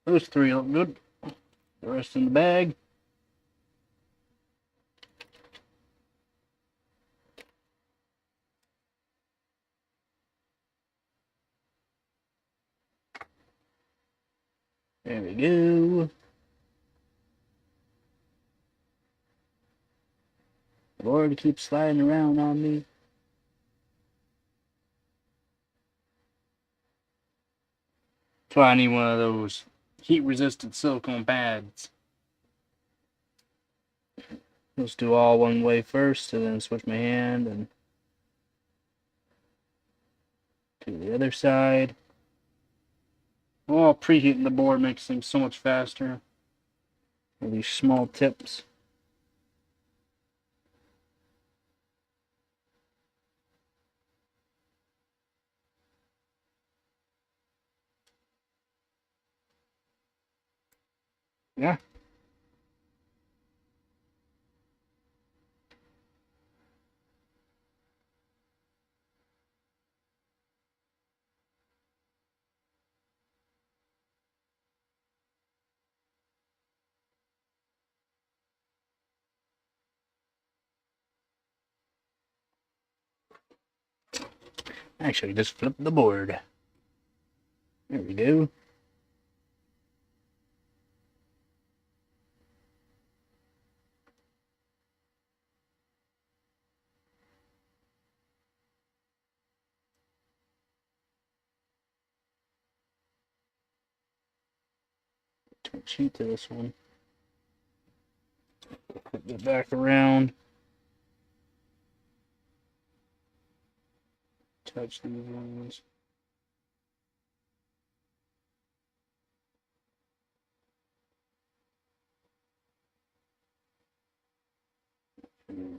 [SPEAKER 1] Those 3 look good. The rest in the bag. There we go. Lord keeps sliding around on me. That's why I need one of those heat-resistant silicone pads. Let's do all one way first, and then switch my hand and do the other side. Oh, preheating the board makes things so much faster. With these small tips. Yeah. Actually, just flip the board. There we go. Turn sheet to this one. Flip it back around. Touch these ones.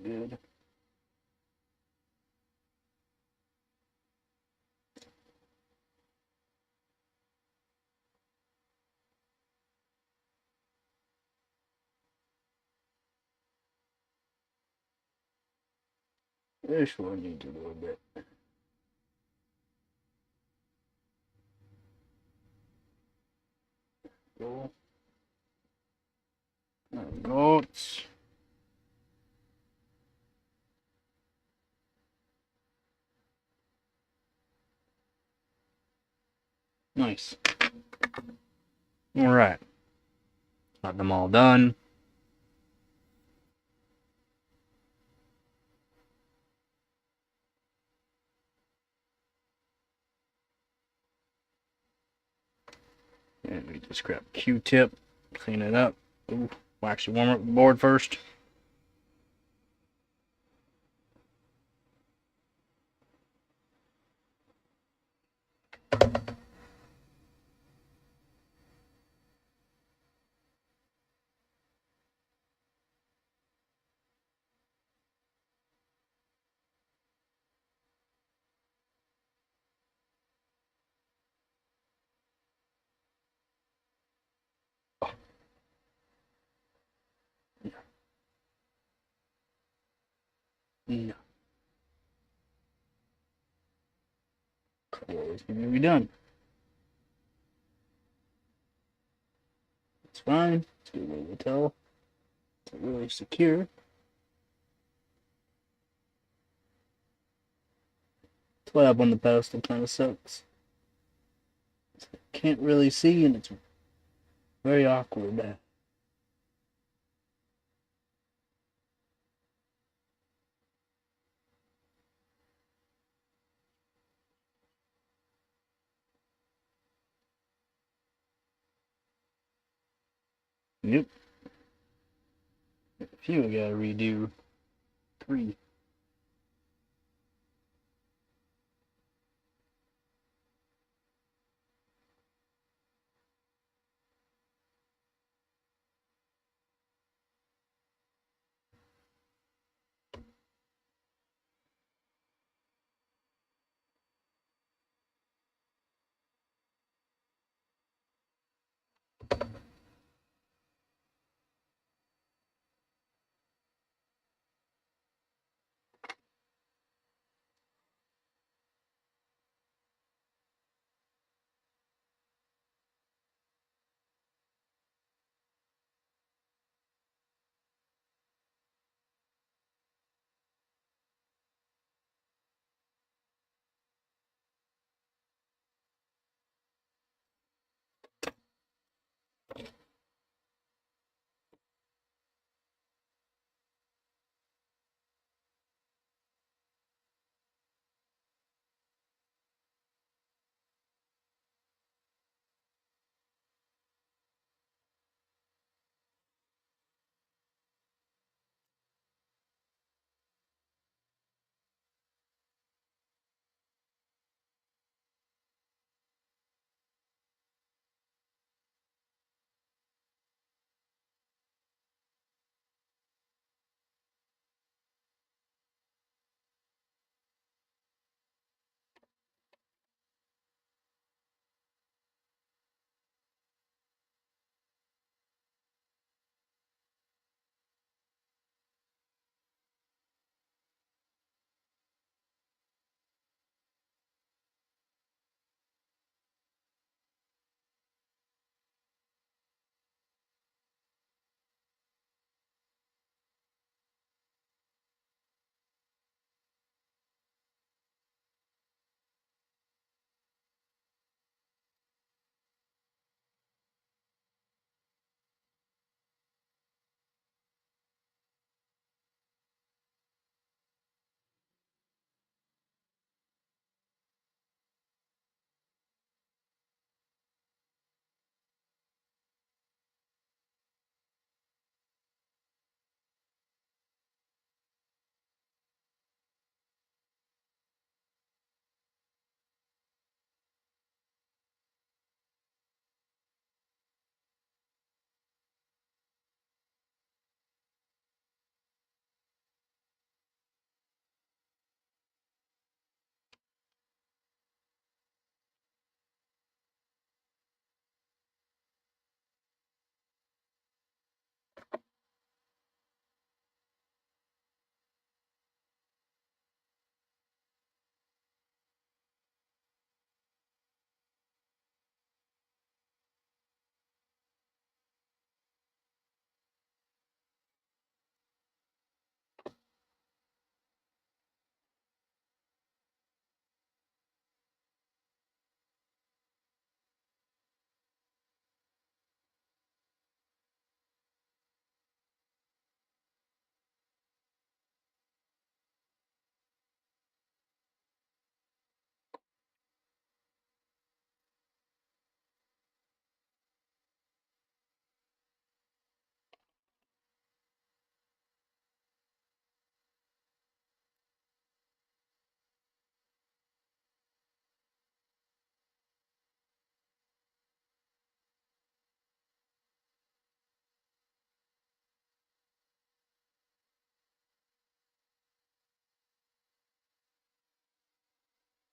[SPEAKER 1] Good. This one needs a little bit. Go. There we go. Nice. All right. Got them all done. And we just grab a Q-tip, clean it up. Ooh, we'll actually warm up the board first. No. Close. We're done. It's fine. It's a good way to tell. It's really secure. Slab on the pedestal kind of sucks. Can't really see, and it's very awkward. Yep. A few I gotta redo. 3.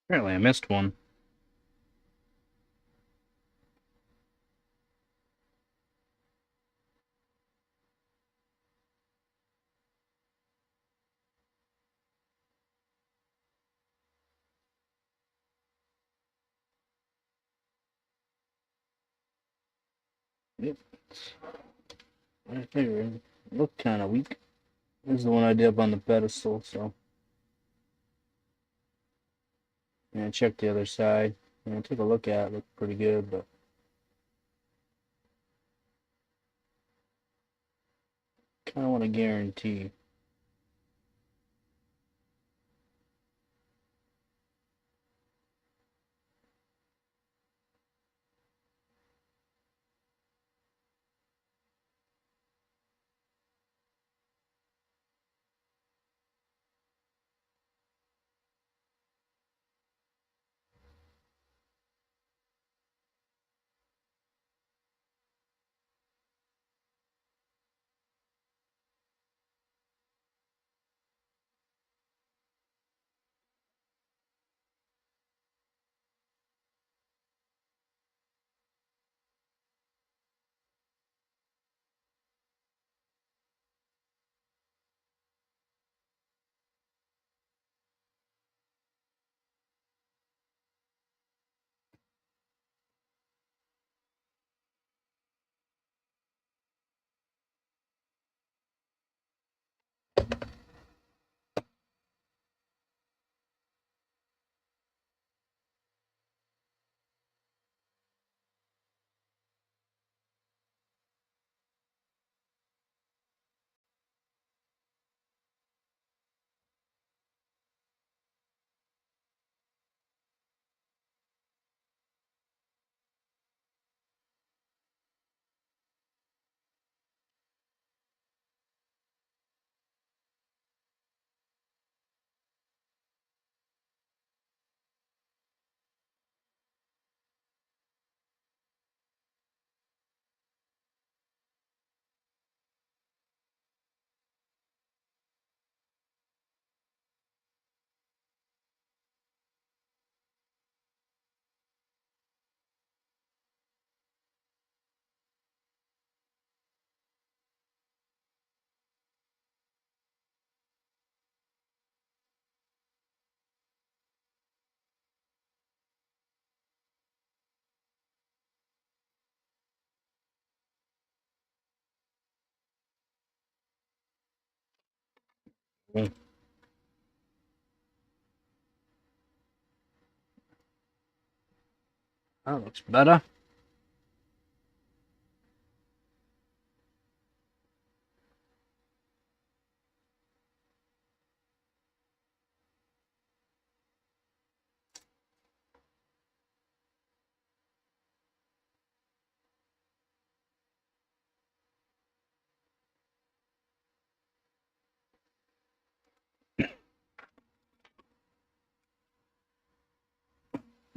[SPEAKER 1] Apparently I missed one. Yep. Right there. It looked kind of weak. This is the one I did up on the pedestal, so. Yeah, check the other side. Yeah, take a look at it. Looked pretty good, but kind of want to guarantee. That looks better.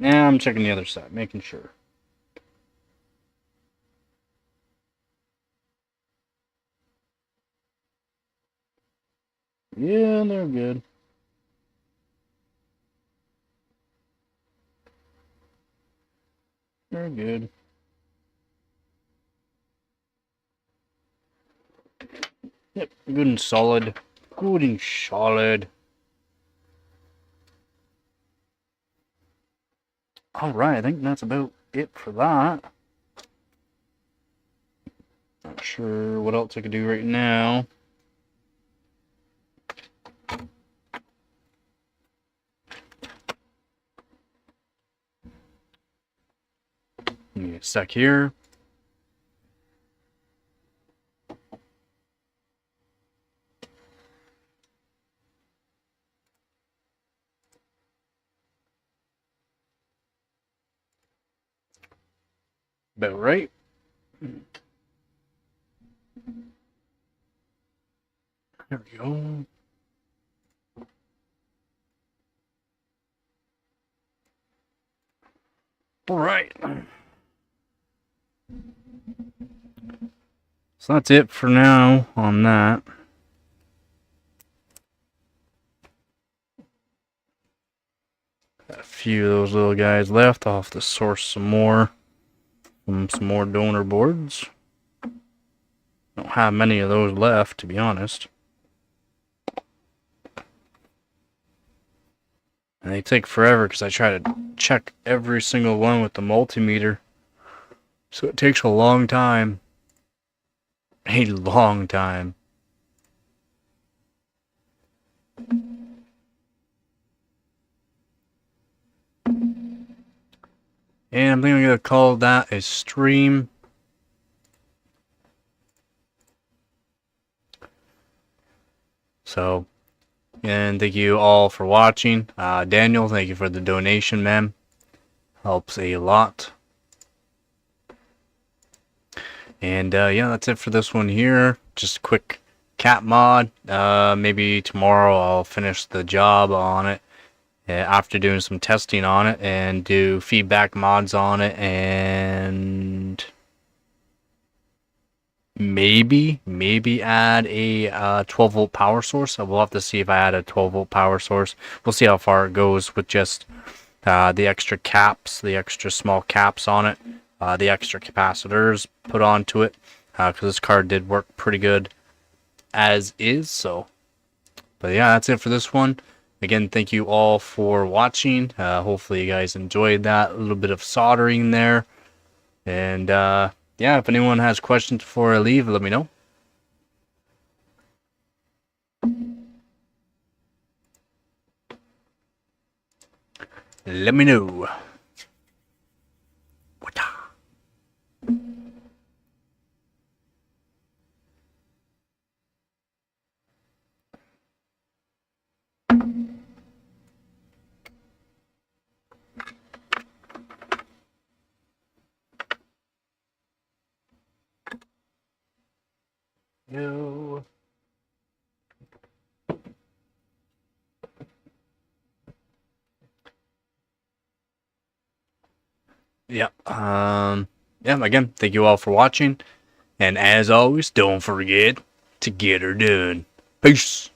[SPEAKER 1] Now I'm checking the other side, making sure. Yeah, they're good. They're good. Yep, good and solid. Good and solid. Alright, I think that's about it for that. Not sure what else I could do right now. Give me a sec here. About right. There we go. Alright. So that's it for now on that. Got a few of those little guys left. I'll have to source some more from some more donor boards. Don't have many of those left, to be honest. And they take forever because I try to check every single one with the multimeter. So it takes a long time. A long time. And I'm going to call that a stream. So, and thank you all for watching. Daniel, thank you for the donation, man. Helps a lot. And yeah, that's it for this one here. Just a quick cat mod. Maybe tomorrow I'll finish the job on it after doing some testing on it and do feedback mods on it, and maybe add a 12 volt power source. We'll have to see if I add a 12 volt power source. We'll see how far it goes with just the extra caps, the extra small caps on it, the extra capacitors put onto it, because this card did work pretty good as is. So, but yeah, that's it for this one. Again, thank you all for watching. Hopefully you guys enjoyed that. A little bit of soldering there. And yeah, if anyone has questions before I leave, let me know. Let me know. No. Yeah. Yeah, again, thank you all for watching. And as always, don't forget to get her done. Peace.